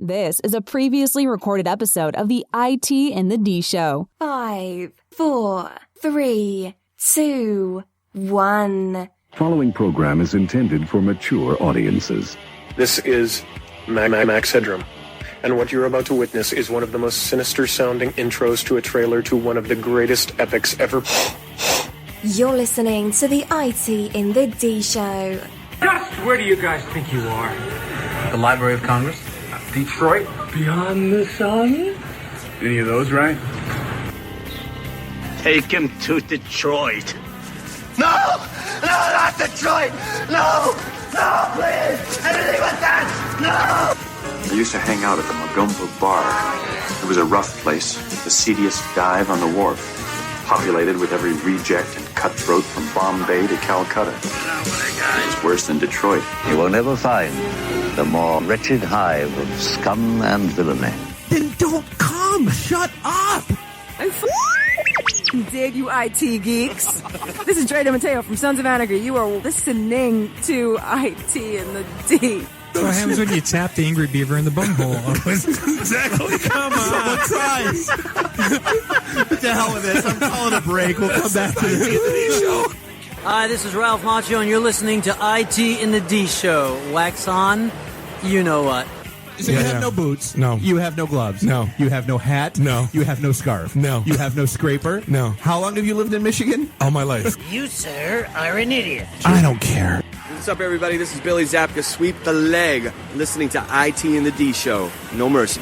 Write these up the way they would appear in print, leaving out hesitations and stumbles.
This is a previously recorded episode of the IT and the D Show. 5, 4, 3, 2, 1. Following program is intended for mature audiences. This is Max Headroom, and what you're about to witness is one of the most sinister-sounding intros to a trailer to one of the greatest epics ever. You're listening to the IT in the D Show. Just where do you guys think you are? The Library of Congress? Detroit? Beyond the sun? Any of those right? Take him to Detroit. No! No, not Detroit! No! No, please! Anything but that! No! I used to hang out at the Magumbo Bar. It was a rough place, the seediest dive on the wharf, populated with every reject and cutthroat from Bombay to Calcutta. It's worse than Detroit. You will never find the more wretched hive of scum and villainy. Then don't come! Shut up! I dig you IT geeks. This is Dre DeMatteo from Sons of Anarchy. You are listening to IT and the D. So what happens when you tap the angry beaver in the bunghole? Exactly. Come on. Someone tries. What the hell with this? I'm calling a break. We'll come back to the show. Hi, this is Ralph Macchio, and you're listening to IT in the D Show. Wax on, you know what. So you have no boots. No. You have no gloves. No. You have no hat. No. You have no scarf. No. You have no scraper. No. How long have you lived in Michigan? All my life. You, sir, are an idiot. I don't care. What's up, everybody? This is Billy Zapka. Sweep the leg. Listening to IT in the D Show. No mercy.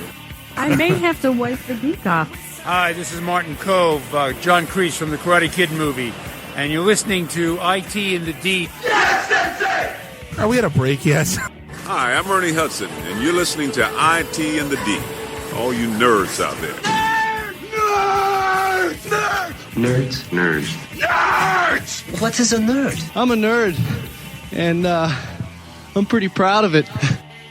I may have to wipe the geek off. Hi, this is Martin Cove, John Kreese from the Karate Kid movie, and you're listening to IT in the D. Yes, Sensei! Are we at a break yet? Hi, I'm Ernie Hudson, and you're listening to IT and the D. All you nerds out there. Nerds? Nerds. Nerds! What is a nerd? I'm a nerd, and I'm pretty proud of it.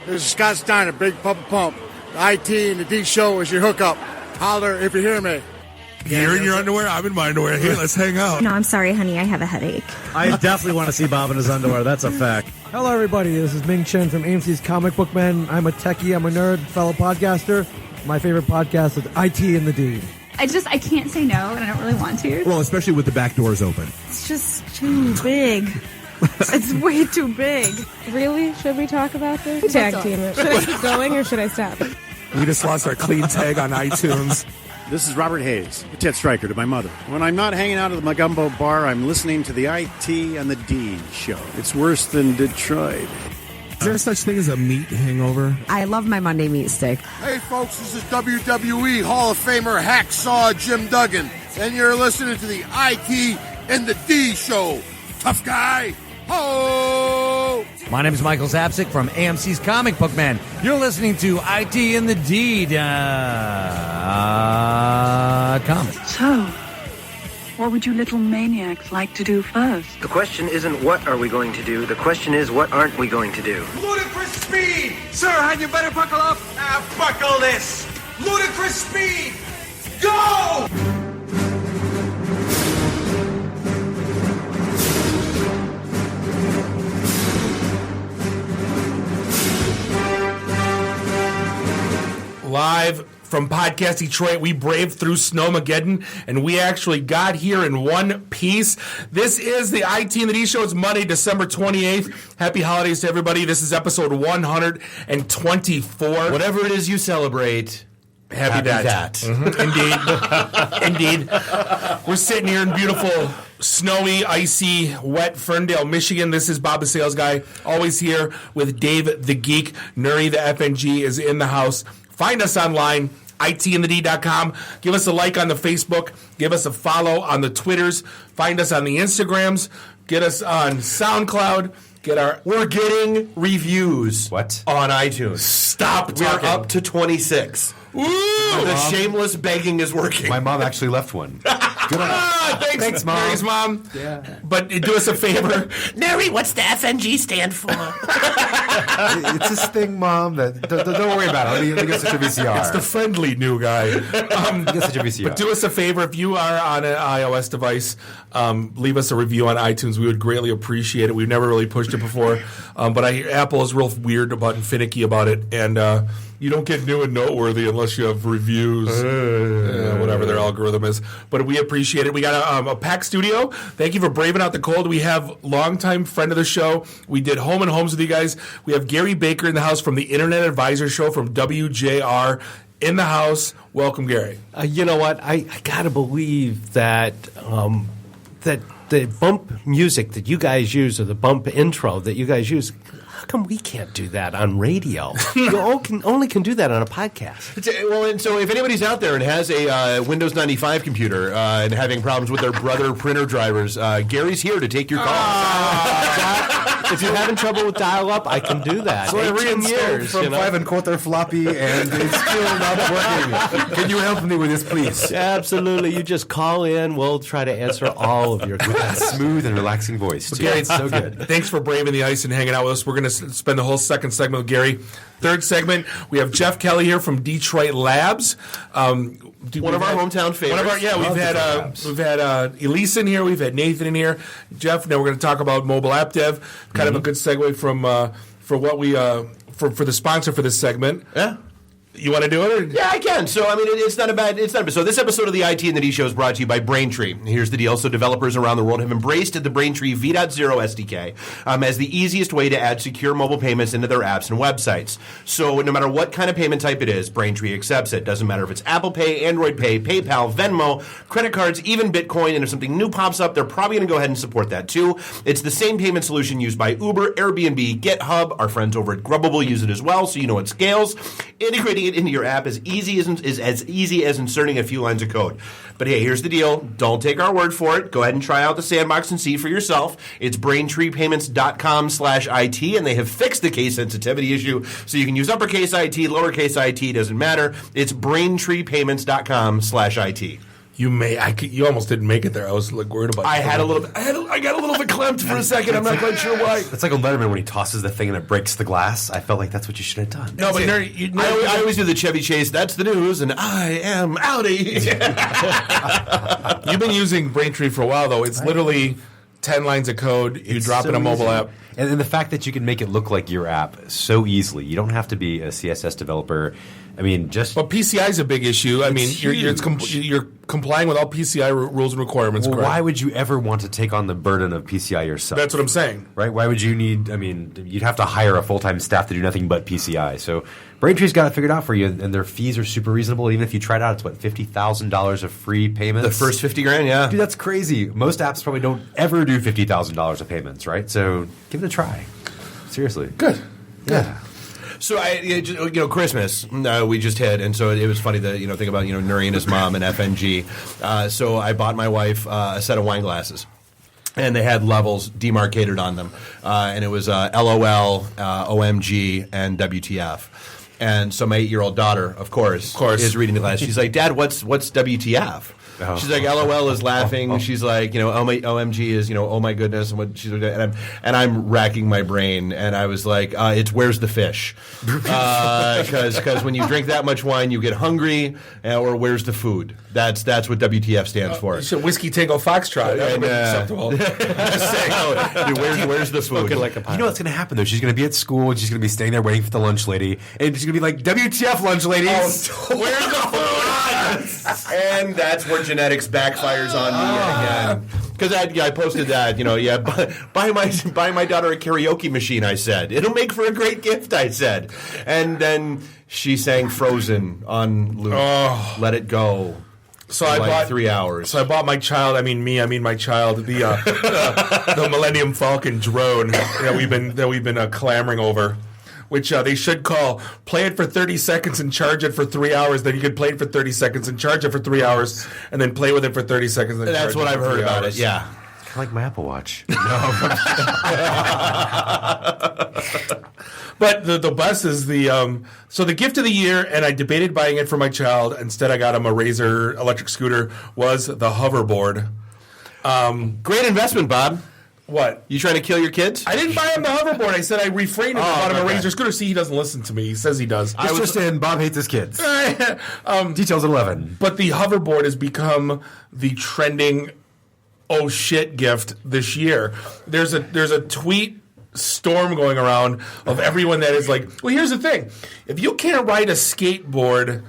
This is Scott Steiner, Big Pump Pump. IT and the D Show is your hookup. Holler if you hear me. You're in your underwear, I'm in my underwear. Hey, let's hang out. No, I'm sorry, honey. I have a headache. I definitely want to see Bob in his underwear. That's a fact. Hello, everybody. This is Ming Chen from AMC's Comic Book Men. I'm a techie. I'm a nerd, fellow podcaster. My favorite podcast is IT and the D. I can't say no, and I don't really want to. Well, especially with the back doors open. It's just too big. It's way too big. Really? Should we talk about this? Tag team it. Should I keep going or should I stop? We just lost our clean tag on iTunes. This is Robert Hayes, a tit striker to my mother. When I'm not hanging out at the Magumbo Bar, I'm listening to the IT and the D Show. It's worse than Detroit. Is there such thing as a meat hangover? I love my Monday meat steak. Hey, folks, this is WWE Hall of Famer Hacksaw Jim Duggan, and you're listening to the IT and the D Show. Tough guy. Ho! My name is Michael Zapsik from AMC's Comic Book Man. You're listening to IT in the D. Comics. So, what would you little maniacs like to do first? The question isn't what are we going to do, the question is what aren't we going to do. Ludicrous speed! Sir, had you better buckle up? Buckle this! Ludicrous speed! Go! Live from Podcast Detroit, we braved through Snowmageddon, and we actually got here in one piece. This is the IT and the D Show. It's Monday, December 28th. Happy holidays to everybody. This is episode 124. Whatever it is you celebrate, Happy that. Mm-hmm. Indeed. We're sitting here in beautiful, snowy, icy, wet Ferndale, Michigan. This is Bob the Sales Guy, always here with Dave the Geek. Nuri the FNG is in the house. Find us online, itandthed.com. Give us a like on the Facebook. Give us a follow on the Twitters. Find us on the Instagrams. Get us on SoundCloud. We're getting reviews. What? On iTunes. Stop talking. We're up to 26. Ooh! The shameless begging is working. My mom actually left one. Good on thanks, Mom. Thanks, Mom. Yeah. But do us a favor. Neri, what's the FNG stand for? It's this thing, Mom. Don't worry about it. Let me get such a VCR. It's the friendly new guy. Get such a VCR. But do us a favor. If you are on an iOS device, leave us a review on iTunes. We would greatly appreciate it. We've never really pushed it before. But Apple is real weird about and finicky about it. And You don't get new and noteworthy unless you have reviews, whatever their algorithm is. But we appreciate it. We got a packed studio. Thank you for braving out the cold. We have longtime friend of the show. We did Home and Homes with you guys. We have Gary Baker in the house from the Internet Advisor Show from WJR in the house. Welcome, Gary. You know what? I gotta believe that that the bump music that you guys use, or the bump intro that you guys use, how come we can't do that on radio? You only can do that on a podcast. Well, and so if anybody's out there and has a Windows 95 computer and having problems with their brother printer drivers, Gary's here to take your calls. If you're having trouble with dial-up, I can do that. So I reinstalled from 5 1/4 floppy, and it's still not working. Can you help me with this, please? Absolutely. You just call in. We'll try to answer all of your questions. With that smooth and relaxing voice, too. Okay, It's so good. Thanks for braving the ice and hanging out with us. We're going to spend the whole second segment with Gary. Third segment, we have Jeff Kelly here from Detroit Labs. One of our hometown favorites. We've had Elise in here. We've had Nathan in here. Jeff. Now we're going to talk about mobile app dev. Kind of a good segue from for what we for the sponsor for this segment. Yeah. You want to do it? Or? Yeah, I can. So, I mean, it's not a bad. So, this episode of the IT and the D Show is brought to you by Braintree. Here's the deal. So, developers around the world have embraced the Braintree V.0 SDK as the easiest way to add secure mobile payments into their apps and websites. So, no matter what kind of payment type it is, Braintree accepts it. Doesn't matter if it's Apple Pay, Android Pay, PayPal, Venmo, credit cards, even Bitcoin. And if something new pops up, they're probably going to go ahead and support that too. It's the same payment solution used by Uber, Airbnb, GitHub. Our friends over at Grubbable use it as well, so you know it scales. Integrating it into your app is as easy as inserting a few lines of code. But hey, here's the deal. Don't take our word for it. Go ahead and try out the sandbox and see for yourself. It's BraintreePayments.com/IT, and they have fixed the case sensitivity issue, so you can use uppercase IT, lowercase IT, doesn't matter. It's BraintreePayments.com/IT. You almost didn't make it there. I was like worried about. I got a little bit clamped for a second. I'm not quite sure why. It's like a Letterman when he tosses the thing and it breaks the glass. I felt like that's what you should have done. No, but I always do the Chevy Chase. That's the news, and I am outie. You've been using Braintree for a while, though. It's literally 10 lines of code. You drop in a mobile app. And the fact that you can make it look like your app so easily. You don't have to be a CSS developer. I mean, But PCI is a big issue. I mean, you're complying with all PCI rules and requirements. Well, why would you ever want to take on the burden of PCI yourself? That's what I'm saying. Right? Why would you need, you'd have to hire a full-time staff to do nothing but PCI. So Braintree's got it figured out for you, and their fees are super reasonable. Even if you tried out, it's what, $50,000 of free payments? The first $50,000, yeah. Dude, that's crazy. Most apps probably don't ever do $50,000 of payments, right? So give it a try. Seriously. Good. Yeah. So Christmas we just hit, and so it was funny to think about Nuri and his mom and FNG. So I bought my wife a set of wine glasses, and they had levels demarcated on them, and it was LOL, OMG, and WTF. And so my 8-year-old daughter, of course, is reading the glass. She's like, "Dad, what's WTF?" Oh. She's like, LOL is laughing. She's like, OMG is, oh my goodness, and what she's and I'm racking my brain, and I was like, it's where's the fish? Because when you drink that much wine, you get hungry, or where's the food? That's what WTF stands for. So Whiskey Tango Foxtrot. That would be acceptable. Just saying, where's the food? Like you know what's going to happen though? She's going to be at school and she's going to be standing there waiting for the lunch lady, and she's going to be like, WTF, lunch ladies? Oh, where's the food? And that's where genetics backfires on me again. Because I posted that, buy my daughter a karaoke machine, I said. It'll make for a great gift, I said. And then she sang Frozen on loop. Oh. Let It Go. So I bought 3 hours. So I bought my child. My child. The Millennium Falcon drone that we've been clamoring over, which they should call. Play it for 30 seconds and charge it for 3 hours. Then you can play it for 30 seconds and charge it for 3 hours, and then play with it for 30 seconds. And that's what I've heard about it. Yeah, kind of like my Apple Watch. But the best is so the gift of the year, and I debated buying it for my child. Instead, I got him a Razor electric scooter. Was the hoverboard. Great investment, Bob. What? You trying to kill your kids? I didn't buy him the hoverboard. I said I refrained and bought him a Razor scooter. See, he doesn't listen to me. He says he does. Interested. Bob hates his kids. Details at 11. But the hoverboard has become the trending oh shit gift this year. There's a tweet storm going around of everyone that is like, well, here's the thing. If you can't ride a skateboard,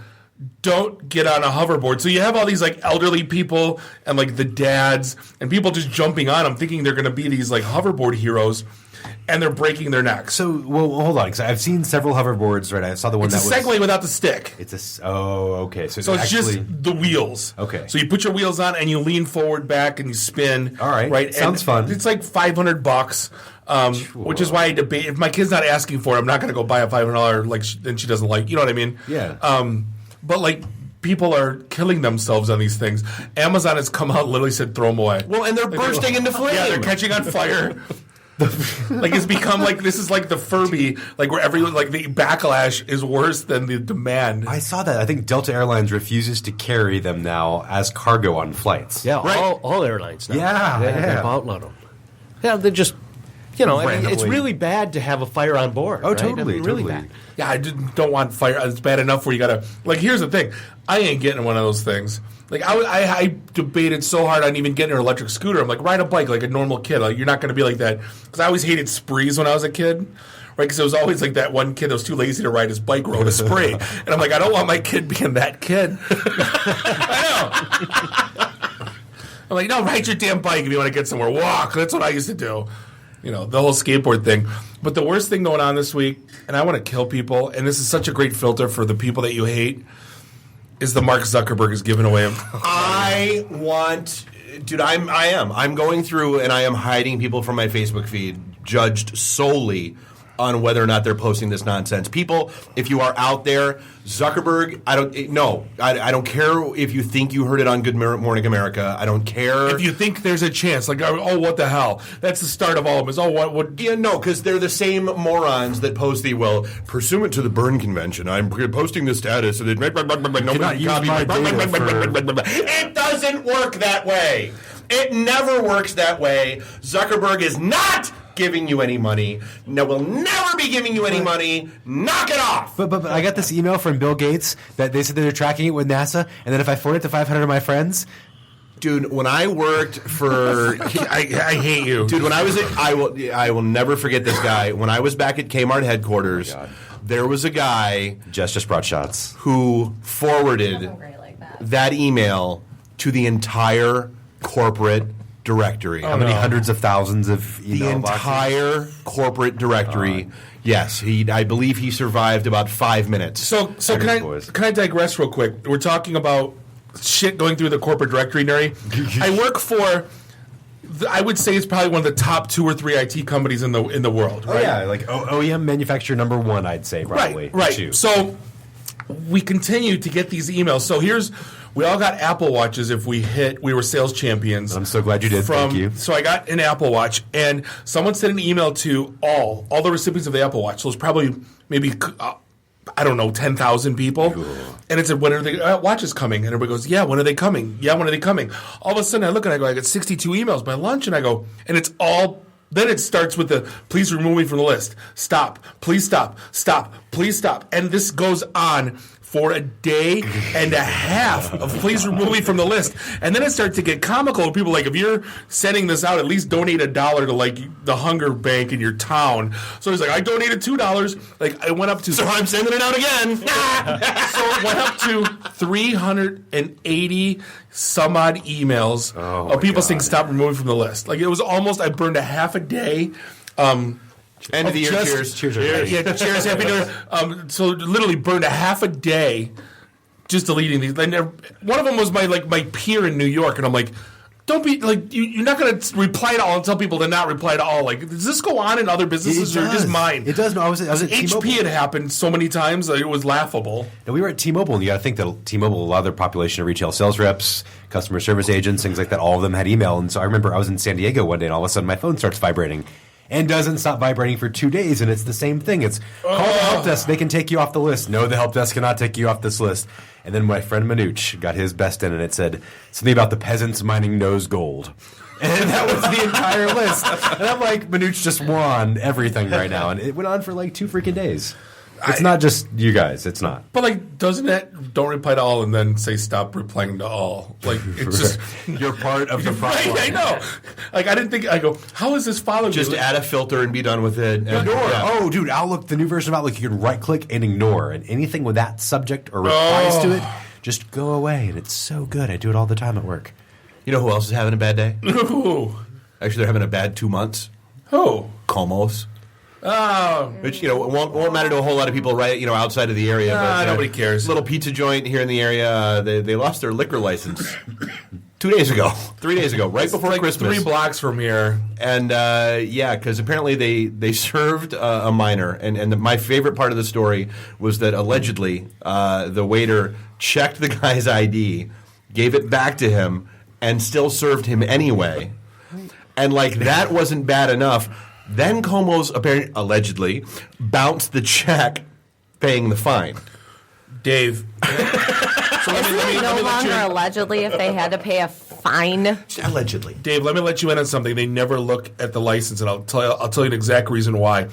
don't get on a hoverboard. So you have all these like elderly people and like the dads and people just jumping on them thinking they're going to be these like hoverboard heroes, and they're breaking their necks. So, well, hold on, because I've seen several hoverboards, right? I saw the one it's that a was... Segway without the stick. Okay. So it's just the wheels. Okay. So you put your wheels on and you lean forward back and you spin. All right. Right. Sounds fun. It's like $500, which is why I debate. If my kid's not asking for it, I'm not going to go buy a $500 and she doesn't like. You know what I mean? Yeah. But like people are killing themselves on these things. Amazon has come out and literally said throw them away. Well, and they're bursting into flame. Yeah, they're catching on fire. Like it's become like this is like the Furby, like where everyone like the backlash is worse than the demand. I saw that. I think Delta Airlines refuses to carry them now as cargo on flights. Yeah, Right. all airlines now. Yeah, They've yeah. outlawed them. Yeah, they're just, I mean, it's Randomly. really bad to have a fire on board. Oh, right? totally, I mean, really totally. bad. Yeah, I don't want fire. It's bad enough where you gotta like. Here's the thing: I ain't getting one of those things. Like I debated so hard on even getting an electric scooter. I'm like, ride a bike like a normal kid. Like you're not going to be like that. Because I always hated sprees when I was a kid. Right? Because it was always like that one kid that was too lazy to ride his bike rode a spree. And I'm like, I don't want my kid being that kid. I know. I'm like, no, ride your damn bike if you want to get somewhere. Walk. That's what I used to do. You know, the whole skateboard thing. But the worst thing going on this week, and I want to kill people, and this is such a great filter for the people that you hate, is the Mark Zuckerberg is giving away. I want, dude. I'm going through and I am hiding people from my Facebook feed, judged solely on whether or not they're posting this nonsense. People, if you are out there, Zuckerberg, I don't care if you think you heard it on Good Morning America. I don't care If you think there's a chance, like, oh, what the hell? That's the start of all of them. Is what? Yeah, no, because they're the same morons that post the, well, pursuant to the Berne Convention, I'm posting this status. And Cannot use my data It doesn't work that way. It never works that way. Zuckerberg is not giving you any money. No, will never be giving you any money. Knock it off. But I got this email from Bill Gates that they said that they're tracking it with NASA, and then if I forward it to 500 of my friends... Dude, when I worked for... I hate you. Dude, when I was at... I will never forget this guy. When I was back at Kmart headquarters, there was a guy... Jess just brought shots. ...who forwarded that email to the entire corporate directory. How many hundreds of thousands of email The entire boxes? corporate directory. Yes, I believe he survived about 5 minutes. So can I digress real quick? We're talking about shit going through the corporate directory, Neri. I work for... I would say it's probably one of the top 2 or 3 IT companies in the world. Right? Oh, yeah, like OEM manufacturer number 1, I'd say, probably. Right. 2. So we continue to get these emails. So we all got Apple Watches if we were sales champions. I'm so glad you did. Thank you. So I got an Apple Watch, and someone sent an email to all the recipients of the Apple Watch. So it's probably maybe... I don't know, 10,000 people. Cool. And it said, when are the watches coming? And everybody goes, yeah, when are they coming? Yeah, when are they coming? All of a sudden I look and I go, I got 62 emails by lunch. And I go, and it's all, then it starts with the, please remove me from the list. Stop. Please stop. Stop. Please stop. And this goes on for a day and a half of please remove me from the list. And then it starts to get comical. People like, if you're sending this out, at least donate $1 to like the hunger bank in your town. So he's like, I donated $2. Like I went up to... So I'm sending it out again. So it went up to 380 some odd emails of people saying stop removing from the list. Like it was almost, I burned a half a day. End of the year, cheers. Cheers. Yeah, cheers, happy New Year. So literally burned a half a day just deleting these. One of them was my peer in New York, and I'm like, don't be like you're not going to reply to all and tell people to not reply to all. Like, does this go on in other businesses or just mine? It does. No, I was at T-Mobile. HP had happened so many times that it was laughable. And we were at T-Mobile, and you got to think that T-Mobile, a lot of their population of retail sales reps, customer service agents, things like that, all of them had email. And so I remember I was in San Diego one day, and all of a sudden my phone starts vibrating. And doesn't stop vibrating for 2 days, and it's the same thing. It's call the help desk; they can take you off the list. No, the help desk cannot take you off this list. And then my friend Manuch got his best in, and it said something about the peasants mining nose gold, and that was the entire list. And I'm like, Manuch just won everything right now, and it went on for like 2 freaking days. It's not just you guys. It's not. But like, doesn't that don't reply to all and then say stop replying to all? Like, it's just you're part of the problem. Right, I know. Like, I didn't think. I go, how is this following? Just add a filter and be done with it. Ignore. Oh, dude, Outlook, the new version of Outlook, you can right click and ignore, and anything with that subject or replies to it, just go away. And it's so good. I do it all the time at work. You know who else is having a bad day? Who? Actually, they're having a bad 2 months. Who? Comos. Oh, which won't matter to a whole lot of people, right? Outside of the area. But, nobody cares. Little pizza joint here in the area. They lost their liquor license 3 days ago, right before Christmas. 3 blocks from here, and because apparently they served a minor, and my favorite part of the story was that allegedly the waiter checked the guy's ID, gave it back to him, and still served him anyway, and like that wasn't bad enough. Then Como's apparently allegedly bounced the check, paying the fine. Dave, no longer allegedly if they had to pay a fine? Allegedly. Dave, let me let you in on something. They never look at the license, and I'll tell you the exact reason why.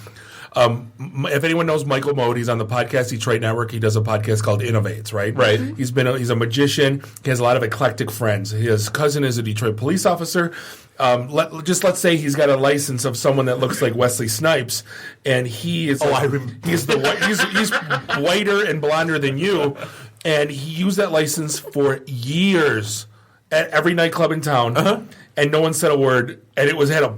If anyone knows Michael Mode, he's on the Podcast Detroit Network. He does a podcast called Innovates, right? Right. He's a magician. He has a lot of eclectic friends. His cousin is a Detroit police officer. Let's say he's got a license of someone that looks like Wesley Snipes, and he is. He's whiter and blonder than you, and he used that license for years at every nightclub in town, and no one said a word, and it had a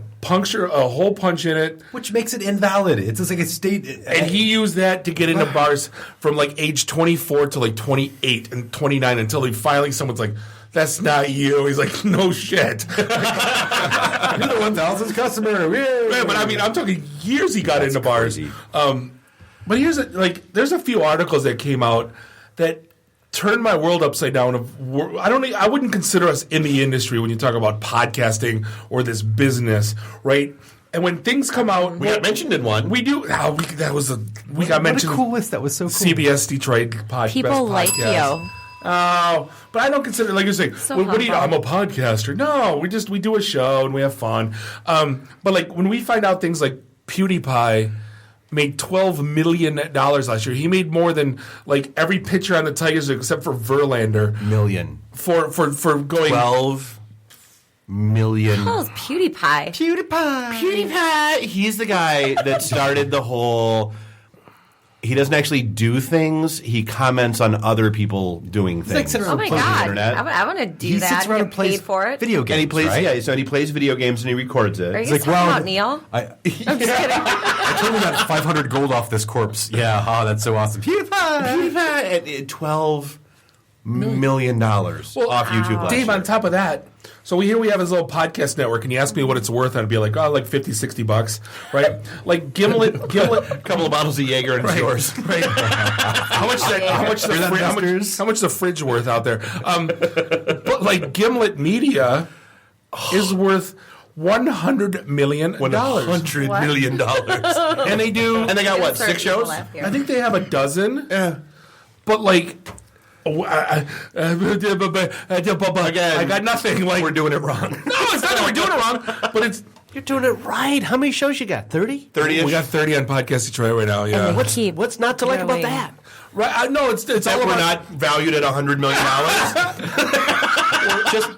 hole punch in it, which makes it invalid. It's just like a state, and he used that to get into bars from like age 24 to like 28 and 29 until he finally someone's like, "That's not you." He's like, "No shit." You're the 1,000th customer. Yeah, but I mean, I'm talking years he got into bars. But there's a few articles that came out that turned my world upside down. I wouldn't consider us in the industry when you talk about podcasting or this business, right? And when things come out, we got mentioned in one. We do. We got mentioned. What a cool list! That was so cool. CBS Detroit podcast. People like you. Oh, but I don't consider, like you're saying, So what do you know? I'm a podcaster. No, we do a show and we have fun. But like when we find out things like PewDiePie made $12 million last year. He made more than like every pitcher on the Tigers except for Verlander. Million. For going 12 million. Who is PewDiePie? PewDiePie. He's the guy that started the whole. He doesn't actually do things. He comments on other people doing things. Oh my god! I want to do that. Sits around and Get plays paid for it. video games. And he plays, right? so he plays video games and he records it. Are you talking about Neil? I'm just kidding. I totally got 500 gold off this corpse. Yeah, that's so awesome. PewDiePie at $12 million off YouTube last Dave, year. on top of that, so we have his little podcast network, and he asked me what it's worth, and I'd be like, like $50-$60, right? Like Gimlet, a couple of bottles of Jaeger and it's yours. Right. How much the fridge worth out there? But like Gimlet Media is worth $100 million. $100 million. And they do. And they got what, 6 shows? I think they have a dozen. Yeah. But like. I got nothing. Like we're doing it wrong. No, it's not that we're doing it wrong, but it's you're doing it right. How many shows you got? 30? 30. We got 30 on Podcast Detroit right now. Yeah. And what's not to like about that? Right? No, it's all about. We're not valued at $100 million.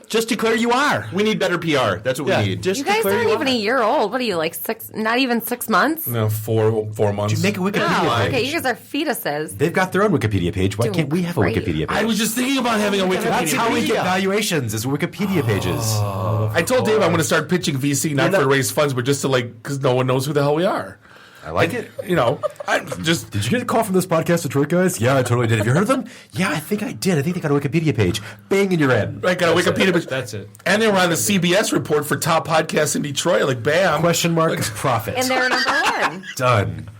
Just declare you are. We need better PR. That's what we need. You guys aren't even a year old. What are you, like 6? Not even 6 months? No, 4 months. Did you make a Wikipedia page? Okay, you guys are fetuses. They've got their own Wikipedia page. Why can't we have a Wikipedia page? I was just thinking about having a Wikipedia page. That's how we get valuations, is Wikipedia pages. I told Dave I'm going to start pitching VC, not to raise funds, but just to because no one knows who the hell we are. I like it. Did you get a call from this Podcast Detroit guys? Yeah, I totally did. Have you heard of them? Yeah, I think I did. I think they got a Wikipedia page. Bang, and you're in. Right, got a Wikipedia page. That's it. And they were on the CBS report for top podcasts in Detroit. Like, bam. Question mark, profit. And they're number 1. Done.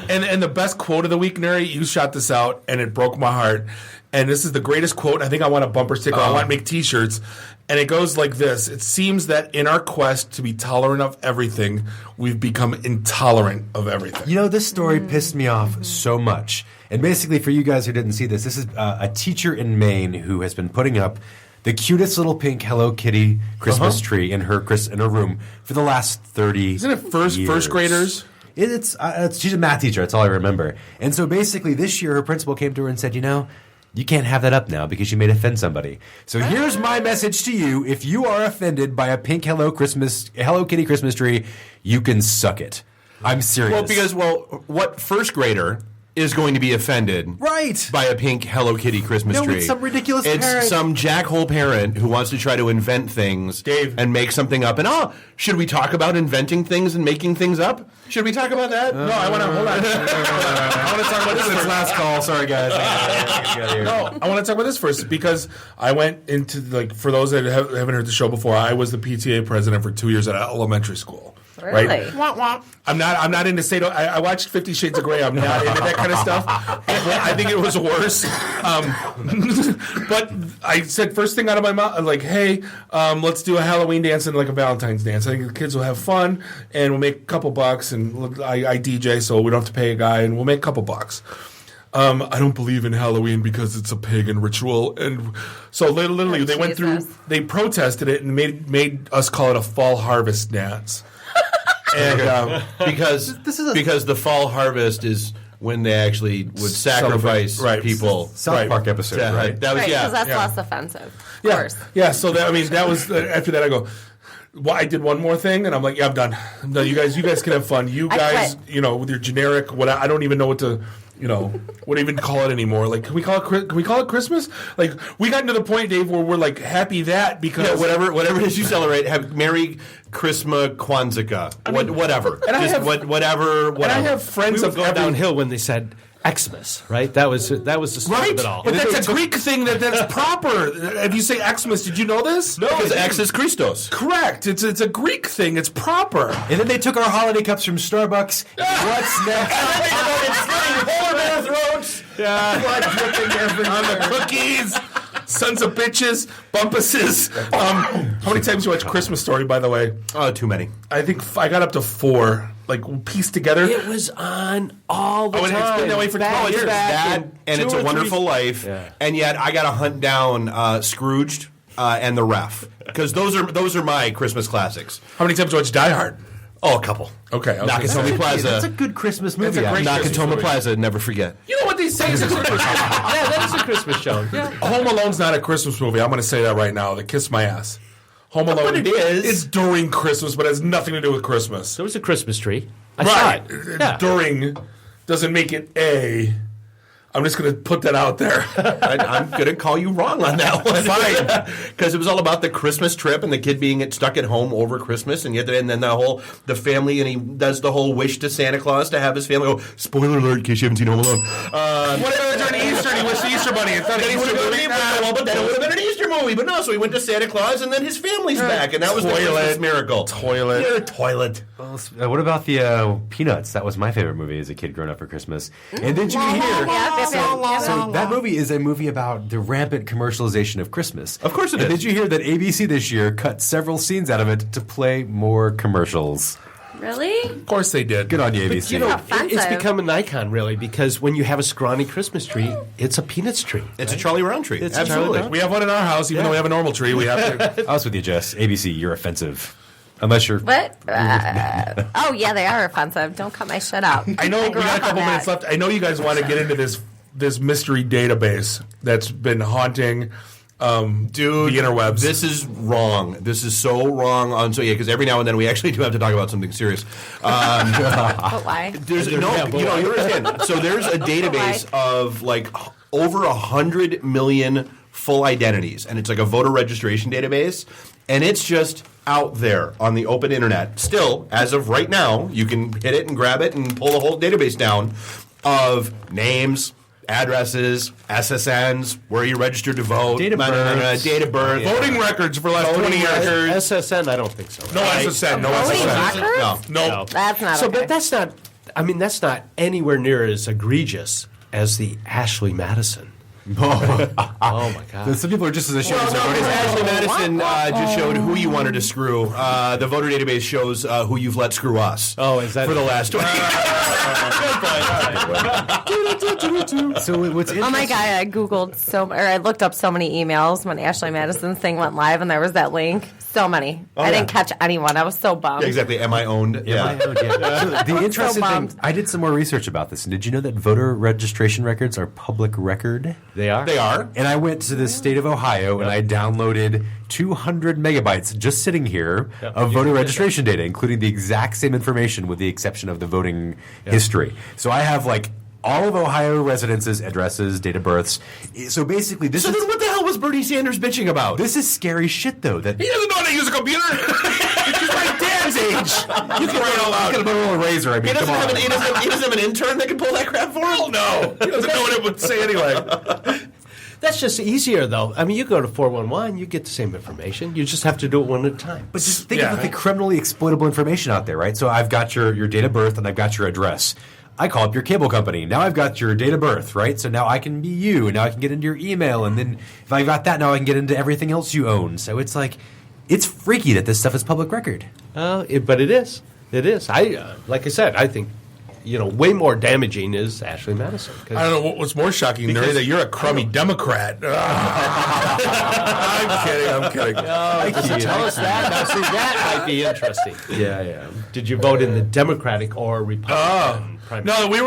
And the best quote of the week, Neri, you shot this out, and it broke my heart. And this is the greatest quote. I think I want a bumper sticker. I want to make T-shirts. And it goes like this. It seems that in our quest to be tolerant of everything, we've become intolerant of everything. You know, this story pissed me off so much. And basically, for you guys who didn't see this is a teacher in Maine who has been putting up the cutest little pink Hello Kitty Christmas tree in her room for the last 30 Isn't it first graders? She's a math teacher. That's all I remember. And so basically this year her principal came to her and said, you can't have that up now because you may offend somebody. So here's my message to you. If you are offended by a pink Hello Kitty Christmas tree, you can suck it. I'm serious. What first grader is going to be offended by a pink Hello Kitty Christmas tree? It's some ridiculous parent. It's some jackhole parent who wants to try to invent things and make something up. And should we talk about inventing things and making things up? Should we talk about that? No, I want to hold on. I want to talk about this. It's last call. Sorry, guys. No, I want to talk about this first because I went into for those that haven't heard the show before, I was the PTA president for 2 years at an elementary school. Really? Right? Wah, wah. I'm not into Sado. I watched 50 Shades of Grey. I'm not into that kind of stuff. I think it was worse. But I said first thing out of my mouth, like, hey, let's do a Halloween dance and like a Valentine's dance. I think the kids will have fun and we'll make a couple bucks. And I DJ, so we don't have to pay a guy, and we'll make a couple bucks. I don't believe in Halloween because it's a pagan ritual, and so literally they went through. They protested it and made us call it a fall harvest dance. And because the fall harvest is when they actually would sacrifice people. South Park episode, right? That was because that's less offensive. Of course. Yeah. So that was after that. I go. Well, I did one more thing, and I'm like, yeah, I'm done. You guys can have fun. You guys, with your generic. What I don't even know what to. What even call it anymore? Like, can we call it Christmas? Like, we got to the point, Dave, where we're like happy that because whatever it is you celebrate, have Merry Christmas Kwanzaa, whatever. And whatever. And I have friends of going downhill when they said Xmas, right? That was the start of it all. But that's a Greek thing that's proper. If you say Xmas, did you know this? No, because X is Christos. Correct. It's a Greek thing. It's proper. And then they took our holiday cups from Starbucks. What's next? And then they started slinging hole in their throats. Blood dripping everywhere. On the cookies. Sons of bitches, bumpuses. How many times you watch Christmas Story, by the way? Oh, too many. I think I got up to 4, like pieced together. It was on all the time. It's been that way for 12 years. That and It's a Wonderful Life. Yeah. And yet I got to hunt down Scrooged and The Ref because those are my Christmas classics. How many times you watch Die Hard? Oh, a couple. Okay. Nakatomi Plaza. That's a good Christmas movie. Nakatomi Plaza, never forget. You know what they say is a Christmas show. Yeah, that is a Christmas show. Yeah. Home Alone's not a Christmas movie. I'm going to say that right now. They kiss my ass. Home Alone. But it is. It's during Christmas, but it has nothing to do with Christmas. There was a Christmas tree. I saw it. Yeah. During doesn't make it a. I'm just going to put that out there. I'm going to call you wrong on that one. Fine. Because it was all about the Christmas trip and the kid being stuck at home over Christmas. And then the family, and he does the whole wish to Santa Claus to have his family go, spoiler alert in case you haven't seen Home Alone. Whatever, during Easter, he wished the Easter Bunny. It's not an Easter movie. But then it would have been an Easter movie. But no, so he went to Santa Claus and then his family's back. And that was the Christmas miracle. Toilet. You're a toilet. Well, what about the Peanuts? That was my favorite movie as a kid growing up for Christmas. And did you hear? So that movie is a movie about the rampant commercialization of Christmas. Of course it is. Did you hear that ABC this year cut several scenes out of it to play more commercials? Really? Of course they did. Good on you, ABC. But, it's become an icon, really, because when you have a scrawny Christmas tree, it's a Peanuts tree. It's a Charlie Brown tree. It's absolutely. We have one in our house, even though we have a normal tree. We have to. I was with you, Jess. ABC, you're offensive. Unless you're... What? Oh, yeah, they are offensive. Don't cut my shit out. I know we got a couple minutes left. I know you guys want to get into this mystery database that's been haunting the interwebs. This is wrong. This is so wrong. Because every now and then we actually do have to talk about something serious. But why? You understand. So there's a database of like over 100 million full identities, and it's like a voter registration database, and it's just out there on the open internet. Still, as of right now, you can hit it and grab it and pull the whole database down of names, addresses, SSNs, where you registered to vote, date of birth, voting records for the last 20 years. SSN, I don't think so. No SSN, no SSN. No. That's not so, okay. But that's not. I mean, that's not anywhere near as egregious as the Ashley Madison Oh my God! Some people are just as ashamed as Well, voting. Ashley Madison just showed who you wanted to screw. The voter database shows who you've let screw us. Oh, is that for the last 20 So what's Oh my God! I googled I looked up so many emails when Ashley Madison's thing went live, and there was that link. So many. Oh, I didn't catch anyone. I was so bummed. Yeah, exactly. Am I owned? Yeah. So the interesting bummed. thing, I did some more research about this, and did you know that voter registration records are public record? They are. They are. And I went to the state of Ohio, and I downloaded 200 megabytes just sitting here of voter registration data, including the exact same information with the exception of the voting history. So I have like all of Ohio residences, addresses, date of births. So basically, this So is... then what the hell was Bernie Sanders bitching about? This is scary shit, though. That He doesn't know how to use a computer. He's my dad's age. You can read all out. Look at a little razor. I mean, He doesn't, come on. he doesn't have an intern that can pull that crap for him? Hell no. He doesn't know what it would say anyway. That's just easier, though. I mean, you go to 411, you get the same information. You just have to do it one at a time. But just think of the criminally exploitable information out there, right? So I've got your date of birth and I've got your address. I call up your cable company. Now I've got your date of birth, right? So now I can be you, and now I can get into your email, and then if I got that, now I can get into everything else you own. So it's like, it's freaky that this stuff is public record. But it is. It is. Like I said, I think, way more damaging is Ashley Madison. I don't know what's more shocking, Mary, that you're a crummy Democrat. I'm kidding. Tell us that. Now, see, that might be interesting. Yeah. Did you vote in the Democratic or Republican? No, we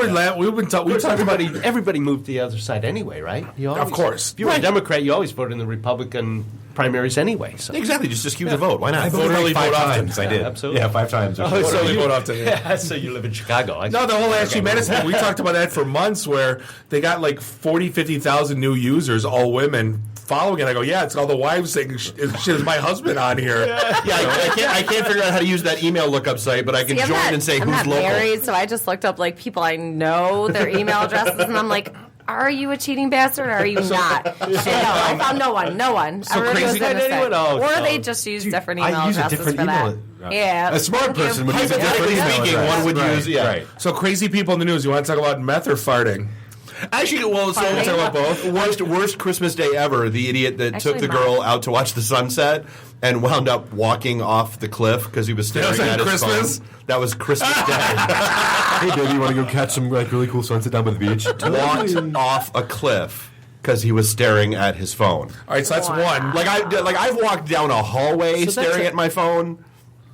talked about everybody moved to the other side anyway, right? Of course. If you were a Democrat, you always voted in the Republican primaries anyway. So. Exactly, just skew the vote. Why not? I voted like 5 times. often. I did. Yeah, absolutely. Yeah, 5 times. So you vote often. Yeah, so you live in Chicago. No, the whole Ashley Madison thing, we talked about that for months where they got like 40, 50,000 new users, all women, following it. I go, yeah, it's all the wives saying, shit, is my husband on here? I can't figure out how to use that email lookup site, but I can join and say I'm who's not local. married, so I just looked up like people I know, their email addresses, and I'm like, are you a cheating bastard or are you not? And no, I found no one. So Everybody was crazy. innocent. Oh, Or no. they just use different email I use a addresses different for email. that. Yeah. A smart person would use a different Hypothetically email speaking, address. one would Right, use, yeah. Right. So crazy people in the news. You want to talk about meth or farting? Actually, well, so We'll talk about both. Worst Christmas day ever. The idiot that Actually, took the girl out to watch the sunset and wound up walking off the cliff because he was staring at his Christmas? phone. That was Christmas Day. Hey, baby, you want to go catch some really cool sunset down by the beach? Walked off a cliff because he was staring at his phone. All right, so that's one. I've walked down a hallway So that's staring at my phone.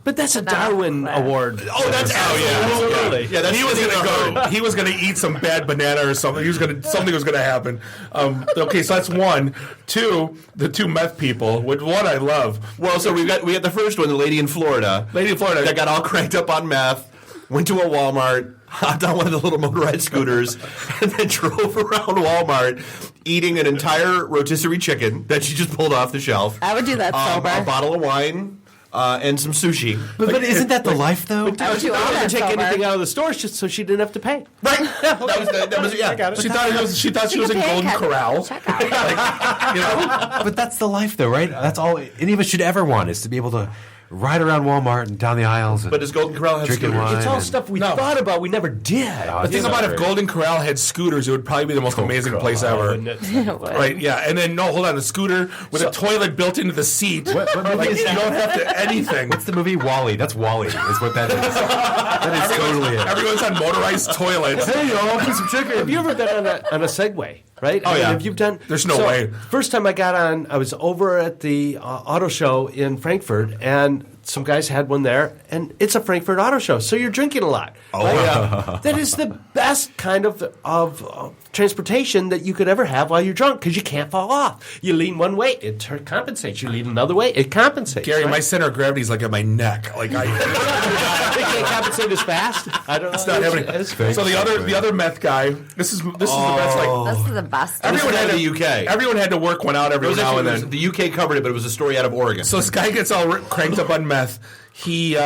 But that's a Darwin Award. Oh, that's absolutely. Yeah, that's he was going to go. He was going to eat some bad banana or something. Something was going to happen. Okay, so that's one. Two, the two meth people. One I love. Well, so we got the first one, the lady in Florida. That got all cranked up on meth. Went to a Walmart, hopped on one of the little motorized scooters, and then drove around Walmart eating an entire rotisserie chicken that she just pulled off the shelf. I would do that sober. A bottle of wine. And some sushi. But isn't that the life, though? I would do all She that didn't take sober. anything out of the stores just so she didn't have to pay. Right. That was yeah. I got it. She thought she was in can pay Golden a Corral. checkout. But that's the life, though, right? That's all any of us should ever want is to be able to ride around Walmart and down the aisles. And But does Golden Corral have drinking scooters? wine? It's all and- stuff we thought about, we never did. The thing about if Golden Corral had scooters, it would probably be the most amazing place ever. Right? Yeah. And then hold on, a scooter with a toilet built into the seat. What movie is you that? don't have to anything. What's the movie Wall-E? That's Wall-E. Is what that is. That is totally it. Everyone's on motorized toilets. Hey, y'all, get some chicken. Have you ever been on a Segway? Right? Oh, yeah. Have you done? There's no way. First time I got on, I was over at the auto show in Frankfurt, and some guys had one there, and it's a Frankfurt auto show, so you're drinking a lot. Oh, right? That is the best kind of transportation that you could ever have while you're drunk, because you can't fall off. You lean one way, it compensates. You lean another way, it compensates. Gary, right? my center of gravity is like at my neck. Like They can't compensate as fast. I don't know. It's not happening. So the other meth guy. This is the best. Like This is the best. everyone This had is to, the UK. Everyone had to work one out every now and then. The UK covered it, but it was a story out of Oregon. So this guy gets all cranked up on meth. He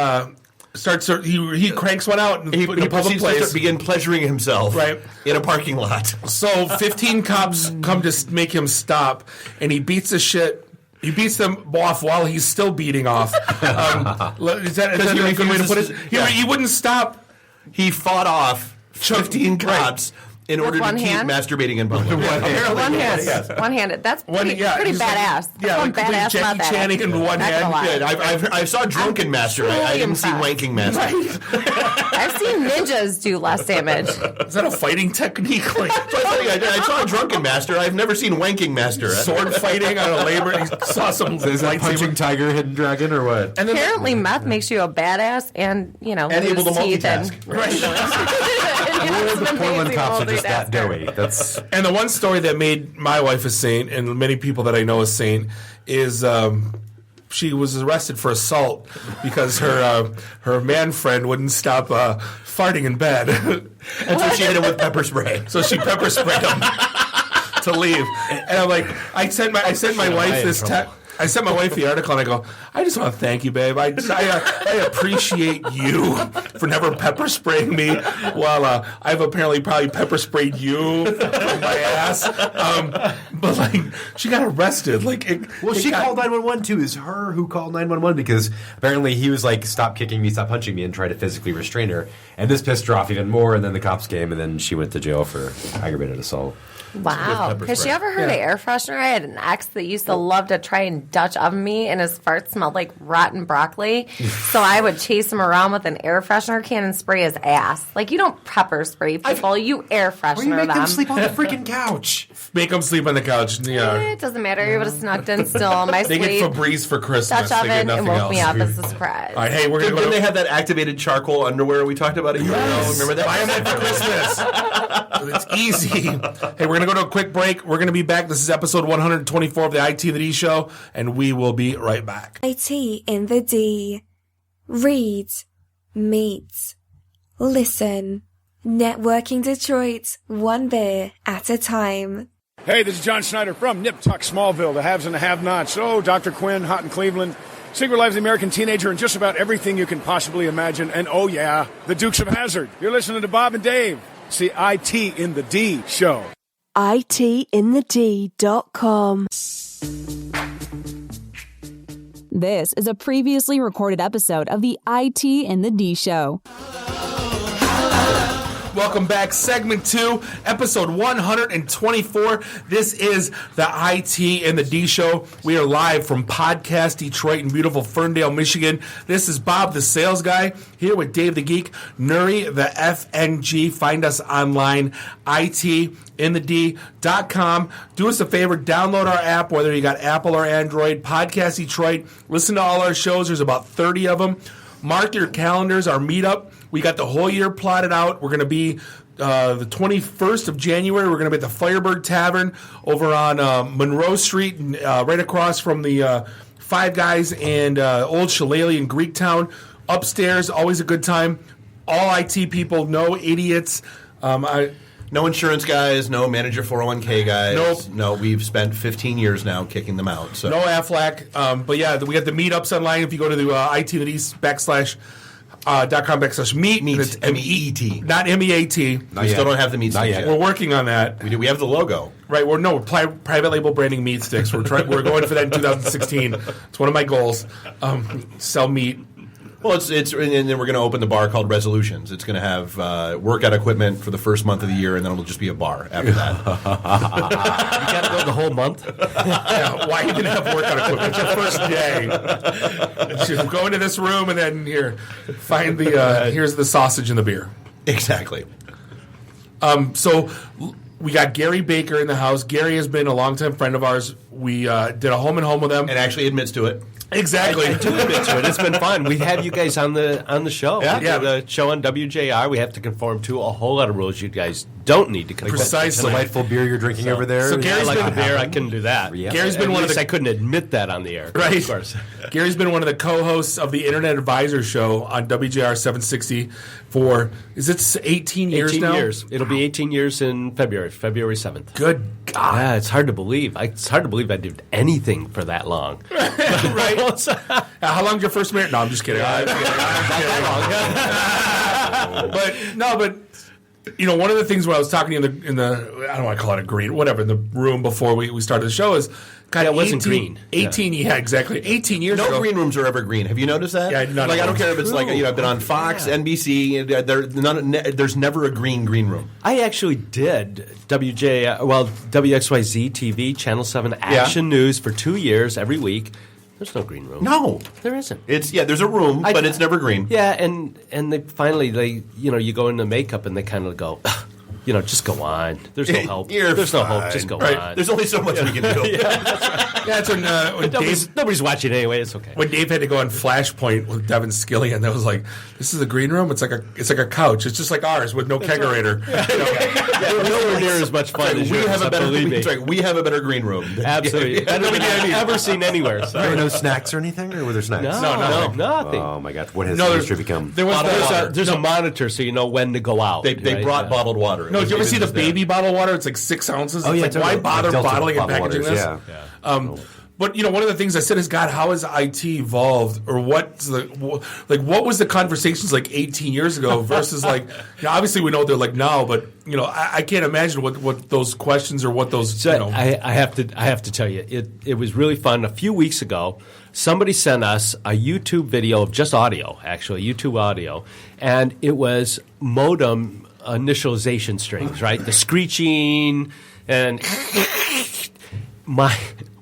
he cranks one out in he a public proceeds place. to begin pleasuring himself Right. in a parking lot. So 15 cops come to make him stop, and he beats the shit. He beats them off while he's still beating off. Is that a good way to put it? He wouldn't stop. He fought off 15 cops In order to one keep hand? masturbating in public. One-handed. That's pretty he's badass. Like, One complete badass Jackie meth Channing addict. in one Not gonna hand. lie. I saw drunken master. I didn't see wanking master. I've seen ninjas do less damage. Is that a fighting technique? Like, I saw drunken master. I've never seen wanking master. Sword fighting on a labor. He saw some Is that Punching Tiger, Hidden Dragon, or what? And then Apparently, meth makes you a badass and, you know, And able to lose teeth and All the Portland cops are just that doughy. That's And the one story that made my wife a saint, and many people that I know a saint, is she was arrested for assault because her man friend wouldn't stop farting in bed, and so she hit him with pepper spray. So she pepper sprayed him to leave, and I'm like, I sent my wife this text. I sent my wife the article, and I go, I just want to thank you, babe. I appreciate you for never pepper spraying me while I've apparently probably pepper sprayed you from my ass. But, like, she got arrested. Like, she called 911, too. It's her who called 911 because apparently he was like, stop kicking me, stop punching me, and tried to physically restrain her. And this pissed her off even more, and then the cops came, and then she went to jail for aggravated assault. Wow. Has she ever heard of air freshener? I had an ex that used to love to try and Dutch oven me, and his farts smelled like rotten broccoli. So I would chase him around with an air freshener can and spray his ass. Like, you don't pepper spray people, you air freshener Or you make them sleep on the them. freaking couch. Make them sleep on the couch. Yeah. It doesn't matter. You would have snuck in still. My They sleep. get Febreze for Christmas. Dutch They get oven and nothing woke else. me up as a surprise. All right, hey, we're going to Didn't they have that activated charcoal underwear we talked about a year ago? Remember that? Buy them for Christmas. It's easy. Hey, we're going to go to a quick break. We're going to be back. This is episode 124 of the IT and the D Show, and we will be right back. IT in the D. Read, meet, listen. Networking Detroit, one beer at a time. Hey, this is John Snyder from Nip Tuck Smallville, the haves and the have-nots. Oh, Dr. Quinn, Hot in Cleveland, Secret Life of the American Teenager, and just about everything you can possibly imagine. And oh yeah, the Dukes of Hazzard. You're listening to Bob and Dave. It's the IT in the D Show. ITinthed.com. This is a previously recorded episode of the IT and the D Show. Welcome back. Segment 2, episode 124. This is the IT and the D Show. We are live from Podcast Detroit in beautiful Ferndale, Michigan. This is Bob, the sales guy, here with Dave the Geek, Nuri, the FNG. Find us online, itinthed.com. Do us a favor, download our app, whether you got Apple or Android, Podcast Detroit. Listen to all our shows. There's about 30 of them. Mark your calendars, our meetup. We got the whole year plotted out. We're going to be the 21st of January. We're going to be at the Firebird Tavern over on Monroe Street, right across from the Five Guys and Old Shillelagh in Greektown. Upstairs, always a good time. All IT people, no idiots. No insurance guys, no manager 401k guys. Nope. No, we've spent 15 years now kicking them out. So. No Aflac. But yeah, we got the meetups online. If you go to the itandtheD.com/meet. Meet. It's M-E-E-T. Not M-E-A-t. We still don't have the meat sticks yet. We're working on that. We do. We have the logo. Right. We're private label branding meat sticks. We're going for that in 2016. It's one of my goals. Sell meat. Well, it's and then we're going to open the bar called Resolutions. It's going to have workout equipment for the first month of the year, and then it'll just be a bar after that. You got to go the whole month? Yeah, why even have workout equipment? It's your first day. Just go into this room and then here, find the here's the sausage and the beer. Exactly. So we got Gary Baker in the house. Gary has been a longtime friend of ours. We did a home and home with him, and actually admits to it. Exactly. I do admit to it. It's been fun. We have you guys on the show. Yeah. We do the show on WJR. We have to conform to a whole lot of rules you guys don't need to conform to. Precisely. Delightful beer you're drinking over there. So Gary's I like been the beer. I couldn't do that. Yeah. Gary's been one of the. I couldn't admit that on the air. Right. Of course. Gary's been one of the co-hosts of the Internet Advisor Show on WJR 760 for, is it 18 years now? 18 years. It'll be 18 years in February 7th. Good God. Yeah, it's hard to believe. It's hard to believe I did anything for that long. Right. How long's your first marriage? No, I'm just kidding. Not that long. But one of the things when I was talking to you in the I don't want to call it a green, whatever, in the room before we started the show is kind of it wasn't green. 18, yeah, exactly. 18 years ago. No green rooms are ever green. Have you noticed that? Yeah, I don't care if it's like I've been on Fox, NBC. There's never a green room. I actually did WXYZ TV, Channel 7 Action News for 2 years every week. There's no green room. No, there isn't. There's a room, but it's never green. Yeah, and they finally you go into makeup and they kind of go, just go on. There's no help. There's no hope. Just go on. There's only so much we can do. That's right. Yeah, it's when nobody's watching anyway. It's okay. When Dave had to go on Flashpoint with Devin Skillian, that was like, this is a green room. It's like a couch. It's just like ours with no kegerator. Nowhere near as much fun as yours. We have a better green room. Absolutely, better than I've ever seen anywhere. There were no snacks or anything, or were there snacks? No, nothing. Oh my God, what has the industry become? There's a monitor, so you know when to go out. They brought bottled water. No, did you ever see the baby bottled water? It's like 6 ounces. It's like, why bother bottling and packaging this? Yeah. But one of the things I said is, God, how has IT evolved, or what was the conversations like 18 years ago versus obviously we know what they're like now, but I can't imagine what those questions or what those. I have to tell you, it was really fun. A few weeks ago, somebody sent us a YouTube video of just audio, actually YouTube audio, and it was modem initialization strings, right? The screeching and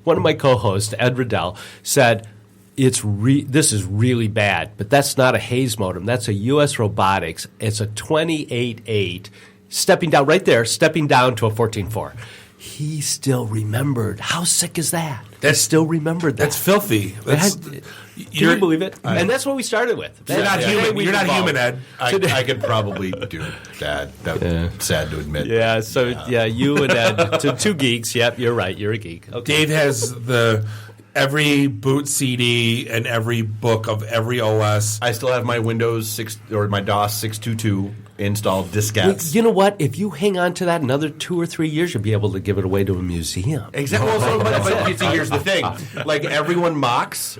one of my co-hosts, Ed Riddell, said, this is really bad, but that's not a Hayes modem. That's a U.S. Robotics. It's a 28.8, stepping down to a 14.4. He still remembered. How sick is that? He still remembered that. That's filthy. Can you believe it? And that's what we started with. You're not human. You're not human, Ed. I could probably do that. That's sad to admit. Yeah. So you and Ed, two geeks. Yep, you're right. You're a geek. Okay. Dave has every boot CD and every book of every OS. I still have my Windows 6 or my DOS 622 installed diskettes. You know what? If you hang on to that another 2 or 3 years, you'll be able to give it away to a museum. Exactly. But you see, here's the thing: like everyone mocks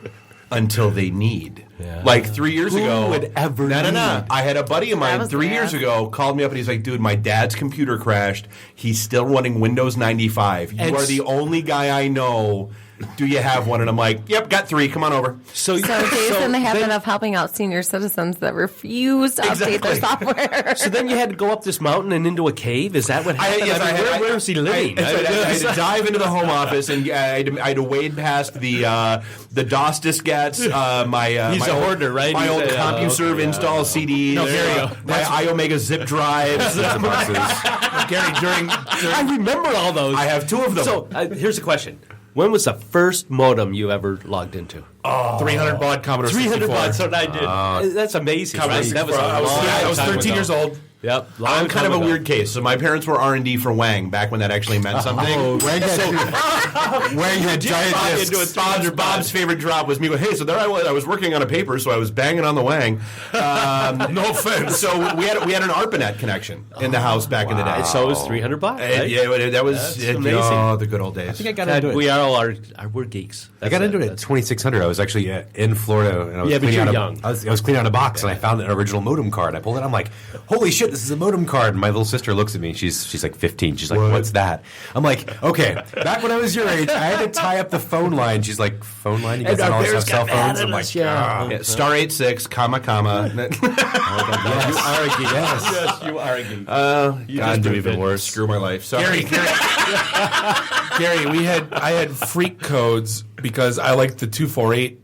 until they need. Yeah. Like 3 years ago, who would ever need? No. I had a buddy of mine 3 years ago called me up and he's like, "Dude, my dad's computer crashed. He's still running Windows 95. You are the only guy I know." Do you have one? And I'm like, yep, got 3. Come on over. So Dave's in the habit of helping out senior citizens that refuse to update their software. So then you had to go up this mountain and into a cave? Is that what happened? Where was he living? I had to dive into the home office and I had to wade past the DOS diskettes, He's a hoarder, right? My old CompuServe install CDs, my iOmega zip drives. Gary, during I remember all those. I have 2 of them. So here's a question. When was the first modem you ever logged into? 300 baud Commodore 64. 300 baud, so I did. That's amazing. Right? That was I was 13 years old. Yep. I'm kind of a weird case. So my parents were R&D for Wang back when that actually meant something. Wang had giant discs. Bob's favorite drop was me going, hey, so there I was. I was working on a paper, so I was banging on the Wang. No offense. So we had an ARPANET connection in the house back in the day. So it was 300 bucks. Right? Yeah, that was amazing. Oh, the good old days. I think I got into it. We all we're geeks. I got into it at 2600. I was actually in Florida, and I was cleaning out young. I was cleaning out a box, and I found an original modem card. I pulled it. I'm like, holy shit, this is a modem card. And my little sister looks at me. She's like 15. She's like, what's that? I'm like, okay. Back when I was your age, I had to tie up the phone line. She's like, phone line? You guys don't always have cell phones? I'm like, star 86, comma. Yes. You are a geek. Yes, you are a geek. God, do even worse. Screw my life. Sorry. Gary, I had freak codes because I liked the 248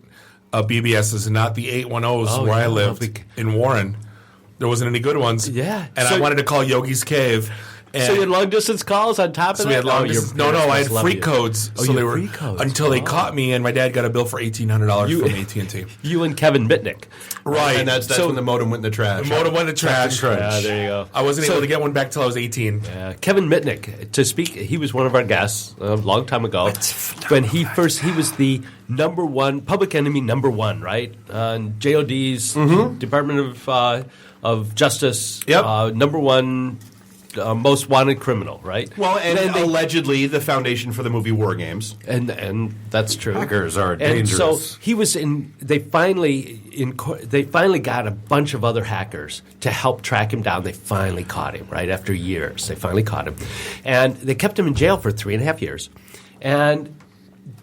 BBSs and not the 810s where I lived in Warren. There wasn't any good ones. Yeah. And I wanted to call Yogi's Cave. So you had long distance calls on top of that? So we had long distance. No, I had freak codes. So they were until they caught me, and my dad got a bill for $1,800 from AT&T. You and Kevin Mitnick, right? And that's when the modem went in the trash. The modem went in the trash. Yeah, there you go. I wasn't able to get one back till I was 18. Yeah, Kevin Mitnick. To speak, he was one of our guests a long time ago. When he was the number one Public Enemy #1, right? JOD's Department of Justice. Yep. #1 most wanted criminal, right? Well, and allegedly the foundation for the movie War Games, and that's true. Hackers are and dangerous. so he was in. They finally got a bunch of other hackers to help track him down. They finally caught him, right after years. They finally caught him, and they kept him in jail for 3.5 years. And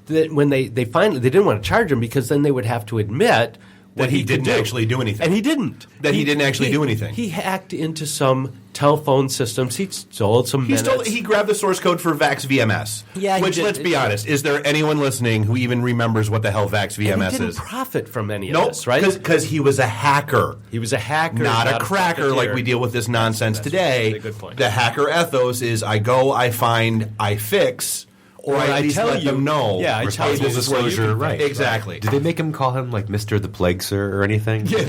when they finally, they didn't want to charge him because then they would have to admit that he didn't actually do anything, and he didn't. That he didn't actually do anything. He hacked into some telephone systems. He stole some minutes. He grabbed the source code for Vax VMS. Yeah, which, let's be honest, is there anyone listening who even remembers what the hell Vax VMS and he didn't is? Profit from any of this, right? Because he was a hacker. He was a hacker, not a cracker like we deal with this nonsense today. That's a good point. The hacker ethos is: I go, I find, I fix. Or I at least tell let you, them know. Yeah, I tell you this is where you disclosure, can right? Exactly. Did they make him call him like Mr. the Plague Sir or anything? Yeah.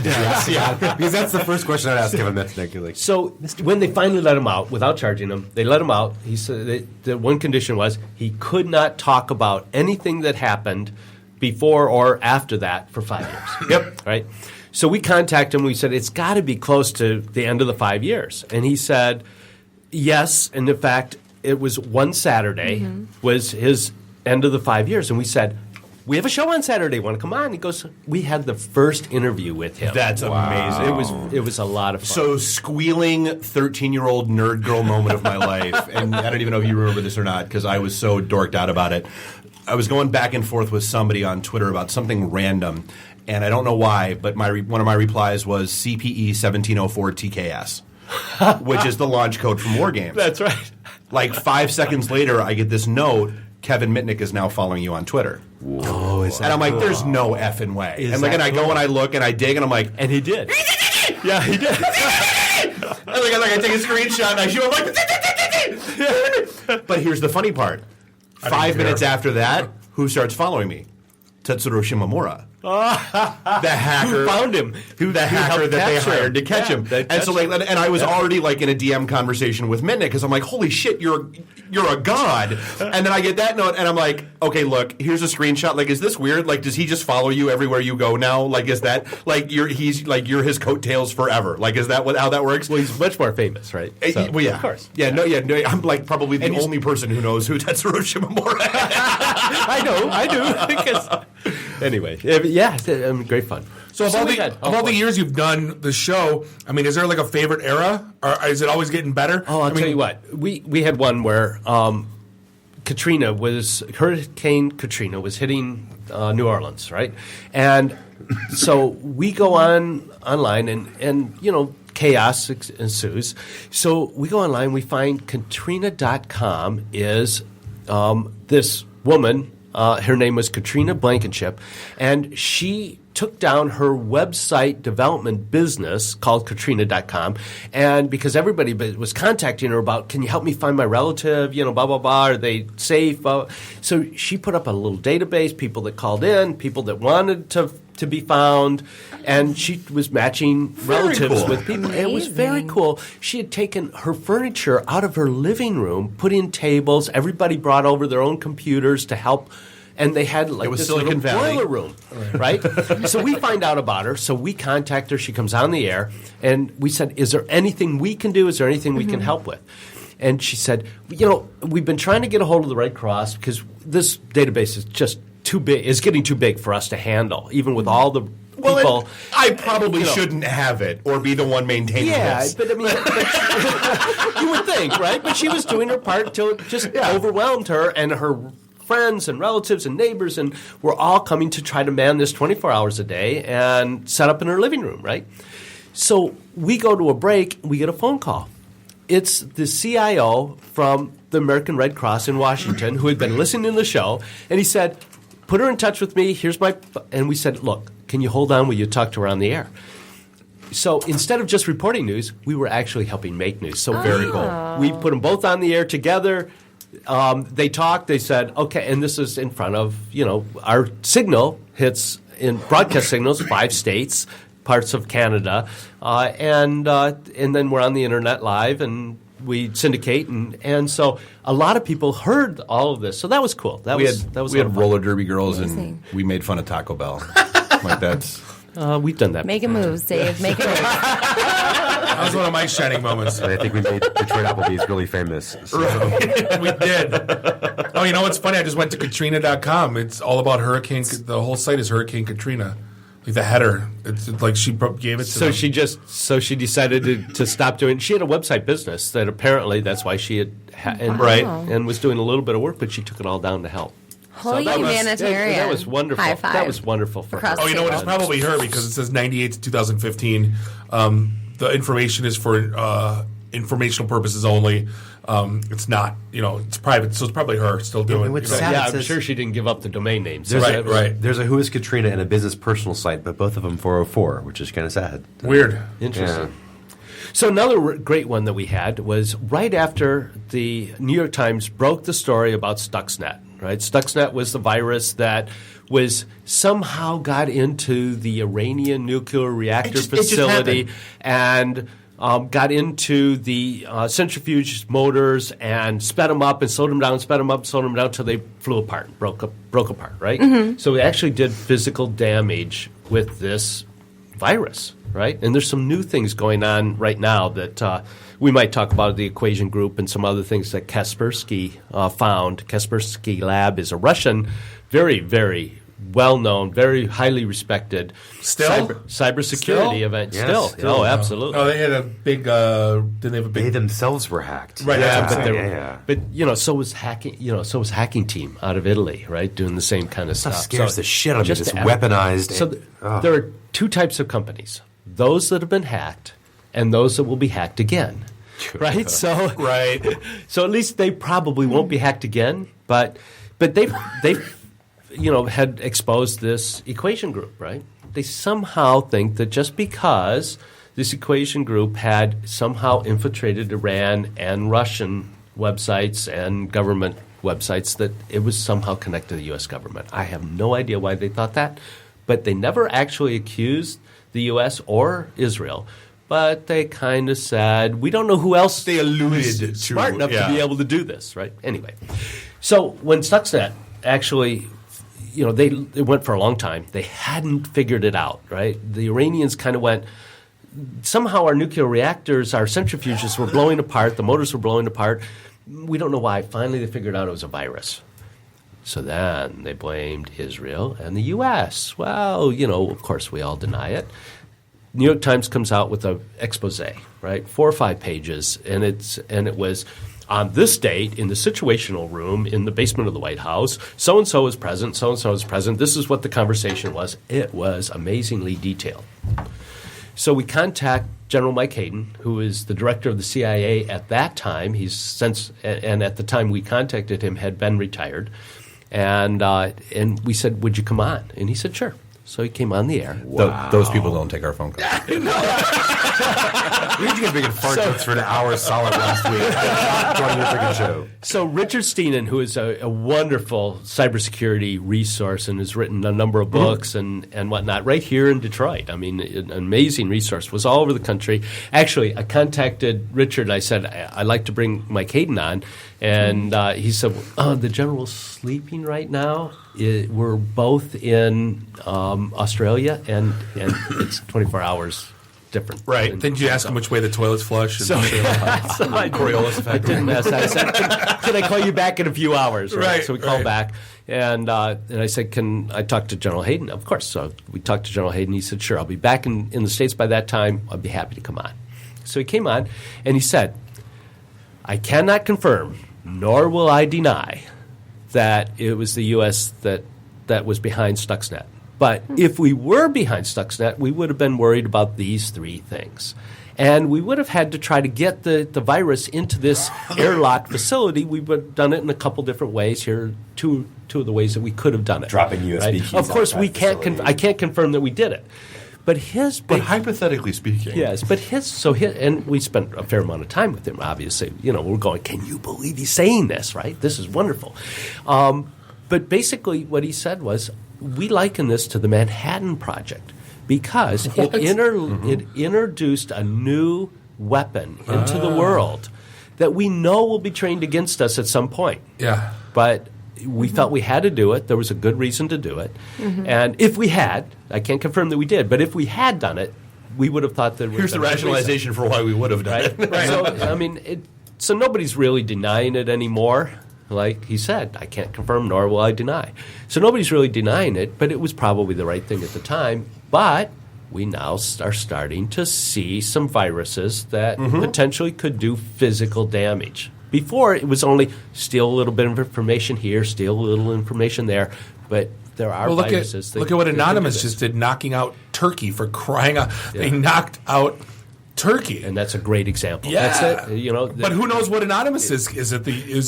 Because that's the first question I'd ask Kevin Mitnick. Like, so when they finally let him out without charging him, they let him out. He said the one condition was he could not talk about anything that happened before or after that for 5 years. Yep. Right. So we contacted him. We said it's got to be close to the end of the 5 years, and he said yes. And in fact, it was one Saturday was his end of the 5 years, and we said, we have a show on Saturday. Want to come on? He goes, we had the first interview with him. That's amazing. It was a lot of fun. So squealing 13-year-old nerd girl moment of my life, and I don't even know if you remember this or not because I was so dorked out about it. I was going back and forth with somebody on Twitter about something random, and I don't know why, but one of my replies was CPE 1704 TKS, which is the launch code from War Games. That's right. Like 5 seconds later, I get this note. Kevin Mitnick is now following you on Twitter. Whoa, is that and I'm like, cool? there's no effing way. Is and like, that and I go cool? and I look and I dig and I'm like, and he did. Yeah, he did. I take a screenshot and I show him like, but here's the funny part. 5 minutes after that, who starts following me? Tetsuro Shimomura. The hacker who found him, the hacker that they hired to catch him, and so like, and I was already like in a DM conversation with Mitnick because I'm like, holy shit, you're a god, and then I get that note and I'm like, okay, look, here's a screenshot. Like, is this weird? Like, does he just follow you everywhere you go now? Like, is that like you're his coattails forever? Like, is that how that works? Well, he's much more famous, right? So, well, yeah, of course. Yeah, no, I'm like probably the only person who knows who Tetsuro Shimomura is. I do. Because, anyway, yeah, great fun. So of all the years you've done the show, I mean, is there like a favorite era, or is it always getting better? Oh, I'll tell you what. We had one where Hurricane Katrina was hitting New Orleans, right? And so we go online and you know, chaos ensues. So we go online, we find Katrina.com is this woman. Her name was Katrina Blankenship, and she took down her website development business called Katrina.com, and because everybody was contacting her about, can you help me find my relative, you know, blah, blah, blah, are they safe? So she put up a little database, people that called in, people that wanted to be found, and she was matching relatives with people. Amazing. It was very cool. She had taken her furniture out of her living room, put in tables, everybody brought over their own computers to help. And they had like this Silicon little Valley. boiler room, right? So we find out about her. So we contact her. She comes on the air. And we said, is there anything we can do? Is there anything we can help with? And she said, you know, we've been trying to get a hold of the Red Cross because this database is just too big. It's getting too big for us to handle, even with all the people. I probably shouldn't have it or be the one maintaining this. But I mean, you would think, right? But she was doing her part till it just overwhelmed her, and her friends and relatives and neighbors, and we're all coming to try to man this 24 hours a day and set up in her living room, right? So we go to a break, we get a phone call. It's the CIO from the American Red Cross in Washington who had been listening to the show, and he said, put her in touch with me, and we said, look, can you hold on while you talk to her on the air? So instead of just reporting news, we were actually helping make news. So very cool. We put them both on the air together. They talked. They said, okay, and this is in front of, you know, our signal hits in broadcast signals, 5 states, parts of Canada, and then we're on the internet live, and we syndicate, and so a lot of people heard all of this. So that was cool. We had roller derby girls, and we made fun of Taco Bell. Like that's we've done that. Making moves, Dave. Making moves. That was one of my shining moments. And I think we made Detroit Applebee's really famous. So. Right. We did. Oh, you know what's funny? I just went to Katrina.com. It's all about Hurricane. The whole site is Hurricane Katrina. Like the header, it's like she gave it to them. She decided to stop doing. She had a website business that apparently that's why she had and was doing a little bit of work, but she took it all down to help. Holy humanitarian. That was wonderful. High five. That was wonderful for her. Oh, you know what? It's probably her because it says 98 to 2015. The information is for informational purposes only. It's not, it's private, so it's probably her still doing it. I'm sure she didn't give up the domain names. Right. There's a Who is Katrina and a business personal site, but both of them 404, which is kind of sad. Weird. Interesting. Yeah. So another great one that we had was right after the New York Times broke the story about Stuxnet. Right, Stuxnet was the virus that was somehow got into the Iranian nuclear reactor facility and got into the centrifuge motors and sped them up and slowed them down, sped them up, slowed them down until they flew apart, broke apart. Right, So we actually did physical damage with this virus. Right, and there's some new things going on right now that we might talk about, the Equation Group and some other things that Kaspersky found. Kaspersky Lab is a Russian, very, very well-known, very highly respected cybersecurity event. Yes, still. Oh, absolutely. Oh, they had a big. Didn't they have a big? They themselves were hacked. Right. But so was hacking. So was Hacking Team out of Italy. Right, doing the same kind of stuff. Scares the shit out of me. This weaponized. So there are two types of companies: those that have been hacked, and those that will be hacked again. Right. So at least they probably won't be hacked again. But they had exposed this Equation Group. Right. They somehow think that just because this Equation Group had somehow infiltrated Iran and Russian websites and government websites that it was somehow connected to the U.S. government. I have no idea why they thought that, but they never actually accused the U.S. or Israel. But they kind of said, we don't know who else they alluded to smart enough to be able to do this, right? Anyway, so when Stuxnet actually, they went for a long time. They hadn't figured it out, right? The Iranians kind of went, somehow our nuclear reactors, our centrifuges were blowing apart. The motors were blowing apart. We don't know why. Finally, they figured out it was a virus. So then they blamed Israel and the U.S. Well, of course, we all deny it. New York Times comes out with an expose, right, 4 or 5 pages, and it was on this date in the situational room in the basement of the White House. So and so is present. So and so is present. This is what the conversation was. It was amazingly detailed. So we contact General Mike Hayden, who is the director of the CIA at that time. He's since, and at the time we contacted him, had been retired, and we said, "Would you come on?" And he said, "Sure." So he came on the air. Wow. Those people don't take our phone calls. We had to get big fart jokes for an hour solid last week. Joining your freaking show. So Richard Steenan, who is a wonderful cybersecurity resource and has written a number of books and whatnot, right here in Detroit. I mean, an amazing resource. Was all over the country. Actually, I contacted Richard and I said, I'd like to bring Mike Hayden on. And he said, the general's sleeping right now. We're both in Australia, and it's 24 hours different. Right. Then did you ask him which way the toilets flush? So I didn't ask that. I said, can I call you back in a few hours? Right. So we called back, and I said, can I talk to General Hayden? Of course. So we talked to General Hayden. He said, sure, I'll be back in the States by that time. I'll be happy to come on. So he came on, and he said, I cannot confirm, nor will I deny that it was the U.S. that was behind Stuxnet. But if we were behind Stuxnet, we would have been worried about these 3 things. And we would have had to try to get the virus into this airlock facility. We would have done it in a couple different ways. Here are two of the ways that we could have done it. Dropping USB keys. Of course, we can't. I can't confirm that we did it. But but hypothetically speaking. Yes, but and we spent a fair amount of time with him, obviously. We're going, can you believe he's saying this, right? This is wonderful. But basically what he said was, we liken this to the Manhattan Project because it introduced a new weapon into the world that we know will be trained against us at some point. Yeah. But we felt we had to do it. There was a good reason to do it. And if we had, I can't confirm that we did, but if we had done it, we would have thought that. Here's the rationalization for why we would have done it. Right. So I mean, so nobody's really denying it anymore. Like he said, I can't confirm nor will I deny. So nobody's really denying it, but it was probably the right thing at the time. But we now are starting to see some viruses that potentially could do physical damage. Before, it was only steal a little bit of information here, steal a little information there, but there are viruses. Look at what Anonymous just did, knocking out Turkey, for crying out. Yeah. They knocked out Turkey, and that's a great example. Yeah, that's it. You know, but who knows what Anonymous is? Is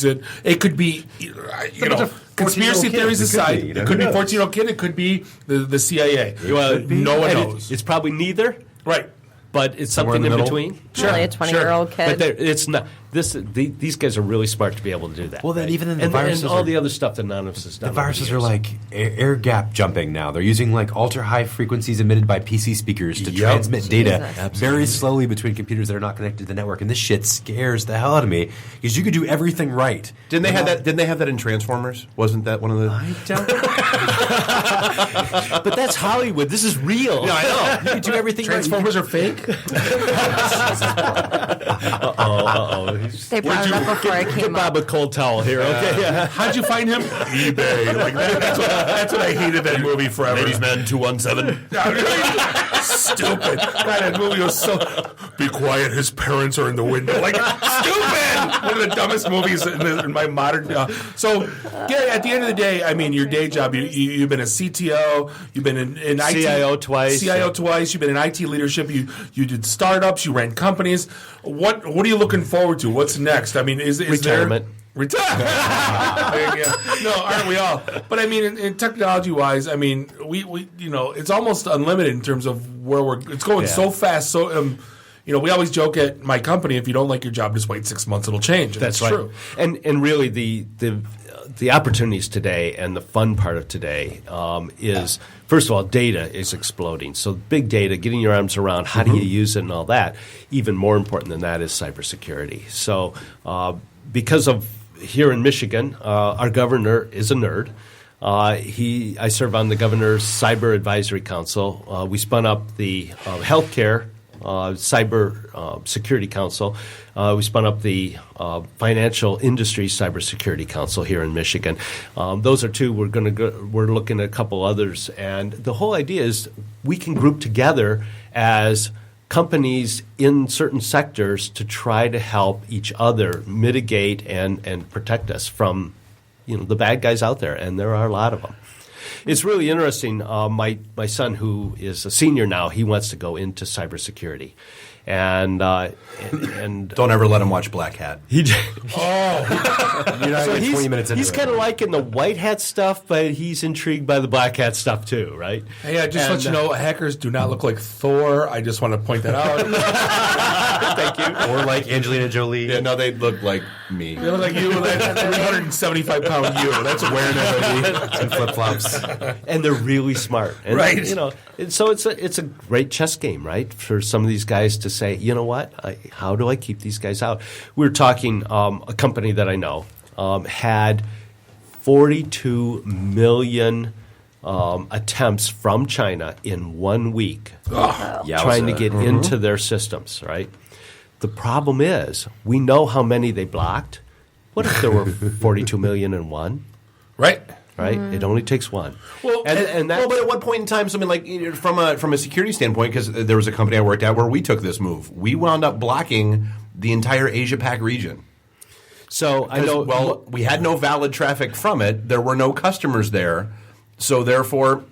it? It could be. Conspiracy theories aside, it could be 14-year-old kid. It could be the CIA. Well, no one knows. It's probably neither. Right. But it's something in between. Probably a 20-year-old kid. But it's not. These guys are really smart to be able to do that. Well, then even in the and viruses and all the other stuff that Anonymous has done. The viruses are like air gap jumping now. They're using like ultra high frequencies emitted by PC speakers to transmit data very slowly between computers that are not connected to the network. And this shit scares the hell out of me because you could do everything right. Didn't they have that? Didn't they have that in Transformers? Wasn't that one of the? I don't. But that's Hollywood. This is real. Yeah, I know. You could do everything. Transformers are fake. They brought it up before I came Bob a cold towel here, okay? Yeah. How'd you find him? eBay. Like that's what I hated that movie forever. Ladies Man 217. Stupid. God, that movie was so. Be quiet. His parents are in the window. Like stupid. One of the dumbest movies in my modern. So, Gary, at the end of the day, I mean, your day job. You've been a CTO. You've been in IT. CIO twice. You've been in IT leadership. You did startups. You ran companies. What are you looking forward to? What's next? I mean, is retirement? No, aren't we all? But I mean, in technology-wise, I mean, we it's almost unlimited in terms of where it's going so fast. So, we always joke at my company, if you don't like your job, just wait 6 months, it'll change. And that's right. True. And really, the opportunities today and the fun part of today is, first of all, data is exploding. So big data, getting your arms around how do you use it and all that. Even more important than that is cybersecurity. So because of here in Michigan, our governor is a nerd. I serve on the governor's cyber advisory council. We spun up the healthcare cyber security council. We spun up the financial industry cybersecurity council here in Michigan. Those are two. We're looking at a couple others, and the whole idea is we can group together as companies in certain sectors to try to help each other mitigate and protect us from the bad guys out there, and there are a lot of them. It's really interesting. My son, who is a senior now, he wants to go into cybersecurity, and don't ever let him watch Black Hat. You're not so even 20 minutes into he's kind of liking the white hat stuff, but he's intrigued by the black hat stuff too, right? Hey, just let you know, hackers do not look like Thor. I just want to point that out. Thank you. Or like Angelina Jolie. Yeah, no, they look like me. They look like you. That 375-pound you. That's awareness. And flip-flops. And they're really smart. And, right. So it's a great chess game, right, for some of these guys to say, you know what, how do I keep these guys out? We were talking, a company that I know had 42 million attempts from China in 1 week trying to get into their systems, right? The problem is we know how many they blocked. What if there were 42 million and one? Right. Right? It only takes one. Well, but at what point in time, something like from a security standpoint, because there was a company I worked at where we took this move, we wound up blocking the entire Asia Pac region. So I know. Well, we had no valid traffic from it. There were no customers there, so therefore,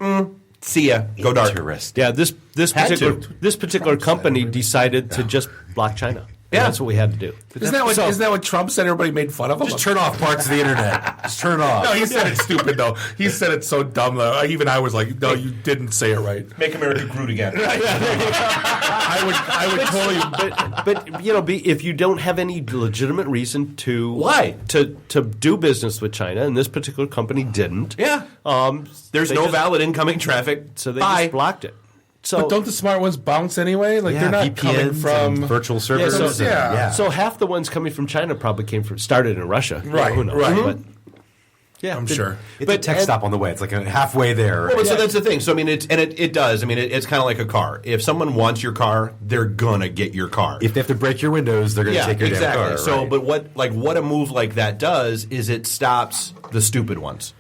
see ya. Go dark. Yeah, this particular company decided to just block China. Yeah, that's what we had to do. Isn't that what Trump said? Everybody made fun of him. Just turn off parts of the internet. Just turn it off. No, he said it stupid though. He said it so dumb though. Even I was like, no, you didn't say it right. Make America Groot again. I would totally. But if you don't have any legitimate reason to to do business with China, and this particular company didn't. Yeah. There's no valid incoming traffic, so they just blocked it. So, but don't the smart ones bounce anyway? Like they're not VPNs coming from virtual servers. So half the ones coming from China probably started in Russia. Right. Who knows? Right. But Yeah, I'm sure. It's a tech stop on the way. It's like halfway there. Well, so that's the thing. So I mean, it does. I mean, it's kind of like a car. If someone wants your car, they're gonna get your car. If they have to break your windows, they're gonna take your damn car. So, right? but what a move like that does is it stops the stupid ones.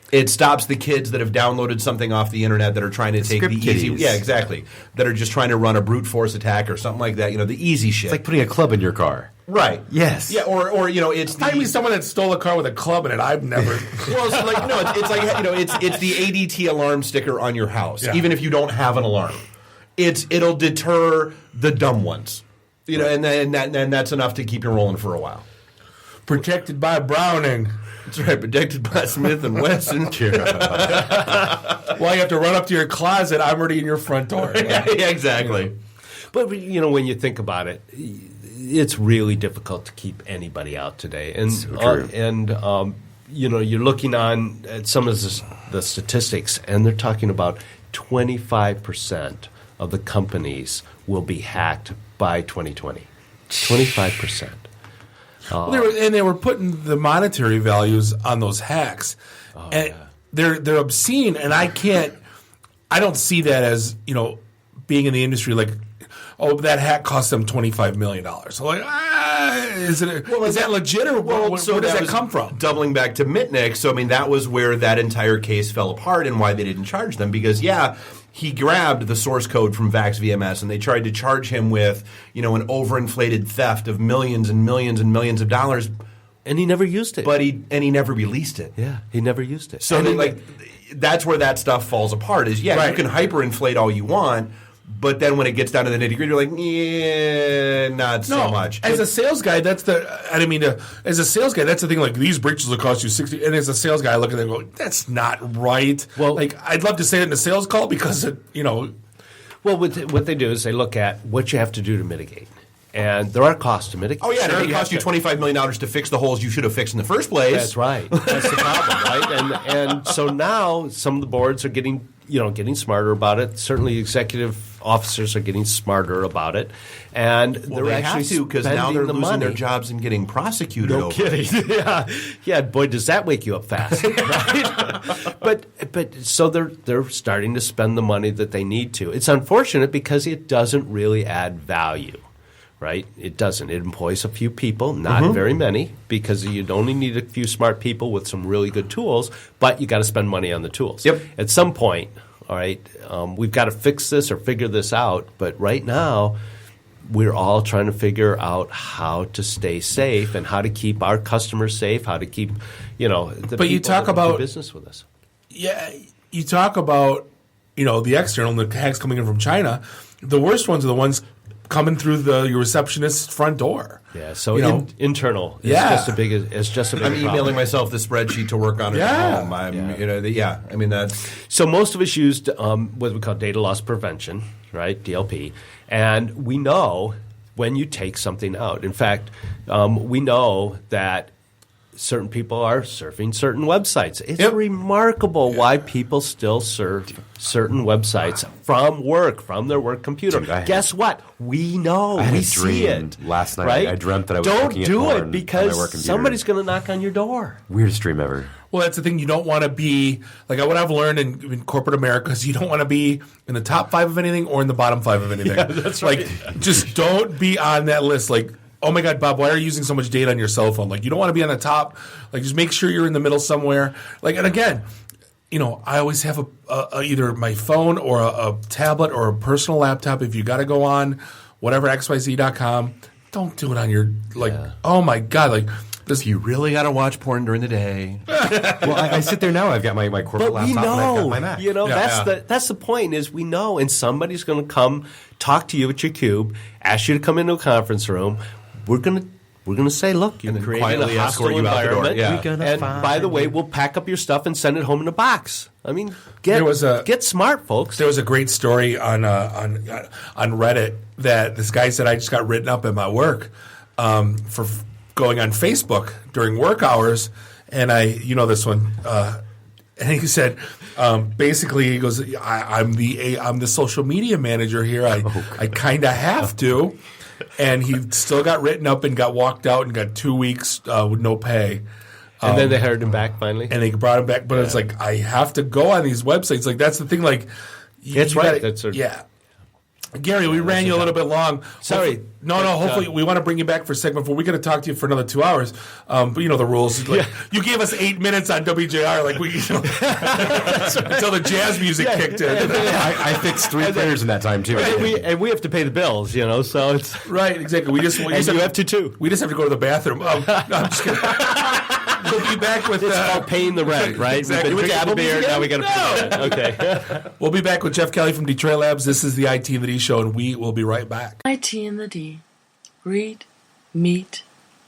It stops the kids that have downloaded something off the internet that are trying to take the easy, that are just trying to run a brute force attack or something like that. You know, the easy shit. It's like putting a club in your car. Right. Yes. Yeah. Or you know, it's Find me someone that stole a car with a club in it. I've never. Well, it's like no, it's like you know, it's the ADT alarm sticker on your house, Yeah. even if you don't have an alarm. It'll deter the dumb ones. You know, and that's enough to keep you rolling for a while. Protected by Browning. That's right, protected by Smith and Wesson. Well, you have to run up to your closet. I'm already in your front door. Yeah, exactly. But you know, when you think about it, it's really difficult to keep anybody out today. And you know, you're looking on at some of the statistics, and they're talking about 25% of the companies will be hacked by 2020. 25%. They were putting the monetary values on those hacks, and they're obscene. And I don't see that as, you know, being in the industry like, oh, that hack cost them $25 million. So like, is that legit, or where does that come from? Doubling back to Mitnick, so I mean that was where that entire case fell apart and why they didn't charge them, because he grabbed the source code from Vax VMS and they tried to charge him with, you know, an overinflated theft of millions and millions and millions of dollars, and he never used it. But he never released it. Yeah, he never used it. So that's where that stuff falls apart. Is you can hyperinflate all you want. But then when it gets down to the nitty gritty, you're like, yeah, not so much. As a sales guy, that's the thing. Like, these breaches will cost you $60. And as a sales guy, I look at them and go, that's not right. Well, like, I'd love to say it in a sales call because you know. Well, what they do is they look at what you have to do to mitigate. And there are costs to mitigate. Oh, yeah, sure, it cost you $25 million to fix the holes you should have fixed in the first place. That's right. That's the problem, right? And so now some of the boards are getting smarter about it. Certainly executive officers are getting smarter about it. And they actually have to, because now they're losing their jobs and getting prosecuted over it. No kidding. Yeah, boy, does that wake you up fast. Right? But so they're starting to spend the money that they need to. It's unfortunate because it doesn't really add value. Right? It doesn't. It employs a few people, not very many, because you only need a few smart people with some really good tools, but you got to spend money on the tools. Yep. At some point, all right, we've got to fix this or figure this out, but right now we're all trying to figure out how to stay safe and how to keep our customers safe, how to keep, you know, the but people you talk that about do business with us. Yeah, you talk about, you know, the external, the hacks coming in from China. The worst ones are the ones coming through your receptionist's front door. Yeah, so internal. It's just a big I'm problem. emailing myself the spreadsheet to work on it at home. I mean, that's so most of us used what we call data loss prevention, right? DLP, and we know when you take something out. In fact, we know that certain people are surfing certain websites. It's remarkable why people still surf certain websites from their work computer. Dude, Guess what? We know. We see it. Last night, right? I dreamt that I was Don't looking at do porn it on my work because computer. somebody's going to knock on your door. Weirdest dream ever. Well, that's the thing. You don't want to be like what I've learned in corporate America is you don't want to be in the top 5 of anything or in the bottom 5 of anything. Yeah, that's right. Like, just don't be on that list. Like, oh my God, Bob, why are you using so much data on your cell phone? Like, you don't want to be on the top. Like, just make sure you're in the middle somewhere. Like, and again, you know, I always have either my phone or a tablet or a personal laptop. If you got to go on whatever xyz.com, don't do it on your oh my God, like. If you really got to watch porn during the day. Well, I sit there now. I've got my corporate laptop and I've got my Mac. You know, that's the point is we know, and somebody's going to come talk to you at your cube, ask you to come into a conference room. We're going to say, look, you're creating a hostile environment. And by the way, we'll pack up your stuff and send it home in a box. I mean, get smart, folks. There was a great story on Reddit that this guy said I just got written up at my work for going on Facebook during work hours, and this one, and he said, basically, he goes, I'm the social media manager here. I kind of have to, and he still got written up and got walked out and got 2 weeks with no pay. And then they hired him back finally. And they brought him back. But it's like, I have to go on these websites. Like, that's the thing. Like, That's right. That's yeah. Gary, we ran you a little bit long. Sorry. Hopefully we want to bring you back for segment 4. We're going to talk to you for another 2 hours. But you know the rules. Like, you gave us 8 minutes on WJR, like until the jazz music kicked in. I fixed 3 players in that time too. And we have to pay the bills, so it's right. Exactly. We just have to too. We just have to go to the bathroom. No, I'm just kidding. We'll be back with paying the rent, right? Exactly. We've been drinking the beer, now we got to pay the rent. Okay. We'll be back with Jeff Kelly from Detroit Labs. This is the IT and the D Show, and we will be right back. IT and the D. Read, meet,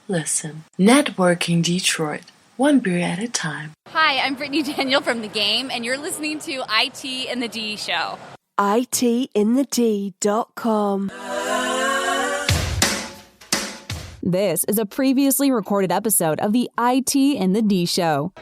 listen. Networking Detroit. One beer at a time. Hi, I'm Brittany Daniel from The Game, and you're listening to IT and the D Show. ITinthed.com. This is a previously recorded episode of the IT and the D Show.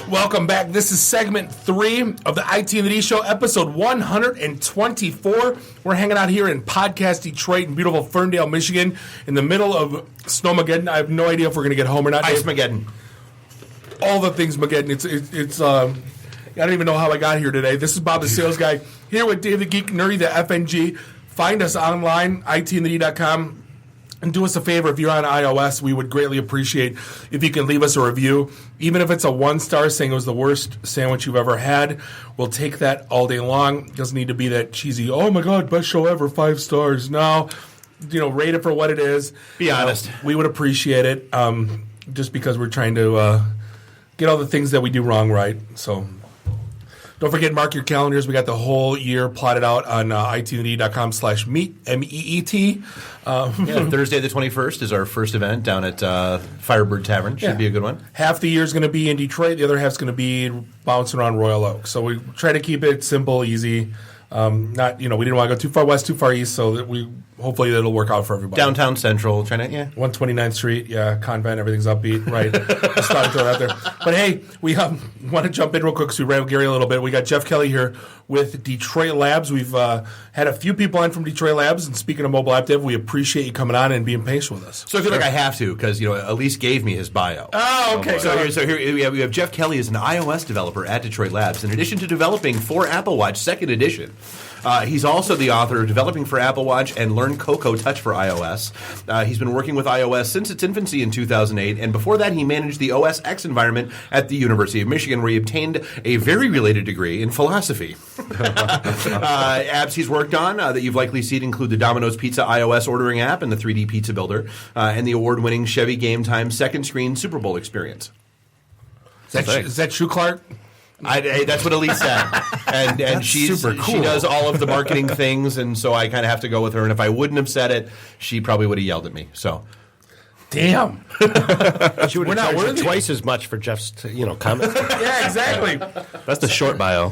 Welcome back. This is segment 3 of the IT and the D Show, episode 124. We're hanging out here in Podcast Detroit in beautiful Ferndale, Michigan, in the middle of Snowmageddon. I have no idea if we're going to get home or not. Ice-mageddon. All the things Mageddon. It's I don't even know how I got here today. This is Bob the Sales Guy, here with Dave the Geek Nerdy, the FNG. Find us online, itandthed.com. And do us a favor, if you're on iOS, we would greatly appreciate if you can leave us a review. Even if it's a 1-star saying it was the worst sandwich you've ever had, we'll take that all day long. It doesn't need to be that cheesy, oh my God, best show ever, 5 stars. No, rate it for what it is. Be honest. We would appreciate it, just because we're trying to get all the things that we do wrong right. So don't forget, mark your calendars. We got the whole year plotted out on itnd.com/meet, MEET. Thursday the 21st is our first event down at Firebird Tavern. Should be a good one. Half the year is going to be in Detroit. The other half is going to be bouncing around Royal Oak. So we try to keep it simple, easy. Not, we didn't want to go too far west, too far east, so that hopefully it'll work out for everybody. Downtown Central, trying to, 129th Street, Convent, everything's upbeat, right? Just thought I'd throw that out there. But hey, we want to jump in real quick because we ran with Gary a little bit. We got Jeff Kelly here with Detroit Labs. We've had a few people on from Detroit Labs, and speaking of mobile app dev, we appreciate you coming on and being patient with us. So I feel like I have to, because Elise gave me his bio. Oh, okay. So here we have Jeff Kelly as an iOS developer at Detroit Labs. In addition to developing for Apple Watch 2nd edition, he's also the author of Developing for Apple Watch and Learn Cocoa Touch for iOS. He's been working with iOS since its infancy in 2008, and before that he managed the OS X environment at the University of Michigan, where he obtained a very related degree in philosophy. Apps he's worked on that you've likely seen include the Domino's Pizza iOS ordering app and the 3D Pizza Builder, and the award-winning Chevy Game Time second screen Super Bowl experience. Is that true, Clark? That's what Elise said, and she's super cool. She does all of the marketing things, and so I kind of have to go with her. And if I wouldn't have said it, she probably would have yelled at me. So, damn, she would have charged twice as much for Jeff's comment. Yeah, exactly. That's the short bio.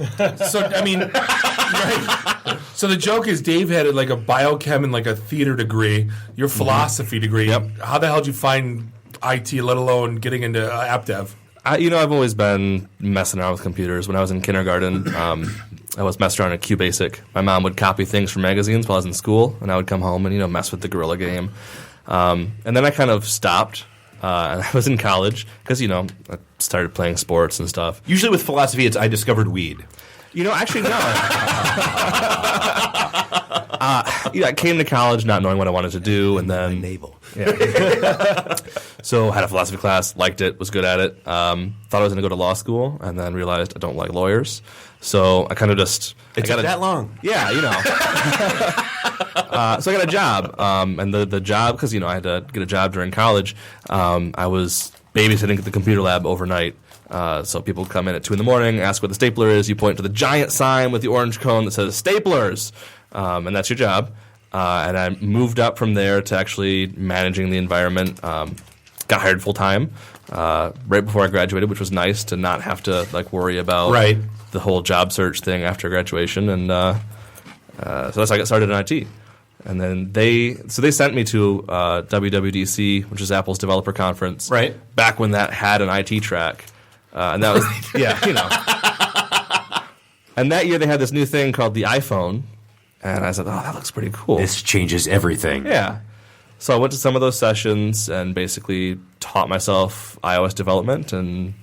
So right. So the joke is, Dave had like a biochem and like a theater degree. Your philosophy degree. Yep. How the hell did you find IT, let alone getting into app dev? I've always been messing around with computers. When I was in kindergarten, I was messing around at QBasic. My mom would copy things from magazines while I was in school, and I would come home and mess with the Gorilla game. And then I kind of stopped. And I was in college because I started playing sports and stuff. Usually with philosophy, it's I discovered weed. Actually no. I came to college not knowing what I wanted to do, and then navel. Yeah. So had a philosophy class, liked it, was good at it. Thought I was going to go to law school, and then realized I don't like lawyers. So I kind of just it took that long. Yeah, so I got a job, and the job, because I had to get a job during college. I was babysitting at the computer lab overnight. So people come in at 2 a.m, ask what the stapler is. You point to the giant sign with the orange cone that says staplers, and that's your job. And I moved up from there to actually managing the environment. Got hired full time right before I graduated, which was nice to not have to worry about the whole job search thing after graduation. And so that's how I got started in IT. And then they sent me to WWDC, which is Apple's developer conference, right back when that had an IT track. And that was, And that year they had this new thing called the iPhone. And I said, oh, that looks pretty cool. This changes everything. Yeah. So I went to some of those sessions and basically taught myself iOS development, and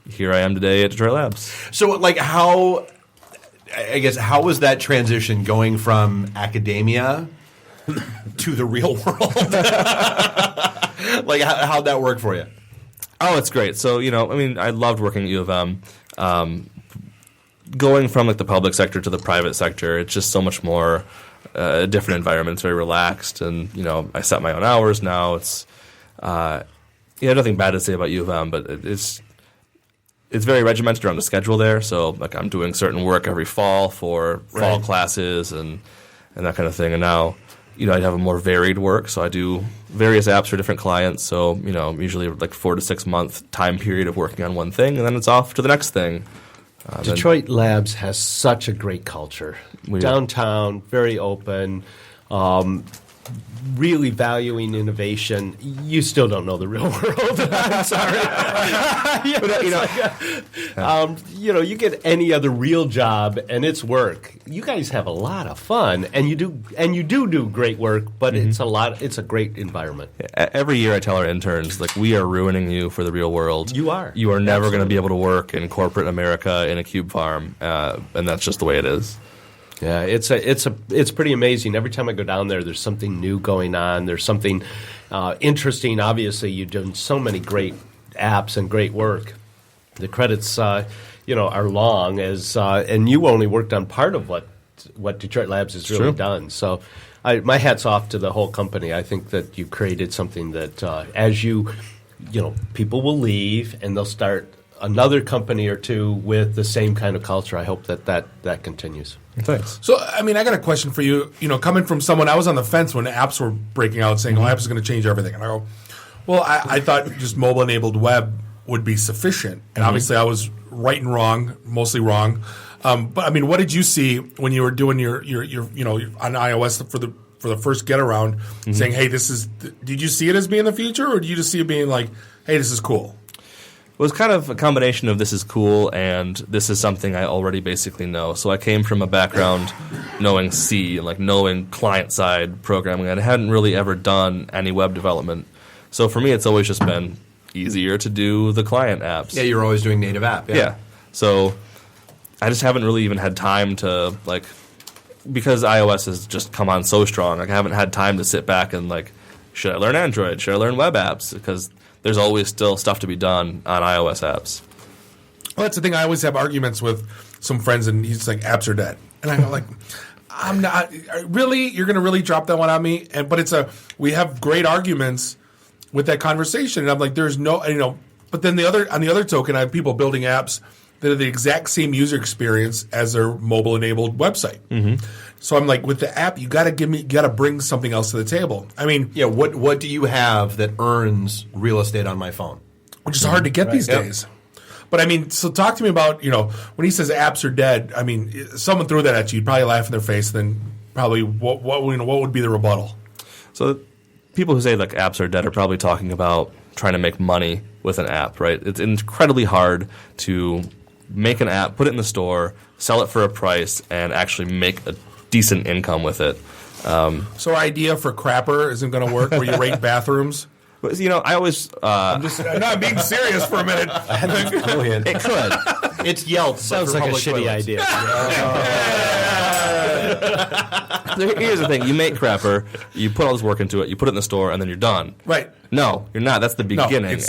here I am today at Detroit Labs. So, like, how was that transition going from academia to the real world? Like, how'd that work for you? Oh, it's great. So, I loved working at U of M. Going from like the public sector to the private sector, it's just so much more a different environment. It's very relaxed, and I set my own hours now. It's nothing bad to say about U of M, but it's very regimented around the schedule there. So like I'm doing certain work every fall for fall classes and that kind of thing. And now I have a more varied work, so I do various apps for different clients. So usually like 4 to 6 month time period of working on one thing, and then it's off to the next thing. Detroit Labs has such a great culture. Downtown, very open, really valuing innovation. You still don't know the real world. I'm sorry. You get any other real job and it's work. You guys have a lot of fun, and you do great work. But it's a great environment. Every year, I tell our interns, like, we are ruining you for the real world. You are. You are never going to be able to work in corporate America in a cube farm, and that's just the way it is. Yeah, it's pretty amazing. Every time I go down there, there's something new going on. There's something interesting. Obviously, you've done so many great apps and great work. The credits, are long, and you only worked on part of what Detroit Labs has really done. So, my hat's off to the whole company. I think that you created something that, people will leave and they'll start another company or two with the same kind of culture. I hope that continues. Thanks. So, I got a question for you. Coming from someone, I was on the fence when apps were breaking out, saying, apps is going to change everything. And I go, well, I thought just mobile-enabled web would be sufficient. And obviously I was right and wrong, mostly wrong. But, what did you see when you were doing your on iOS for the first get-around, saying, hey, did you see it as being the future, or did you just see it being like, hey, this is cool? It was kind of a combination of this is cool and this is something I already basically know. So I came from a background knowing C and like knowing client-side programming. I hadn't really ever done any web development. So for me, it's always just been easier to do the client apps. Yeah, you're always doing native app. Yeah. So I just haven't really even had time to because iOS has just come on so strong, I haven't had time to sit back and should I learn Android? Should I learn web apps? Because there's always still stuff to be done on iOS apps. Well, that's the thing. I always have arguments with some friends, and he's like, apps are dead. And I go I'm not. Really? You're going to really drop that one on me? But we have great arguments with that conversation. And I'm like, there's no, but then on the other token, I have people building apps that are the exact same user experience as their mobile-enabled website. Mm-hmm. So I'm like, with the app, you got to bring something else to the table. What do you have that earns real estate on my phone? Which is hard to get these days. But so talk to me about, when he says apps are dead. Someone threw that at you, you'd probably laugh in their face. Then probably what would be the rebuttal? So people who say apps are dead are probably talking about trying to make money with an app, right? It's incredibly hard to make an app, put it in the store, sell it for a price, and actually make a decent income with it. So our idea for Crapper isn't going to work, where you rate bathrooms? I always... I'm being serious for a minute. It could. It's Yelp. Sounds like a shitty idea. Here's the thing. You make Crapper, you put all this work into it, you put it in the store, and then you're done. Right. No, you're not. That's the beginning.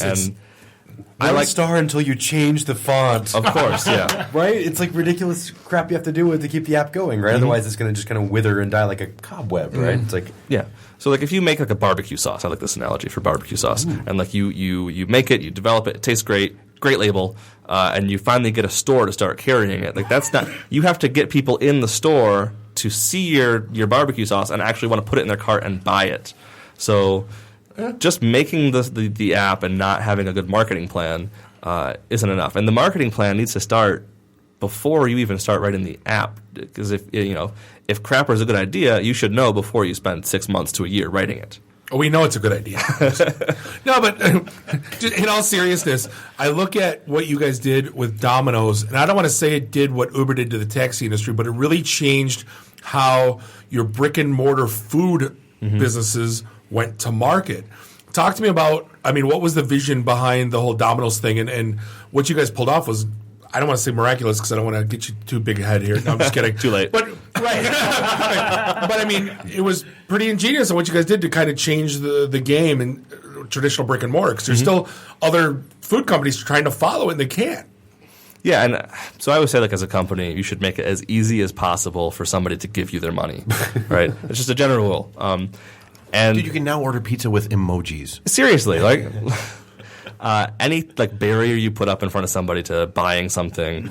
I like star until you change the font. Of course, yeah. Right? It's ridiculous crap you have to do with to keep the app going, right? Mm-hmm. Otherwise, it's going to just kind of wither and die like a cobweb, right? It's yeah. So if you make a barbecue sauce, I like this analogy for barbecue sauce, and you make it, you develop it, it tastes great label, and you finally get a store to start carrying it. That's not. You have to get people in the store to see your barbecue sauce and actually want to put it in their cart and buy it. So. Just making the app and not having a good marketing plan isn't enough. And the marketing plan needs to start before you even start writing the app. Because if Crapper is a good idea, you should know before you spend 6 months to a year writing it. Oh, we know it's a good idea. No, but in all seriousness, I look at what you guys did with Domino's, and I don't want to say it did what Uber did to the taxi industry, but it really changed how your brick and mortar food businesses went to market. Talk to me about, I mean, what was the vision behind the whole Domino's thing, and what you guys pulled off was, I don't want to say miraculous because I don't want to get you too big ahead here. No, I'm just kidding. Too late. But right. But I mean, it was pretty ingenious on what you guys did to kind of change the game in traditional brick and mortar, because there's still other food companies trying to follow it and they can't. Yeah, and so I always say, like, as a company, you should make it as easy as possible for somebody to give you their money, right? It's just a general rule. And Dude, you can now order pizza with emojis. Seriously, like any like barrier you put up in front of somebody to buying something,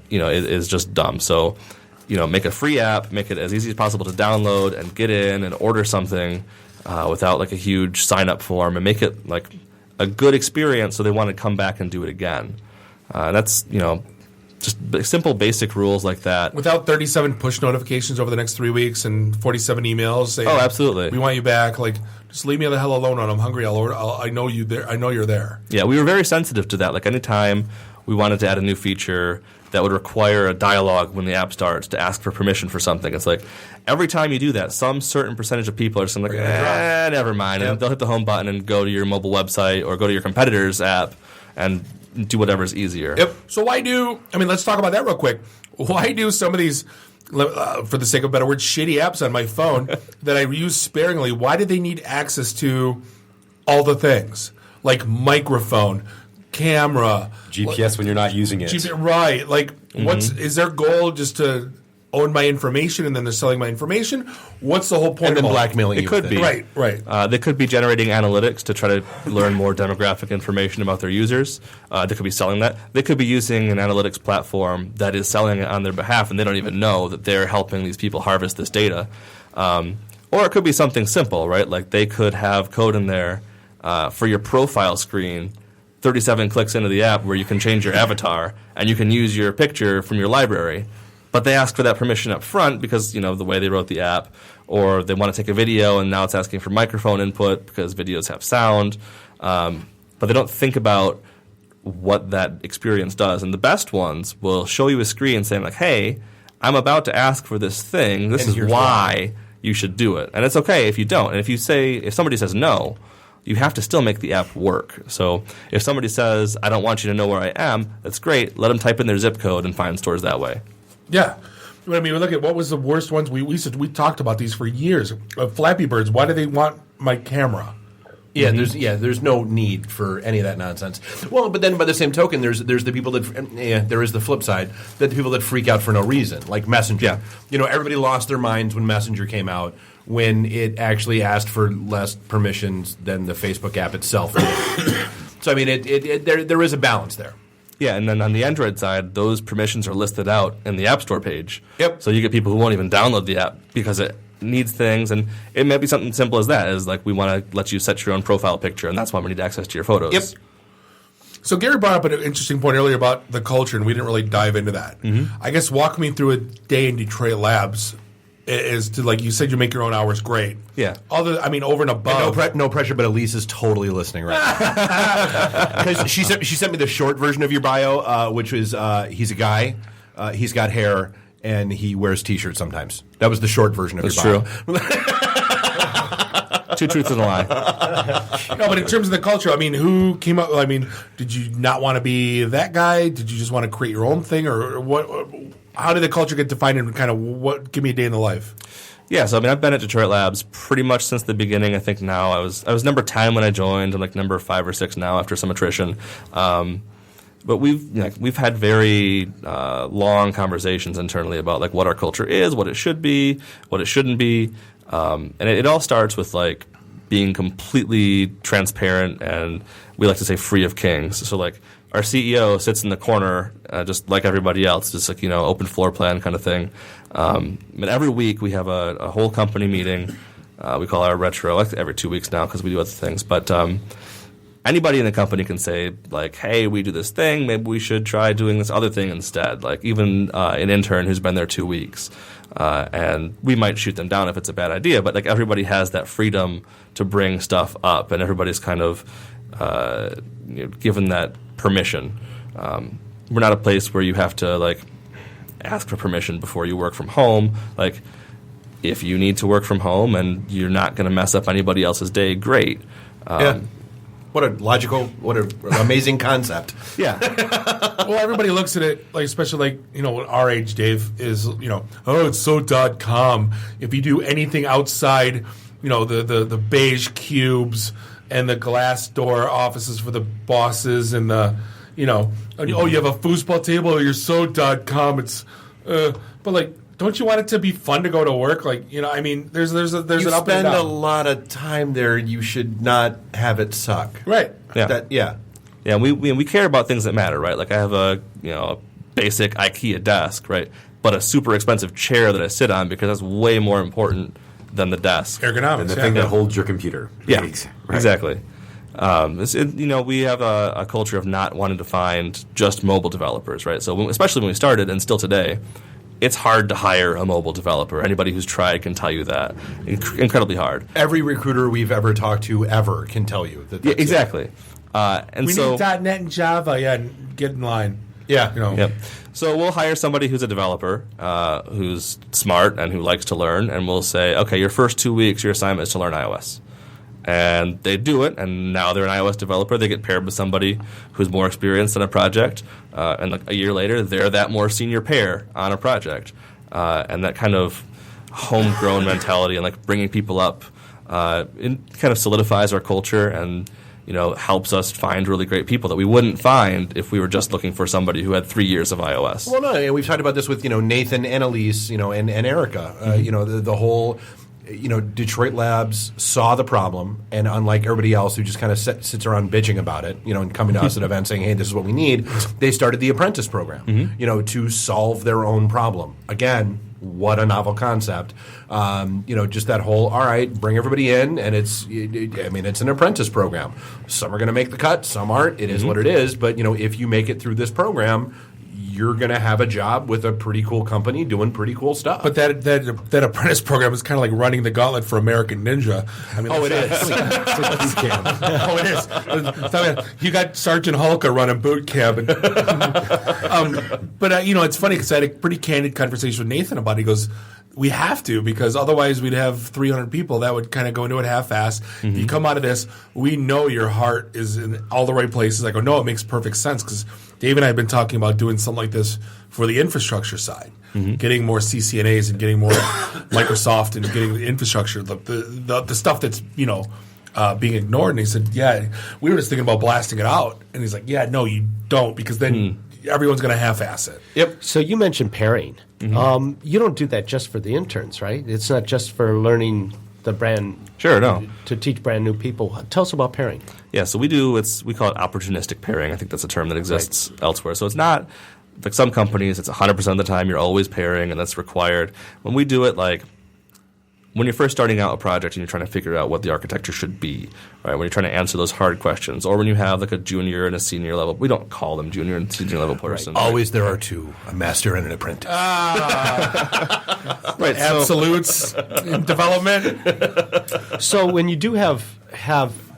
is just dumb. So, make a free app, make it as easy as possible to download and get in and order something without like a huge sign up form, and make it like a good experience so they want to come back and do it again. That's, just simple basic rules like that. Without 37 push notifications over the next 3 weeks and 47 emails saying, "Oh, absolutely, we want you back." Like, just leave me the hell alone. I'm hungry. I'll order. I know you there. I know you're there. Yeah, we were very sensitive to that. Like, anytime we wanted to add a new feature that would require a dialogue when the app starts to ask for permission for something, it's like every time you do that, some certain percentage of people are just like, never mind, and they'll hit the home button and go to your mobile website or go to your competitor's app and do whatever's easier. Yep. So let's talk about that real quick. Why do some of these, for the sake of a better word, shitty apps on my phone that I use sparingly, why do they need access to all the things? Like microphone, camera. GPS when you're not using it. Right. Like, is their goal just to own my information and then they're selling my information? What's the whole point? And then blackmailing you. It could be. Right. They could be generating analytics to try to learn more demographic information about their users. They could be selling that. They could be using an analytics platform that is selling it on their behalf, and they don't even know that they're helping these people harvest this data. Or it could be something simple, right? Like, they could have code in there for your profile screen, 37 clicks into the app where you can change your avatar and you can use your picture from your library. But they ask for that permission up front because, the way they wrote the app, or they want to take a video and now it's asking for microphone input because videos have sound. But they don't think about what that experience does. And the best ones will show you a screen saying, like, hey, I'm about to ask for this thing. This is why you should do it. And it's okay if you don't. And if somebody says no, you have to still make the app work. So if somebody says, I don't want you to know where I am, that's great. Let them type in their zip code and find stores that way. Yeah. I mean, look at what was the worst ones. We talked about these for years. Flappy Birds, why do they want my camera? Yeah, there's no need for any of that nonsense. Well, but then by the same token, there's the people that there is the flip side, that the people that freak out for no reason, like Messenger. Yeah. Everybody lost their minds when Messenger came out, when it actually asked for less permissions than the Facebook app itself did. So I mean, there is a balance there. Yeah, and then on the Android side, those permissions are listed out in the App Store page. Yep. So you get people who won't even download the app because it needs things, and it might be something simple as that, is like, we want to let you set your own profile picture, and that's why we need access to your photos. Yep. So Gary brought up an interesting point earlier about the culture, and we didn't really dive into that. I guess walk me through a day in Detroit Labs is to, like you said, you make your own hours. Great. Yeah. Over and above. And no pressure, but Elise is totally listening right now. Because she sent me the short version of your bio, which was he's a guy, he's got hair, and he wears T-shirts sometimes. That was the short version of your bio. That's true. Two truths and a lie. No, but in terms of the culture, I mean, who came up? I mean, did you not want to be that guy? Did you just want to create your own thing, or what? How did the culture get defined, and kind of what? Give me a day in the life. Yeah, so I mean, I've been at Detroit Labs pretty much since the beginning. I think now I was number 10 when I joined. I'm like number 5 or 6 now after some attrition. But we've had very long conversations internally about like what our culture is, what it should be, what it shouldn't be, and it all starts with like being completely transparent, and we like to say free of kings. So like, our CEO sits in the corner, just like everybody else, just like, open floor plan kind of thing. But every week we have a whole company meeting. We call our retro, like every 2 weeks now because we do other things. But anybody in the company can say, like, hey, we do this thing. Maybe we should try doing this other thing instead. Like even an intern who's been there 2 weeks. And we might shoot them down if it's a bad idea. But like everybody has that freedom to bring stuff up, and everybody's kind of given that permission. We're not a place where you have to like ask for permission before you work from home. Like if you need to work from home and you're not going to mess up anybody else's day, great. What an amazing concept. Yeah. Well, everybody looks at it, like, especially our age, Dave, is, oh, it's so.com. If you do anything outside, the beige cubes and the glass door offices for the bosses and the, you have a foosball table, or you're so.com. It's, but like, don't you want it to be fun to go to work? Like, there's an up and down. You spend a lot of time there. You should not have it suck. Right. Yeah. Yeah, we care about things that matter, right? Like I have a basic IKEA desk, right? But a super expensive chair that I sit on because that's way more important than the desk. Ergonomics. And the thing that holds your computer. Yeah, right. Exactly. We have a culture of not wanting to find just mobile developers, right? So especially when we started and still today, it's hard to hire a mobile developer. Anybody who's tried can tell you that. Incredibly hard. Every recruiter we've ever talked to ever can tell you that. Yeah, exactly. We need .NET and Java. Yeah, get in line. Yeah. Yep. So we'll hire somebody who's a developer, who's smart and who likes to learn, and we'll say, okay, your first 2 weeks, your assignment is to learn iOS. And they do it, and now they're an iOS developer. They get paired with somebody who's more experienced in a project, and like a year later, they're that more senior pair on a project. And that kind of homegrown mentality and like bringing people up, it kind of solidifies our culture and helps us find really great people that we wouldn't find if we were just looking for somebody who had 3 years of iOS. Well, no, we've talked about this with Nathan and Elise, and Erica. The whole. Detroit Labs saw the problem, and unlike everybody else who just kind of sits around bitching about it, and coming to us at events saying, hey, this is what we need, they started the apprentice program, to solve their own problem. Again, what a novel concept. Just that whole, all right, bring everybody in, and it's an apprentice program. Some are going to make the cut, some aren't. It is what it is, but, if you make it through this program, you're going to have a job with a pretty cool company doing pretty cool stuff. But that apprentice program is kind of like running the gauntlet for American Ninja. It is. It is. You got Sergeant Hulka running boot camp. But it's funny because I had a pretty candid conversation with Nathan about it. He goes, we have to, because otherwise we'd have 300 people that would kind of go into it half-assed. If you come out of this, we know your heart is in all the right places. I go, no, it makes perfect sense, because Dave and I have been talking about doing something like this for the infrastructure side, getting more CCNAs and getting more Microsoft and getting the infrastructure, the stuff that's being ignored. And he said, yeah, we were just thinking about blasting it out. And he's like, yeah, no, you don't, because then everyone's going to half-ass it. Yep. So you mentioned pairing. You don't do that just for the interns, right? It's not just for learning the brand. Sure, no. To teach brand new people. Tell us about pairing. Yeah, so we call it opportunistic pairing. I think that's a term that exists elsewhere. So it's not like some companies, it's 100% of the time you're always pairing, and that's required. When we do it, like when you're first starting out a project and you're trying to figure out what the architecture should be, right? When you're trying to answer those hard questions, or when you have like a junior and a senior level, we don't call them junior and senior level person. Right. Always there are two, a master and an apprentice. Right, absolutes in development. So when you do have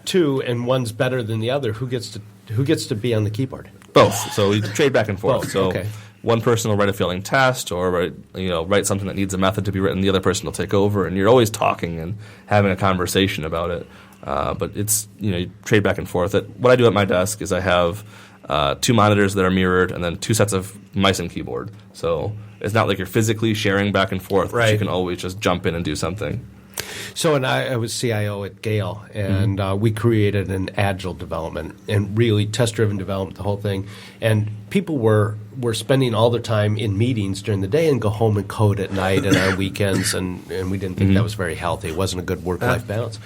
two and one's better than the other, who gets to be on the keyboard? Both. So we trade back and forth. Both. So okay. One person will write a failing test, or write something that needs a method to be written. The other person will take over, and you're always talking and having a conversation about it. But it's you trade back and forth. What I do at my desk is I have 2 monitors that are mirrored, and then 2 sets of mice and keyboard. So it's not like you're physically sharing back and forth, but you can always just jump in and do something. So, and I was CIO at Gale, and we created an agile development and really test-driven development, the whole thing. And people were spending all their time in meetings during the day and go home and code at night and on weekends, and we didn't think that was very healthy. It wasn't a good work-life balance.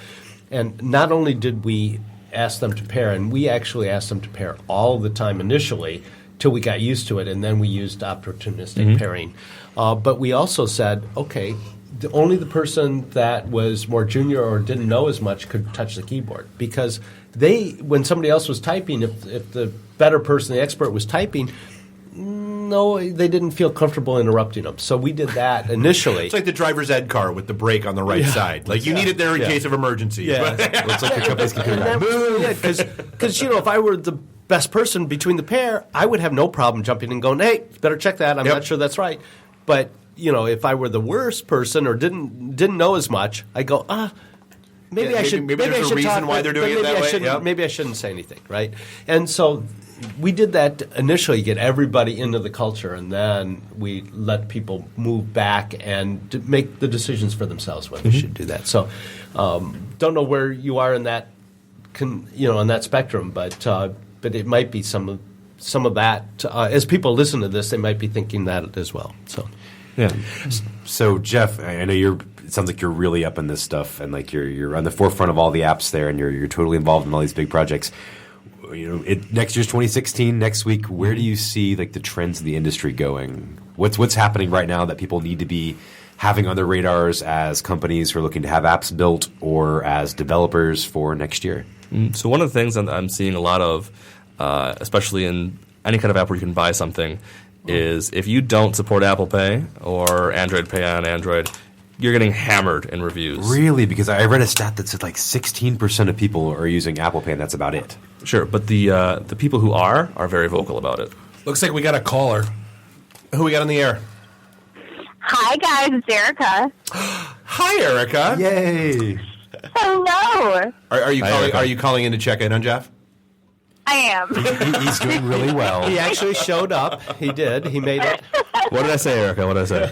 And not only did we ask them to pair, and we actually asked them to pair all the time initially till we got used to it, and then we used opportunistic pairing. But we also said, okay, only the person that was more junior or didn't know as much could touch the keyboard, because when somebody else was typing, if the better person, the expert, was typing, they didn't feel comfortable interrupting them. So we did that initially. It's like the driver's ed car with the brake on the right side. Like you need it there in case of emergency. Yeah. Looks like your company's computer. Because if I were the best person between the pair, I would have no problem jumping and going, hey, better check that. I'm not sure that's right. But if I were the worst person or didn't know as much, I go, maybe I should. Maybe there's a reason why they're doing it that way. Yep. Maybe I shouldn't say anything, right? And so we did that initially, get everybody into the culture, and then we let people move back and to make the decisions for themselves whether they should do that. So, don't know where you are in that, on that spectrum, but it might be some of that. As people listen to this, they might be thinking that as well. So, yeah. So, Jeff, I know it sounds like you're really up in this stuff, and like you're on the forefront of all the apps there, and you're totally involved in all these big projects. Next year's 2016. Next week, where do you see like the trends of the industry going? What's happening right now that people need to be having on their radars as companies who are looking to have apps built or as developers for next year? So one of the things that I'm seeing a lot of, especially in any kind of app where you can buy something, is if you don't support Apple Pay or Android Pay on Android, you're getting hammered in reviews. Really? Because I read a stat that said like 16% of people are using Apple Pay, and that's about it. Sure, but the people who are very vocal about it. Looks like we got a caller. Who we got on the air? Hi, guys. It's Erica. Hi, Erica. Yay. Hello. Are you calling in to check in on Jeff? I am. He's doing really well. He actually showed up. He did. He made it. What did I say, Erica? What did I say?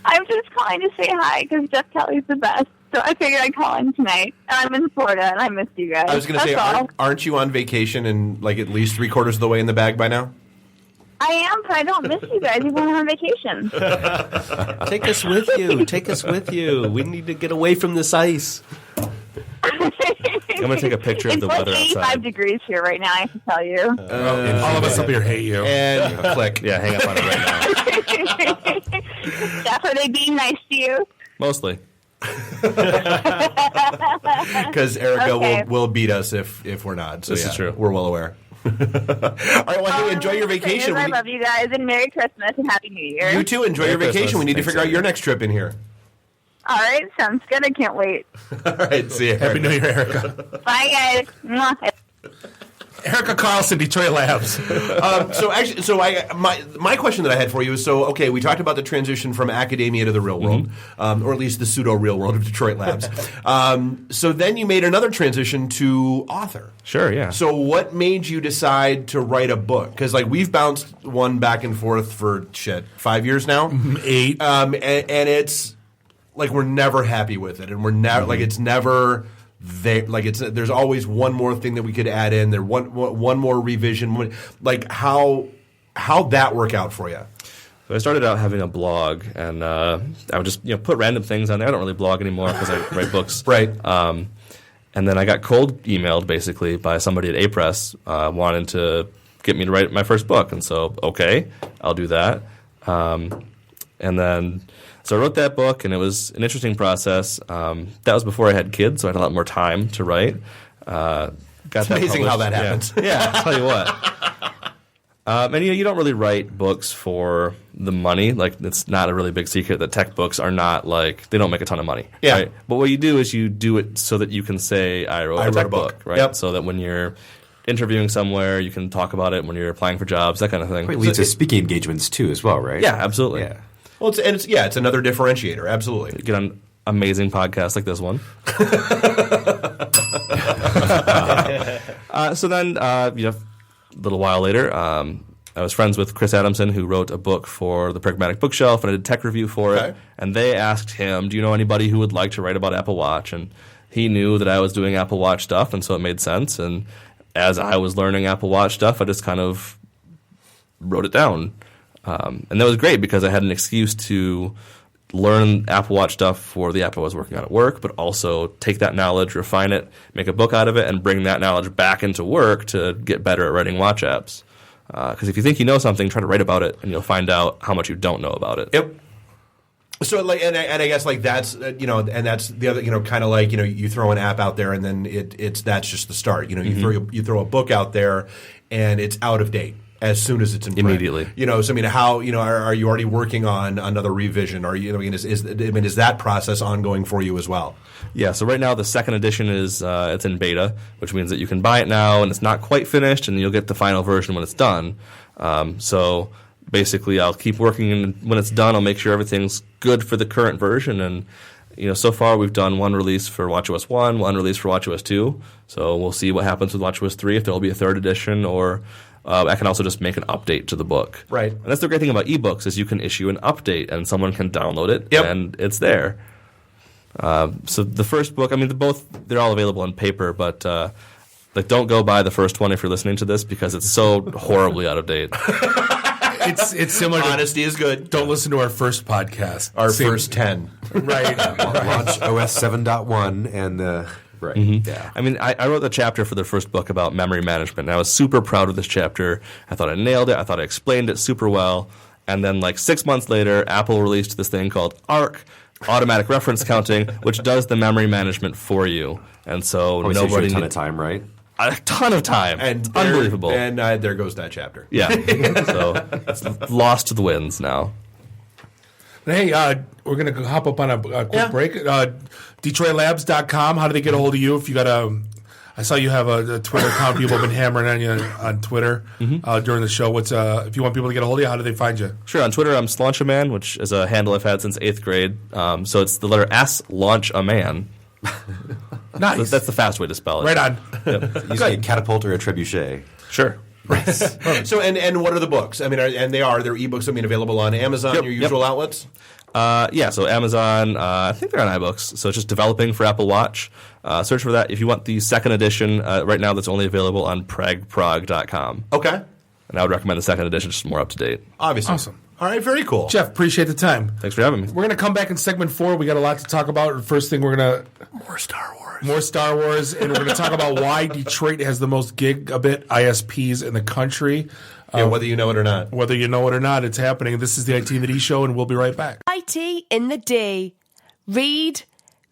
I'm just calling to say hi because Jeff Kelly's the best. So I figured I'd call in tonight. I'm in Florida, and I missed you guys. I was going to say, all. aren't you on vacation and like at least 3/4 of the way in the bag by now? I am, but I don't miss you guys. Even when I'm on vacation. Take us with you. Take us with you. We need to get away from this ice. I'm going to take a picture of the weather outside. It's like 85 degrees here right now, I have to tell you. All of us up here hate you. And click. Yeah, hang up on it right now. Jeff, are they being nice to you? Mostly. Because Erica will beat us if we're not. So This is true. We're well aware. All right, well, hey, enjoy your vacation. I love you guys, and Merry Christmas and Happy New Year. You too. Enjoy your vacation. Christmas. We need to Thanks, figure out your next trip in here. All right, sounds good. I can't wait. All right, see you. Happy New Year, Erica. Bye, guys. Mwah. Erica Carlson, Detroit Labs. My question that I had for you is, okay, we talked about the transition from academia to the real world, or at least the pseudo real world of Detroit Labs. So then you made another transition to author. Sure, yeah. So what made you decide to write a book? Because like we've bounced one back and forth for 5 years now, 8, and it's like we're never happy with it, and we're never like it's never. There's always one more thing that we could add in. There one more revision. Like how that work out for you? So I started out having a blog, and I would just put random things on there. I don't really blog anymore because I write books. Right. And then I got cold emailed basically by somebody at A-Press wanting to get me to write my first book, and so okay, I'll do that. And then. So I wrote that book, and it was an interesting process. That was before I had kids, so I had a lot more time to write. It's amazing how that happens. Yeah, I'll tell you what. And you don't really write books for the money. Like, it's not a really big secret that tech books are not like, they don't make a ton of money. Yeah. Right? But what you do is you do it so that you can say, I wrote a tech book, right? Yep. So that when you're interviewing somewhere, you can talk about it when you're applying for jobs, that kind of thing. It leads to speaking engagements too, as well, right? Yeah, absolutely. Yeah. Well, it's another differentiator. Absolutely. Get on amazing podcasts like this one. So then, a little while later, I was friends with Chris Adamson, who wrote a book for the Pragmatic Bookshelf, and I did a tech review for it. And they asked him, do you know anybody who would like to write about Apple Watch? And he knew that I was doing Apple Watch stuff, and so it made sense. And as I was learning Apple Watch stuff, I just kind of wrote it down. And that was great because I had an excuse to learn Apple Watch stuff for the app I was working on at work, but also take that knowledge, refine it, make a book out of it, and bring that knowledge back into work to get better at writing watch apps. Because if you think you know something, try to write about it, and you'll find out how much you don't know about it. Yep. So and I guess that's and that's the other kind of like you throw an app out there and then that's just the start. You throw a book out there and it's out of date as soon as it's in print. Immediately. So I mean, how are you already working on another revision? Are you is that process ongoing for you as well? Yeah. So right now the second edition is it's in beta, which means that you can buy it now and it's not quite finished, and you'll get the final version when it's done. So basically I'll keep working, and when it's done, I'll make sure everything's good for the current version. And so far we've done one release for WatchOS 1, one release for WatchOS 2. So we'll see what happens with WatchOS 3, if there will be a third edition, or I can also just make an update to the book. Right. And that's the great thing about ebooks is you can issue an update and someone can download it and it's there. So the first book, they're all available on paper, but don't go buy the first one if you're listening to this because it's so horribly out of date. It's similar. Honesty is good. Don't listen to our first podcast. Our first 10. Right. Launch OS 7.1 and right. Mm-hmm. Yeah. I wrote the chapter for the first book about memory management, and I was super proud of this chapter. I thought I nailed it. I thought I explained it super well. And then 6 months later, Apple released this thing called ARC, Automatic Reference Counting, which does the memory management for you. And so nobody needs a ton of time, right? A ton of time. And unbelievable. And there goes that chapter. Yeah. So it's lost to the winds now. Hey, we're going to hop up on a quick break. DetroitLabs.com. How do they get a hold of you? If you got I saw you have a Twitter account. People have been hammering on you on Twitter during the show. If you want people to get a hold of you, how do they find you? Sure. On Twitter, I'm Slaunchaman, which is a handle I've had since 8th grade. So it's the letter S, launch a man. Nice. So that's the fast way to spell it. Right on. Yep. Using a catapult or a trebuchet. Sure. So and what are the books? They're ebooks. Available on Amazon, your usual outlets. So Amazon. I think they're on iBooks. So it's just developing for Apple Watch. Search for that. If you want the second edition, right now that's only available on pragprog.com. Okay. And I would recommend the second edition, just more up to date. Obviously. Awesome. All right, very cool. Jeff, appreciate the time. Thanks for having me. We're going to come back in segment 4. We got a lot to talk about. First thing, we're going to... More Star Wars. And we're going to talk about why Detroit has the most gigabit ISPs in the country. Whether you know it or not. Whether you know it or not, it's happening. This is the IT in the D Show, and we'll be right back. IT in the D. Read,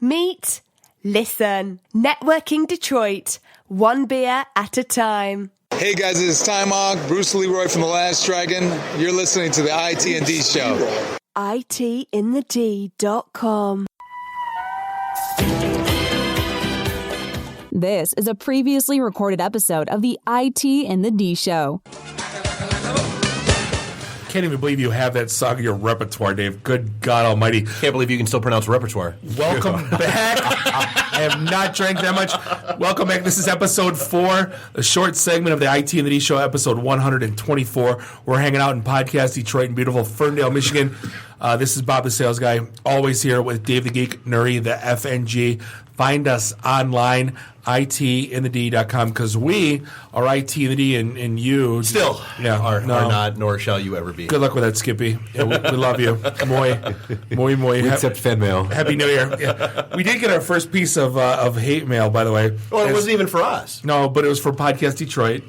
meet, listen. Networking Detroit. One beer at a time. Hey guys, it's Time Hawk, Bruce Leroy from The Last Dragon. You're listening to the IT&D Show. ITinthed.com. This is a previously recorded episode of the IT in the D Show. Can't even believe you have that song in your repertoire, Dave. Good God Almighty! Can't believe you can still pronounce repertoire. Welcome back. I have not drank that much. Welcome back. This is episode 4, a short segment of the IT in the D Show, episode 124. We're hanging out in Podcast Detroit in beautiful Ferndale, Michigan. This is Bob the Sales Guy, always here with Dave the Geek, Nuri, the FNG. Find us online, itinthed.com, because we are IT in the D, and you still are not, nor shall you ever be. Good luck with that, Skippy. Yeah, we love you. Muy. We accept fan mail. Happy New Year. Yeah. We did get our first piece of hate mail, by the way. Well, it wasn't even for us. No, but it was for Podcast Detroit.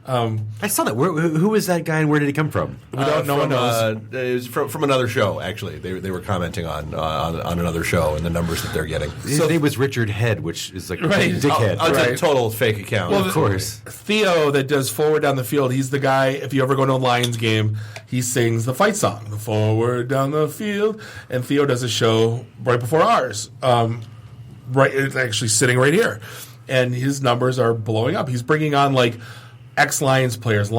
I saw that. Who was that guy, and where did he come from? We don't. No one knows. It was from another show. Actually, they were commenting on another show and the numbers that they're getting. His name was Richard Head, which is like right. Dickhead. It's a total fake account. Well, of course. Theo, that does Forward Down the Field. He's the guy. If you ever go to a Lions game, he sings the fight song, the Forward Down the Field. And Theo does a show right before ours. Right, it's actually sitting right here, and his numbers are blowing up. He's bringing on ex-Lions players,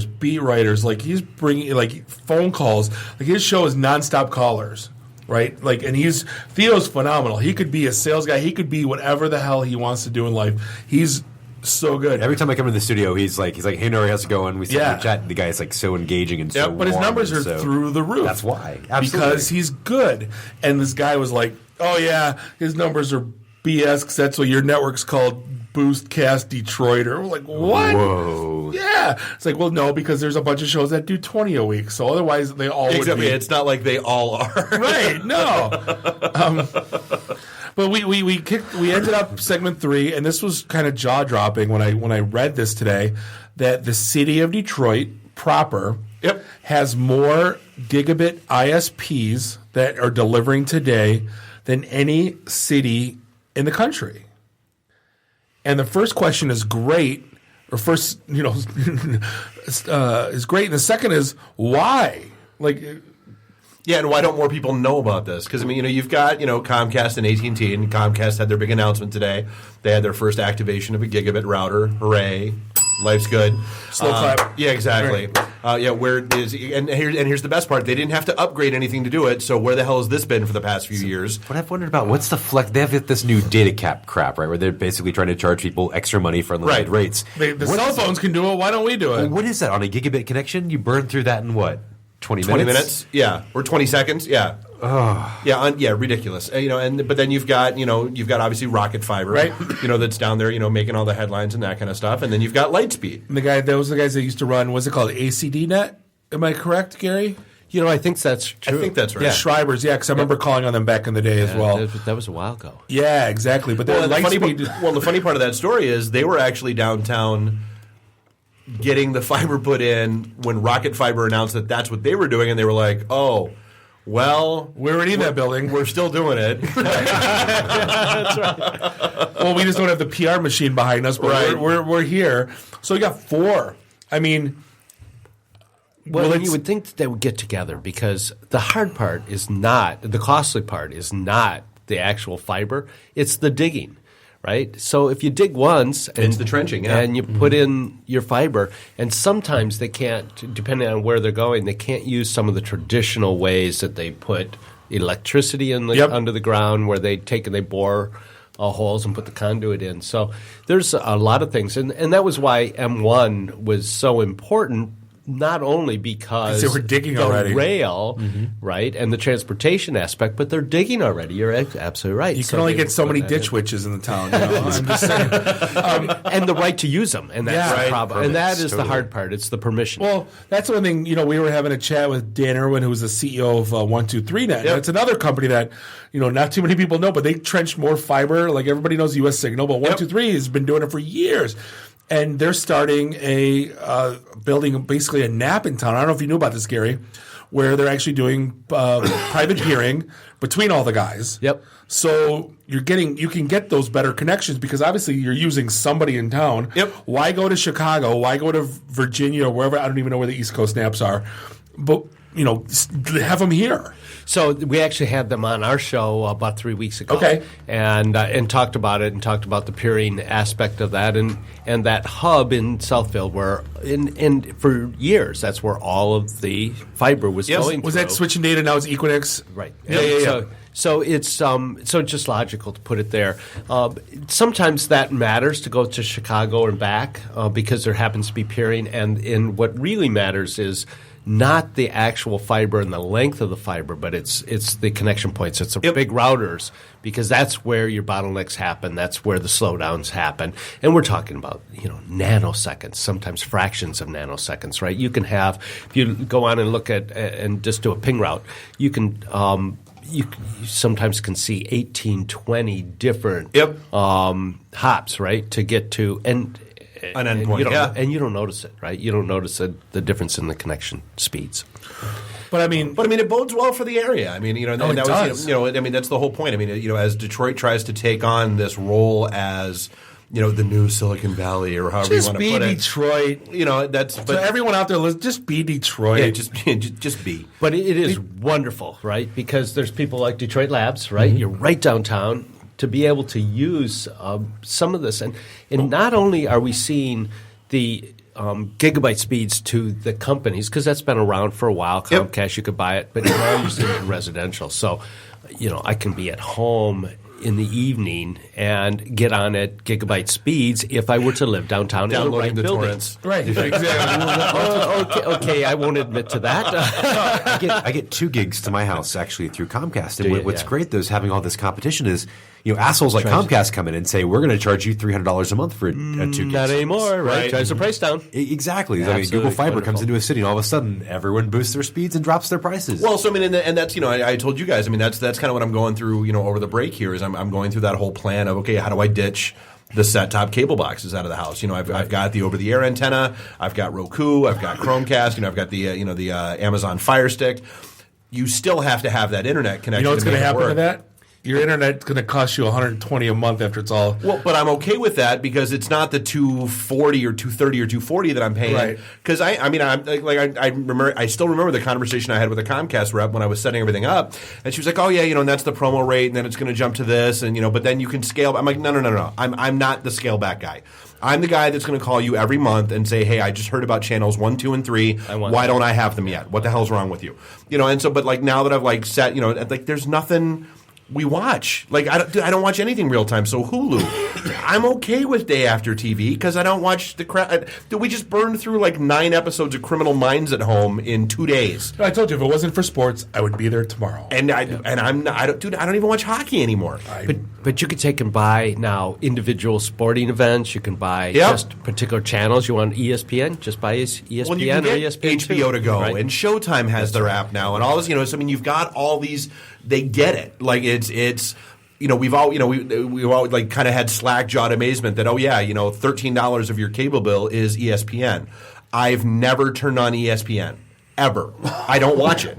beat writers. He's bringing phone calls. His show is nonstop callers, right? And Theo's phenomenal. He could be a sales guy. He could be whatever the hell he wants to do in life. He's so good. Every time I come to the studio, he's like, hey, Nuri, how's it going? We sit and chat. The guy's so engaging and so but his numbers are through the roof. That's why. Absolutely. Because he's good. And this guy was like, oh yeah, his numbers are BS because that's what your network's called. Boostcast Detroit, or we're like, what? Whoa. Yeah. It's like, well, no, because there's a bunch of shows that do 20 a week, so otherwise they all would be. It's not like they all are. Right, no. But we ended up segment 3, and this was kind of jaw-dropping when I read this today, that the city of Detroit proper has more gigabit ISPs that are delivering today than any city in the country. And the first question is great, or first, is great. And the second is why? Yeah, and why don't more people know about this? Because, you've got, Comcast and AT&T, and Comcast had their big announcement today. They had their first activation of a gigabit router. Hooray. Life's good. Slow clap. Yeah, exactly. Where is and here's the best part. They didn't have to upgrade anything to do it. So where the hell has this been for the past few years? What I've wondered about, what's the flex? They have this new data cap crap, right? Where they're basically trying to charge people extra money for unlimited rates. The cell phones can do it. Why don't we do it? What is that on a gigabit connection? You burn through that in what? 20 minutes? 20 minutes? Yeah, or 20 seconds? Yeah. Yeah, ridiculous. But then you've got obviously Rocket Fiber, right? That's down there, making all the headlines and that kind of stuff. And then you've got Lightspeed. And those are the guys that used to run, what's it called, ACDNet? Am I correct, Gary? I think that's true. I think that's right. Yeah, Schreiber's, because I remember calling on them back in the day as well. That was a while ago. Yeah, exactly. But the funny part of that story is they were actually downtown getting the fiber put in when Rocket Fiber announced that that's what they were doing, and they were like, oh, well, we're already in that building. We're still doing it. That's right. Well, we just don't have the PR machine behind us, but we're here. So we got 4. I mean, well, you would think that they would get together because the hard part is not the costly part is not the actual fiber; it's the digging. Right? So if you dig once and it's the trenching, and you put in your fiber, and sometimes they can't, depending on where they're going, they can't use some of the traditional ways that they put electricity in under the ground, where they take and they bore holes and put the conduit in. So there's a lot of things, and that was why M1 was so important. Not only because they were digging the already. rail, right, and the transportation aspect, but they're digging already. You're absolutely right. You can only get so many ditch witches in the town. I'm just saying. And the right to use them, and that's the problem. Permits, and that is the hard part. It's the permission. Well, that's one thing. We were having a chat with Dan Irwin, who was the CEO of 123Net. Yep. It's another company that not too many people know, but they trenched more fiber. Like everybody knows US Signal, but 123 has been doing it for years. And they're starting building basically a NAP in town. I don't know if you knew about this, Gary, where they're actually doing private peering between all the guys. Yep. So you can get those better connections because obviously you're using somebody in town. Yep. Why go to Chicago? Why go to Virginia or wherever? I don't even know where the East Coast NAPs are. But have them here. So we actually had them on our show about 3 weeks ago. Okay. And talked about it and talked about the peering aspect of that and that hub in Southfield where and for years that's where all of the fiber was going. Was that switching data? Now it's Equinix. Right. Yeah. So it's just logical to put it there. Sometimes that matters to go to Chicago and back because there happens to be peering, and what really matters is not the actual fiber and the length of the fiber, but it's the connection points. It's the big routers because that's where your bottlenecks happen. That's where the slowdowns happen. And we're talking about, nanoseconds, sometimes fractions of nanoseconds, right? You can have, if you go on and look at and just do a ping route, you can you sometimes can see 18, 20 different hops, right, to get to an endpoint, and you don't notice it, right? You don't notice the difference in the connection speeds. But I mean, it bodes well for the area. I mean, that's the whole point. I mean, as Detroit tries to take on this role as the new Silicon Valley or however you want to put it. Just be Detroit. That's so everyone out there, just be Detroit. Yeah, just be. But it is wonderful, right? Because there's people like Detroit Labs, right? Mm-hmm. You're right downtown. To be able to use some of this. And not only are we seeing the gigabyte speeds to the companies, because that's been around for a while. Comcast, you could buy it, but now you're seeing it residential. So, I can be at home in the evening and get on at gigabyte speeds if I were to live downtown downloading in the the right torrents. Right, exactly. Okay, I won't admit to that. I get 2 gigs to my house actually through Comcast. And what's great though is having all this competition is assholes like Comcast come in and say, we're going to charge you $300 a month for a 2 gig. Not anymore, right? Drives the price down. Exactly. Google Fiber comes into a city and all of a sudden everyone boosts their speeds and drops their prices. Well, so and that's I told you guys, that's kind of what I'm going through, over the break here is I'm going through that whole plan of, okay, how do I ditch the set-top cable boxes out of the house? I've got the over-the-air antenna, I've got Roku, I've got Chromecast, I've got the Amazon Fire Stick. You still have to have that internet connection. What's going to happen to that? Your internet's going to cost you $120 a month after it's all. Well, but I'm okay with that because it's not the $240 or $230 or $240 that I'm paying. Right. Because I remember, I still remember the conversation I had with a Comcast rep when I was setting everything up, and she was like, "Oh yeah, and that's the promo rate, and then it's going to jump to this, and but then you can scale." I'm like, no. I'm not the scale back guy. I'm the guy that's going to call you every month and say, hey, I just heard about channels 1, 2, and 3. Why don't I have them yet? What the hell's wrong with you? And so, but like now that I've like set, like there's nothing we watch. Like I don't watch anything real time. So Hulu, I'm okay with day after TV because I don't watch the crap. We just burned through like 9 episodes of Criminal Minds at home in 2 days. I told you if it wasn't for sports, I would be there tomorrow. And I don't even watch hockey anymore. But you could take and buy now individual sporting events. You can buy just particular channels. You want ESPN? Just buy ESPN well, you can or get ESPN HBO to go, right? and Showtime has their app now, and all this. So I mean, you've got all these. They get it. Like it's. We've all we've all like kind of had slack-jawed amazement that $13 of your cable bill is ESPN. I've never turned on ESPN ever. I don't watch it.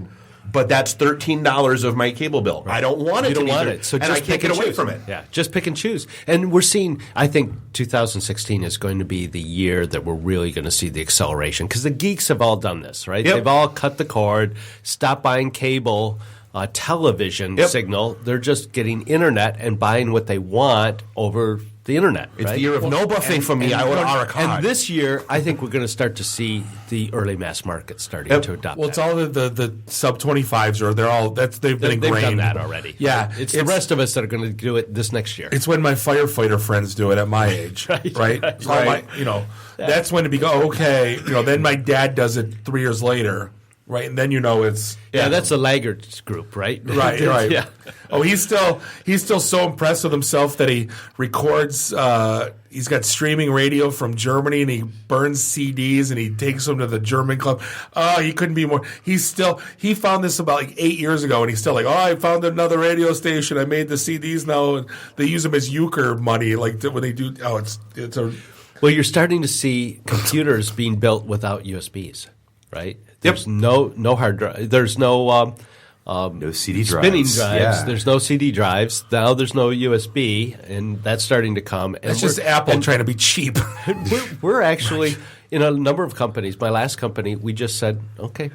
But that's $13 of my cable bill. Right. I don't want it. You don't want it, so and just I can't get away from it. Yeah, just pick and choose. And we're seeing. I think 2016 is going to be the year that we're really going to see the acceleration because the geeks have all done this, right? Yep. They've all cut the cord, stopped buying cable. Television signal. They're just getting internet and buying what they want over the internet. It's right? the year of no buffet for me. I would Aracad. And this year, I think we're going to start to see the early mass market starting to adopt. Well, it's all the sub 25s, or they're all they've been ingrained. They've done that already. Yeah, right? It's the rest of us that are going to do it this next year. It's when my firefighter friends do it at my age, right? That's when it becomes okay. Then my dad does it 3 years later. Right, and then it's that's the laggards group, right? Right. Yeah. Oh, he's still so impressed with himself that he records. He's got streaming radio from Germany, and he burns CDs, and he takes them to the German club. Oh, he couldn't be more. He found this about like 8 years ago, and he's still like, I found another radio station. I made the CDs now, and they use them as euchre money, like when they do. Oh, it's a. Well, you're starting to see computers being built without USBs, right? There's no hard drive. There's no CD drives. Spinning drives. Yeah. There's no CD drives. Now there's no USB, and that's starting to come. And it's just Apple trying to be cheap. we're actually in a number of companies. My last company, we just said, okay,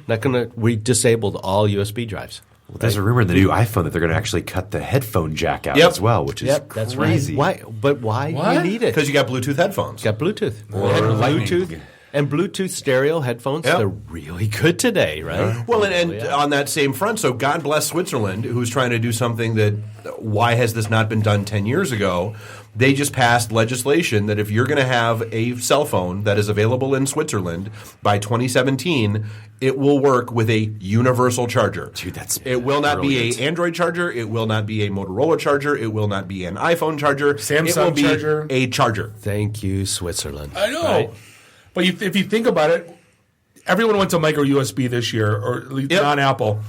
we disabled all USB drives. Well, there's a rumor in the new iPhone that they're going to actually cut the headphone jack out as well, which is that's crazy. Right. Why? But why do you need it? Because you got Bluetooth headphones. Got Bluetooth. Or Bluetooth. And Bluetooth stereo headphones, they're really good today, right? Yeah. Well, and on that same front, so God bless Switzerland, who's trying to do something that, why has this not been done 10 years ago? They just passed legislation that if you're going to have a cell phone that is available in Switzerland by 2017, it will work with a universal charger. Dude, it will not brilliant. be an Android charger. It will not be a Motorola charger. It will not be an iPhone charger. Samsung it will be charger. A charger. Thank you, Switzerland. I know. Right? But if you think about it, everyone went to micro USB this year, or at least not Apple.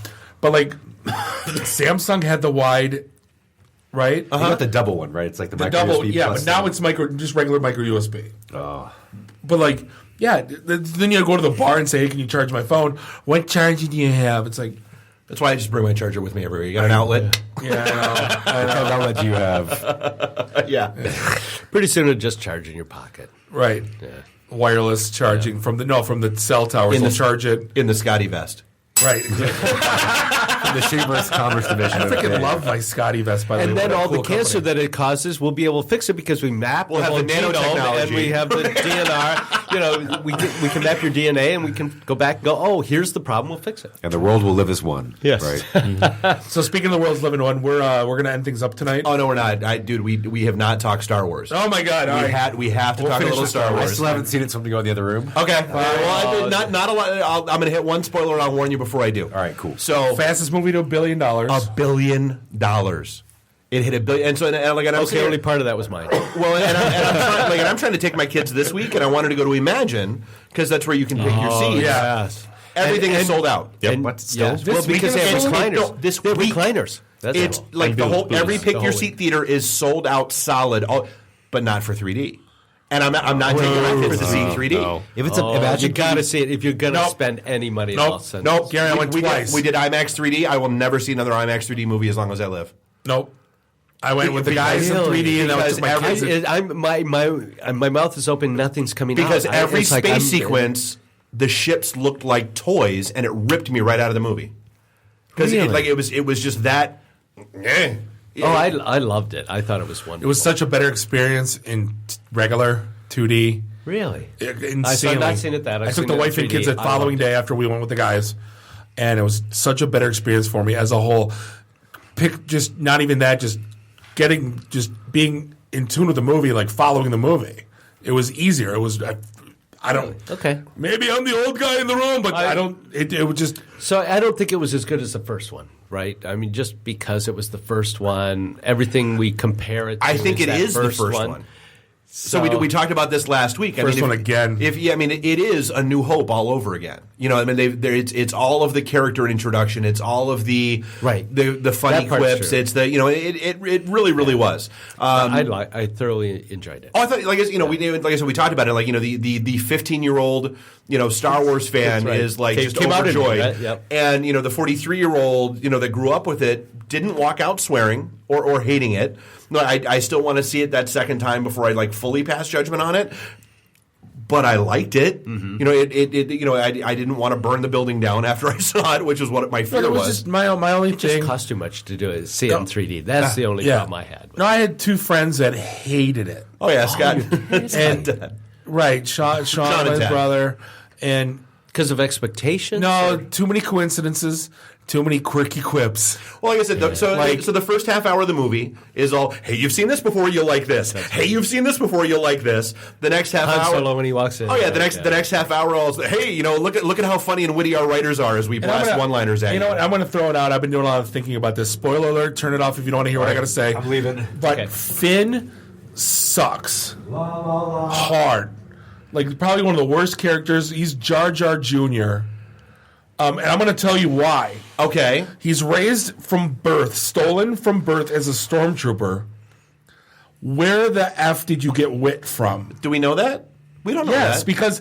But like Samsung had the wide, right? You got the double one, right? It's like the micro double, USB. yeah. Plus But now it's just regular micro USB. Oh. But like, yeah. Then you go to the bar and say, "Hey, can you charge my phone? What charger do you have?" It's like. That's why I just bring my charger with me everywhere. You got an outlet? Yeah, I know. What kind of outlet do you have? Yeah. Pretty soon it'll just charge in your pocket. Right. Yeah. Wireless charging from the cell towers. They'll charge it in the Scotty vest. Right. The Shameless Commerce Division. I freaking love my Scotty vest, by the way. And then What a all cool the cancer company. that it causes, we'll be able to fix it because we map We'll have the genome nanotechnology. and we have the DNR. We can map your DNA and we can go back and go, oh, here's the problem, we'll fix it. And the world will live as one. Yes. Right. So speaking of the world's living one, we're going to end things up tonight. Oh no, we're not. Dude, we have not talked Star Wars. Oh my God! We have to talk a little Star Wars. I still haven't seen it, so I'm going to go in the other room. Okay. Well, not a lot. I'm going to hit one spoiler and I'll warn you before I do. All right, cool. So fastest movie to $1 billion. $1 billion. It hit $1 billion, and so and I'm okay. Only part of that was mine. Well, and I'm trying to take my kids this week, and I wanted to go to Imagine because that's where you can pick your seats. Yes. Everything is sold out. Yep. And, But still. well, because they have recliners. No, this they have week, recliners. That's it's all. like the whole every booths, pick the your whole seat theater is sold out solid, but not for 3D. And I'm not taking my kids to see 3D. No. If it's Imagine, you got to see it if you're going to spend any money. Nope. Gary, I went twice. We did IMAX 3D. I will never see another IMAX 3D movie as long as I live. Nope. I went with the guys in 3D, and I was my kids. My mouth is open. Nothing's coming out. Because every space sequence, the ships looked like toys, and it ripped me right out of the movie. Because it was just that. Oh, I loved it. I thought it was wonderful. It was such a better experience in regular. 2D. Really? Insanely. I've not seen it that. I took the wife and kids the following day after we went with the guys, and it was such a better experience for me as a whole. Just not even that, just being in tune with the movie, like following the movie. It was easier. It was. I don't. Okay. Maybe I'm the old guy in the room, but I don't. It was just. So I don't think it was as good as the first one, right? I mean, just because it was the first one, everything we compare it to. I think it is the first one. So we talked about this last week. First one again. It is A New Hope all over again. You know, I mean, it's all of the character introduction. It's all of the the funny quips. It's the it really was. I thoroughly enjoyed it. Oh, I thought like I said we talked about it like the 15-year-old Star Wars fan is like just overjoyed, and the 43-year-old that grew up with it didn't walk out swearing or hating it. No, I still want to see it that second time before I fully pass judgment on it. But I liked it. Mm-hmm. I didn't want to burn the building down after I saw it, which is what my fear was. Just my only thing. It just cost too much to do it. See it in 3D. That's the only problem I had. No, I had two friends that hated it. Oh yeah, Scott and right, Sean and his brother, and because of expectations. No, too many coincidences. Too many quirky quips. Well, like I said, so the first half hour of the movie is all, hey, you've seen this before, you'll like this. Hey, you've seen this before, you'll like this. The next half hour, Solo when he walks in. Oh yeah, the next half hour, all hey, look at how funny and witty our writers are as we blast one-liners at you. You know what? I'm going to throw it out. I've been doing a lot of thinking about this. Spoiler alert. Turn it off if you don't want to hear what I got to say. I'm leaving. But Finn sucks hard. Like probably one of the worst characters. He's Jar Jar Jr. And I'm going to tell you why. Okay. He's raised from birth, stolen from birth as a stormtrooper. Where the F did you get wit from? Do we know that? We don't know that. Yes, because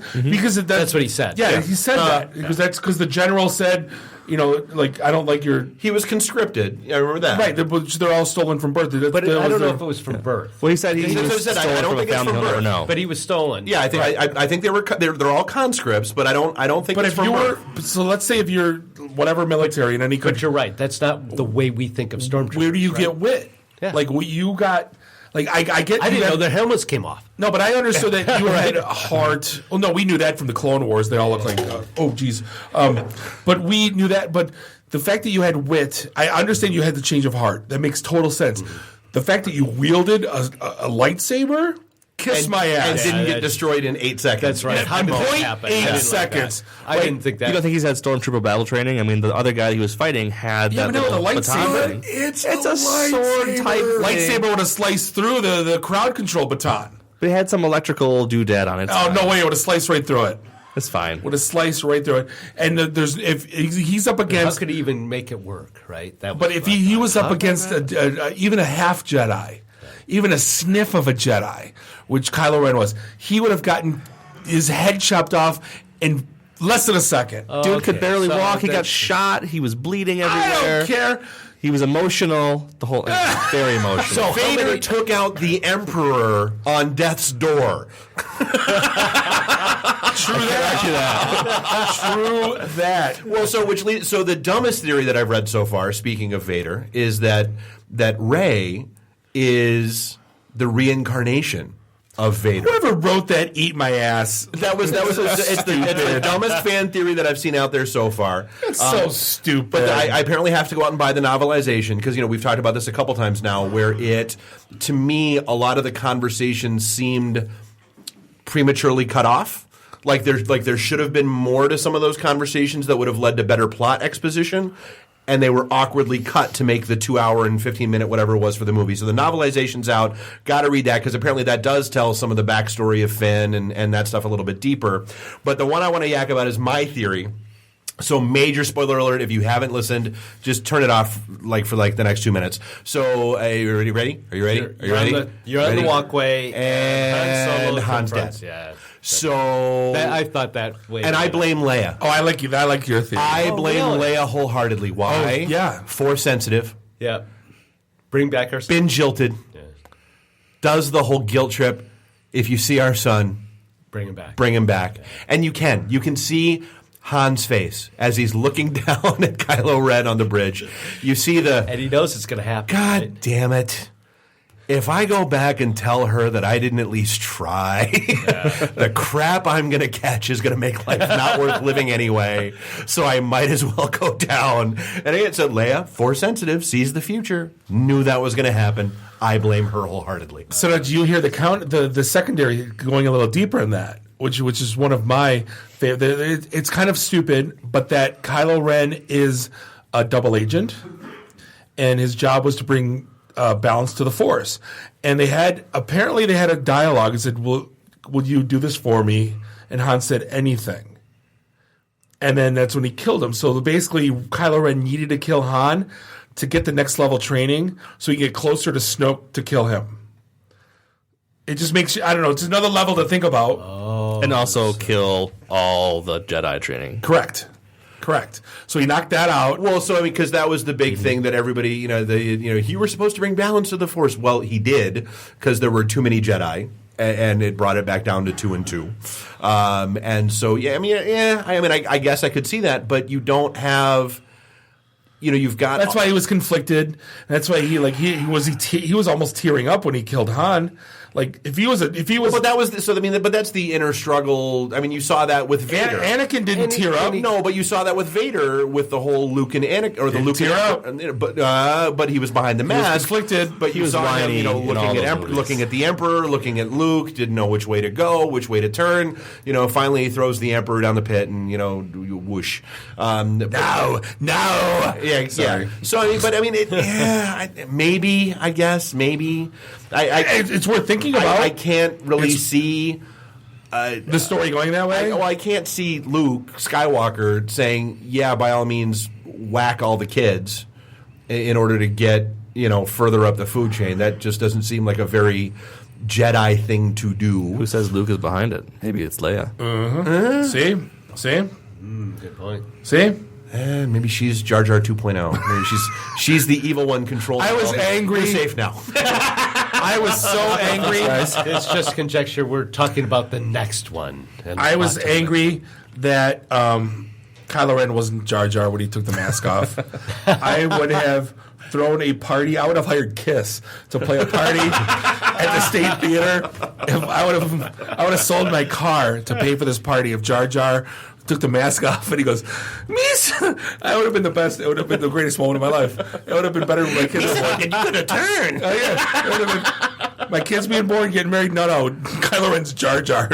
that's what he said. Yeah, he said that. Because the general said, I don't like your... He was conscripted. I remember that. Right, they're all stolen from birth. But I don't know if it was from birth. Well, he said he was stolen I don't from think a it's family from he'll never birth. know. But he was stolen. Yeah, I think they're all conscripts, but I don't think it's from birth. So let's say if you're whatever military in any country... But you're right. That's not the way we think of stormtroopers. Where do you get wit? Yeah. Like, you got... Like I get. I didn't know their helmets came off. No, but I understood that you had a heart. Well, no, we knew that from the Clone Wars. They all look like, oh, geez. But we knew that. But the fact that you had wit, I understand you had the change of heart. That makes total sense. Mm-hmm. The fact that you wielded a lightsaber, my ass, and didn't get destroyed in 8 seconds. That's right. 0.8 seconds. I didn't think that. You don't think he's had stormtrooper battle training? I mean, the other guy he was fighting had that the lightsaber. baton. It's a sword type lightsaber would have sliced through the crowd control baton. But it had some electrical doodad on it. Oh, no way! It would have sliced right through it. It's fine. Would have sliced right through it. And if he's up against, how could he even make it work? Right. But if he was up against even a half Jedi, even a sniff of a Jedi, which Kylo Ren was, he would have gotten his head chopped off in less than a second. Dude could barely walk. He got shot. He was bleeding everywhere. I don't care. He was emotional. The whole very emotional. So Vader took out the Emperor on death's door. True that. Well, so the dumbest theory that I've read so far, speaking of Vader, is that Rey is the reincarnation of Vader. Whoever wrote that, eat my ass. It's the dumbest fan theory that I've seen out there so far. It's so stupid. But I apparently have to go out and buy the novelization because we've talked about this a couple times now. Where to me, a lot of the conversation seemed prematurely cut off. Like there should have been more to some of those conversations that would have led to better plot exposition. And they were awkwardly cut to make the 2 hour and 15-minute whatever it was for the movie. So the novelization's out. Got to read that because apparently that does tell some of the backstory of Finn and that stuff a little bit deeper. But the one I want to yak about is my theory. So major spoiler alert, if you haven't listened, just turn it off for the next 2 minutes. So are you ready? Are you ready? You're on the walkway and Han's dead. Yeah. So I thought that way. And I blame Leia. Oh, I like your theory. I blame Leia wholeheartedly. Why? Oh, yeah. Force sensitive. Yeah. Bring back our son. Been jilted. Yeah. Does the whole guilt trip. If you see our son, bring him back. Bring him back. Yeah. And you can see Han's face as he's looking down at Kylo Ren on the bridge. You see and he knows it's going to happen. God damn it. if I go back and tell her that I didn't at least try, the crap I'm going to catch is going to make life not worth living anyway. So I might as well go down. And again, so Leia, Force sensitive, sees the future, knew that was going to happen. I blame her wholeheartedly. So did you hear the secondary going a little deeper in that, which is one of my favorite. It's kind of stupid, but that Kylo Ren is a double agent, and his job was to bring balance to the Force. And they had a dialogue and said, will you do this for me? And Han said, anything. And then that's when he killed him. So basically, Kylo Ren needed to kill Han to get the next level training so he could get closer to Snoke to kill him. It just makes you, I don't know, it's another level to think about. And also kill all the Jedi training. Correct. So he knocked that out. Well, so I mean, because that was the big thing that everybody, he were supposed to bring balance to the Force. Well, he did, because there were too many Jedi, and it brought it back down to 2 and 2. And so, I guess I could see that, but you don't have. You've got. That's why he was conflicted. That's why he was almost tearing up when he killed Han. Like if he was, but that was but that's the inner struggle. I mean, you saw that with Vader. Anakin didn't tear up. No, but you saw that with Vader with the whole Luke and Anakin, or the Luke tear up. But he was behind the mask. He was conflicted. But you saw him, looking at the Emperor, looking at Luke, didn't know which way to go, which way to turn. Finally he throws the Emperor down the pit, and whoosh. No. Yeah. So maybe. It's worth thinking about. I can't really see the story going that way. I can't see Luke Skywalker saying, "Yeah, by all means, whack all the kids," in order to get further up the food chain. That just doesn't seem like a very Jedi thing to do. Who says Luke is behind it? Maybe it's Leia. See. Good point. See. Maybe she's Jar Jar 2.0. Maybe she's the evil one controlling. I was angry. We're safe now. I was so angry. It's just conjecture. We're talking about the next one. I was angry that Kylo Ren wasn't Jar Jar when he took the mask off. I would have thrown a party. I would have hired Kiss to play a party at the State Theater. I would have sold my car to pay for this party if Jar Jar took the mask off and he goes, "Miss." I would have been the best. It would have been the greatest moment of my life. It would have been better than my kids. You could have turned. Oh yeah, it would have been my kids being born, getting married. No, Kylo Ren's Jar Jar.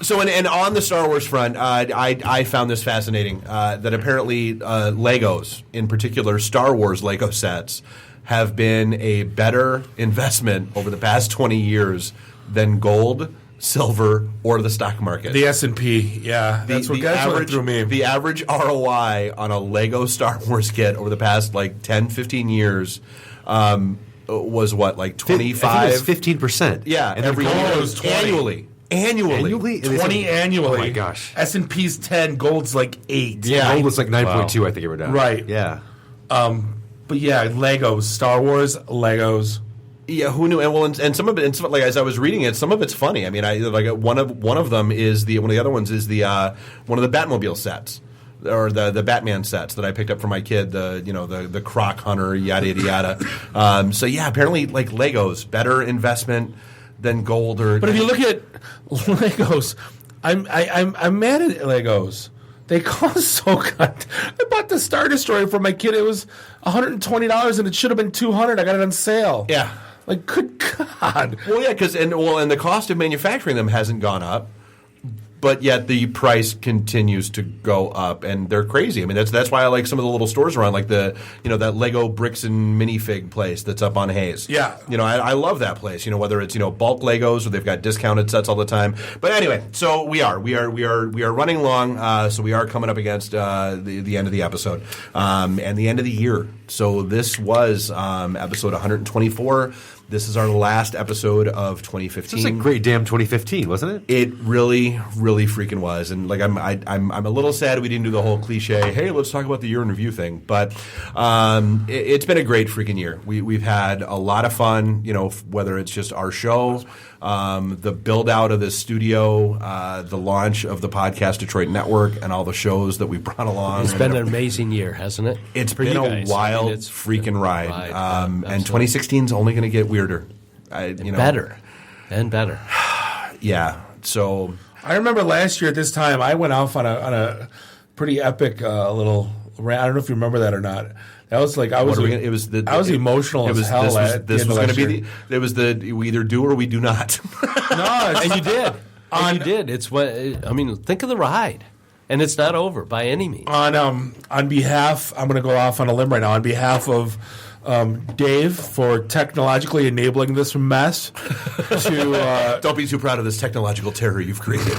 So, and on the Star Wars front, I found this fascinating. That apparently Legos, in particular Star Wars Lego sets, have been a better investment over the past 20 years than gold, silver, or the stock market. The S&P, yeah. That's what threw me. The average ROI on a Lego Star Wars kit over the past 10, 15 years was what, 25? I think it was 15%. Yeah, and every year. Was 20. Annually? 20 annually. Oh my gosh. S&P's 10, gold's 8. Yeah, gold was 9.2, I think it went down. Right. Yeah. But yeah, Legos, Star Wars, Legos. Yeah, who knew? And some of it, as I was reading it, some of it's funny. I mean, one of them is one of the other ones is the one of the Batmobile sets, or the Batman sets that I picked up for my kid. The Croc Hunter, yada yada yada. So yeah, apparently Legos, better investment than gold. But if you look at Legos, I'm mad at Legos. They cost so good. I bought the Star Destroyer for my kid. It was $120 and it should have been $200. I got it on sale. Yeah. Good God. Well, yeah, and the cost of manufacturing them hasn't gone up, but yet the price continues to go up, and they're crazy. I mean, that's why I like some of the little stores around, like that Lego bricks and minifig place that's up on Hayes. Yeah. I love that place. Whether it's bulk Legos or they've got discounted sets all the time. But anyway, so we are running long. So we are coming up against the end of the episode and the end of the year. So this was episode 124. This is our last episode of 2015. It was a great damn 2015, wasn't it? It really, really freaking was. And I'm a little sad we didn't do the whole cliche, hey, let's talk about the year in review thing. But it's been a great freaking year. We've had a lot of fun, whether it's just our show, the build out of the studio, the launch of the Podcast Detroit Network, and all the shows that we brought along. It's been an amazing year, hasn't it? It's For been you a guys. wild it's freaking ride. And absolutely. 2016 is only going to get weirder. Better. And better. Yeah. So I remember last year at this time, I went off on a pretty epic little rant. I don't know if you remember that or not. That was like I was emotional as hell. This was going to be it was we either do or we do not. No, and you did. You did. It's what I mean. Think of the ride, and it's not over by any means. On behalf, I'm going to go off on a limb right now. On behalf of Dave for technologically enabling this mess. Don't be too proud of this technological terror you've created.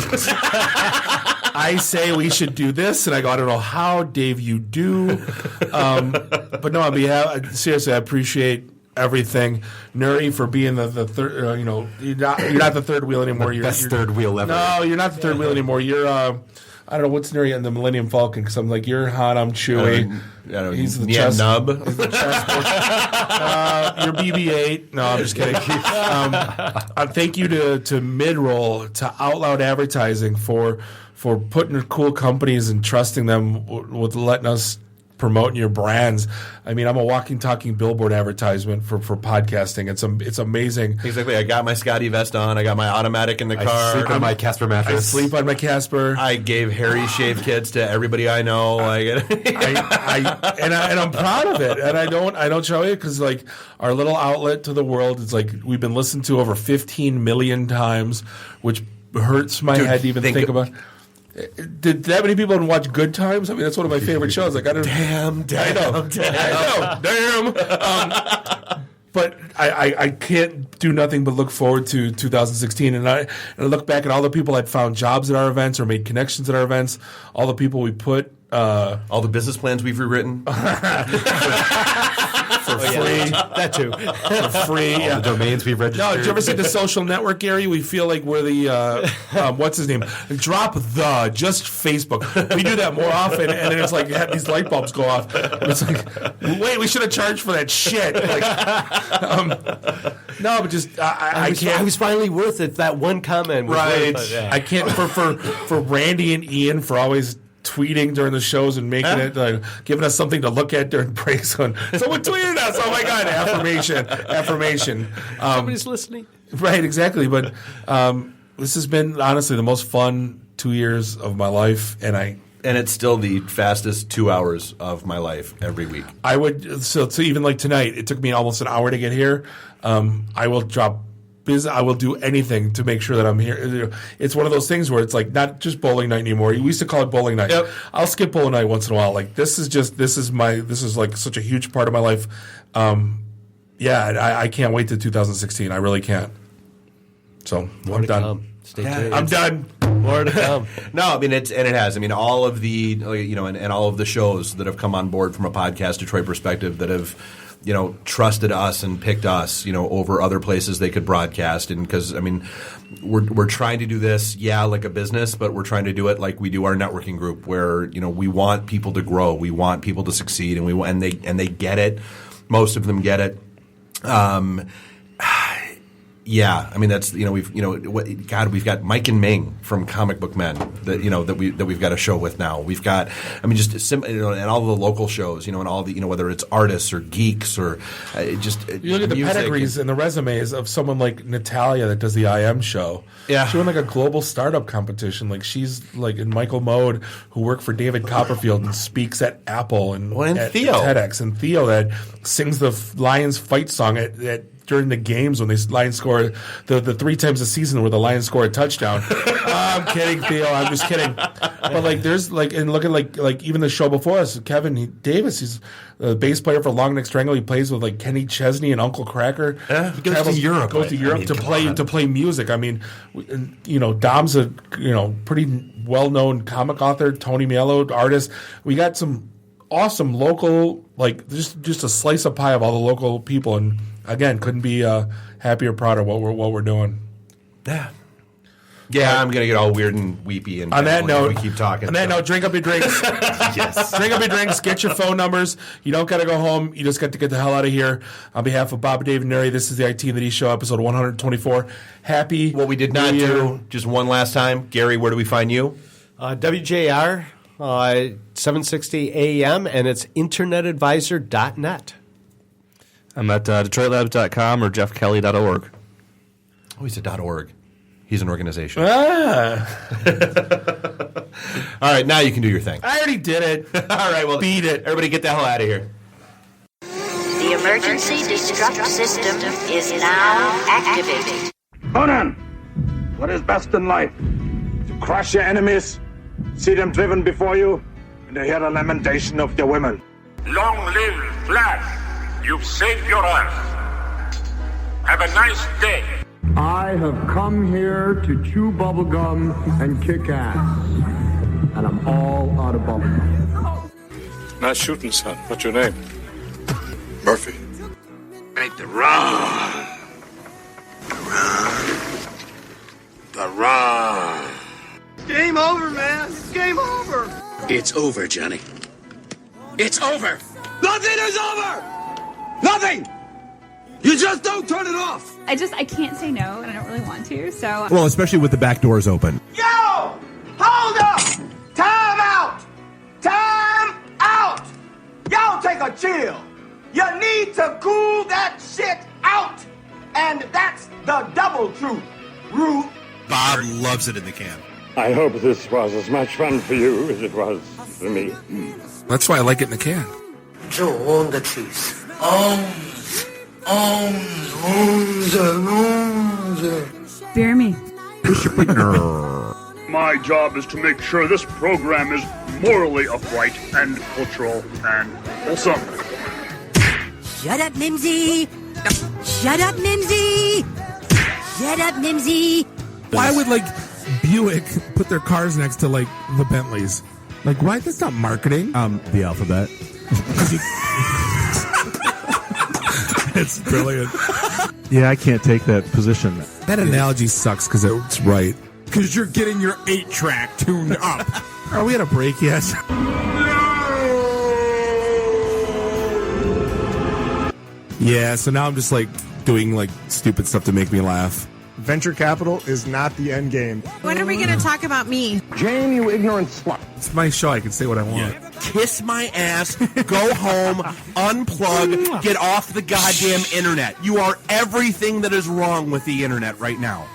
I say we should do this, and I go, I don't know how, Dave, you do. But no, on behalf, seriously, I appreciate everything. Nuri for being the third, you're not the third wheel anymore. You're Best third wheel ever. No, you're not the third wheel anymore. You're, I don't know, what's Nuri in the Millennium Falcon? Because I'm like, you're Han, I'm Chewie. He's the chess nub. He's the chessboard. You're BB-8. No, I'm just kidding. Thank you to Midroll, to Out Loud Advertising for putting cool companies and trusting them with letting us promoting your brands. I mean, I'm a walking, talking billboard advertisement for podcasting. It's amazing. Exactly. I got my Scotty vest on. I got my automatic in the car. I sleep on my Casper mattress. I sleep on my Casper. I gave Harry shave kits to everybody I know. And I'm proud of it. And I don't show it because like our little outlet to the world is like we've been listened to over 15 million times, which hurts my head to even think about. Did that many people watch Good Times? I mean, that's one of my favorite shows. Like, I don't. Damn. But I can't do nothing but look forward to 2016, and I look back at all the people that found jobs at our events or made connections at our events, all the people we put, all the business plans we've rewritten. For free. That too. For free. All the domains we've registered. No, did you ever see the social network, Gary? We feel like we're the, what's his name? Just Facebook. We do that more often, and then it's like these light bulbs go off. And it's like, wait, we should have charged for that shit. Like, no, but just, I can't. I was finally worth it. That one comment was Right. worth it. Yeah. I can't, for Randy and Ian for always tweeting during the shows and making it, giving us something to look at during breaks. Someone tweeted us. Oh my God, affirmation. Somebody's listening. Right, exactly. But this has been honestly the most fun 2 years of my life, and it's still the fastest 2 hours of my life every week. I would so even like tonight, it took me almost an hour to get here. I will drop. I will do anything to make sure that I'm here. It's one of those things where it's like not just bowling night anymore. We used to call it bowling night. Yep. I'll skip bowling night once in a while. Like this is like such a huge part of my life. I can't wait to 2016. I really can't. So I'm done. Come. Stay tuned. I'm done. More to come. No, I mean it has. I mean all of the and all of the shows that have come on board from a Podcast Detroit perspective that have trusted us and picked us, over other places they could broadcast. And because, I mean, we're trying to do this, like a business, but we're trying to do it like we do our networking group where, we want people to grow. We want people to succeed and they get it. Most of them get it. I mean that's we've got Mike and Ming from Comic Book Men that we've got a show with now. We've got and all the local shows and all the whether it's artists or geeks or just you look at the pedigrees and the resumes of someone like Natalia that does the IM show. Yeah, she won like a global startup competition. Like she's like in Michael Mode who worked for David Copperfield and speaks at Apple and at Theo TEDx and Theo that sings the Lions fight song at during the games when the Lions score the 3 times a season where the Lions score a touchdown. I'm kidding, Theo. I'm just kidding. But like, there's like, and look at like even the show before us, Kevin Davis. He's the bass player for Long Neck Strangle. He plays with like Kenny Chesney and Uncle Cracker. Yeah, he goes to Europe. To play music. I mean, Dom's a pretty well known comic author. Tony Mello, artist. We got some awesome local, like just a slice of pie of all the local people, and again, couldn't be happier, proud of what we're doing. Yeah. Yeah, I'm going to get all weird and weepy. And on that note, we keep talking. On that note, drink up your drinks. Yes. Drink up your drinks. Get your phone numbers. You don't got to go home. You just got to get the hell out of here. On behalf of Bob, Dave, and Neri, this is the IT and the D Show, episode 124. Happy What we did not do, just one last time. Gary, where do we find you? WJR, 760 AM, and it's internetadvisor.net. I'm at DetroitLabs.com or JeffKelly.org. Oh, he's a .org. He's an organization. Ah. All right, now you can do your thing. I already did it. All right, well, beat it. Everybody get the hell out of here. The emergency destruct system is now activated. Conan, what is best in life? To crush your enemies, see them driven before you, and to hear the lamentation of your women. Long live Flash. You've saved your Earth. Have a nice day. I have come here to chew bubblegum and kick ass. And I'm all out of bubblegum. Nice shooting, son. What's your name? Murphy. Make the run. The run. Game over, man. It's game over. It's over, Johnny. It's over. Nothing is over. Nothing. You just don't turn it off. I can't say no, and I don't really want to, so. Well, especially with the back doors open. Yo! Hold up! Time out! Time out! Y'all take a chill. You need to cool that shit out. And that's the double truth, Ruth. Bob loves it in the can. I hope this was as much fun for you as it was for me. That's why I like it in the can. Joe, own the truth. Fear me. My job is to make sure this program is morally upright and cultural and wholesome. Shut up, Mimsy! Shut up, Mimsy! Shut up, Mimsy! Why would, Buick put their cars next to, the Bentleys? Why? That's not marketing. The Alphabet. It's brilliant. Yeah, I can't take that position. That analogy sucks because it's right. Because you're getting your 8-track tuned up. Are we at a break yet? Yeah, so now I'm just doing stupid stuff to make me laugh. Venture capital is not the end game. When are we going to talk about me? Jane, you ignorant slut. It's my show. I can say what I want. Kiss my ass, go home, unplug, get off the goddamn internet. You are everything that is wrong with the internet right now.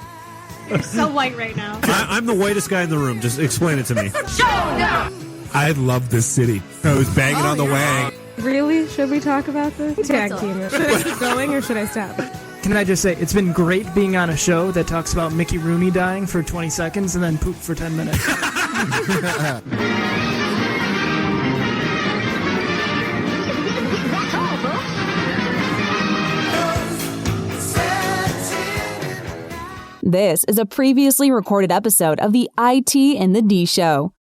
You're so white right now. I'm the whitest guy in the room. Just explain it to me. Showdown! I love this city. I was banging on the wang. Really? Should we talk about this? Tag team it. Should I keep going or should I stop? Can I just say, it's been great being on a show that talks about Mickey Rooney dying for 20 seconds and then poop for 10 minutes. This is a previously recorded episode of the IT and the D Show.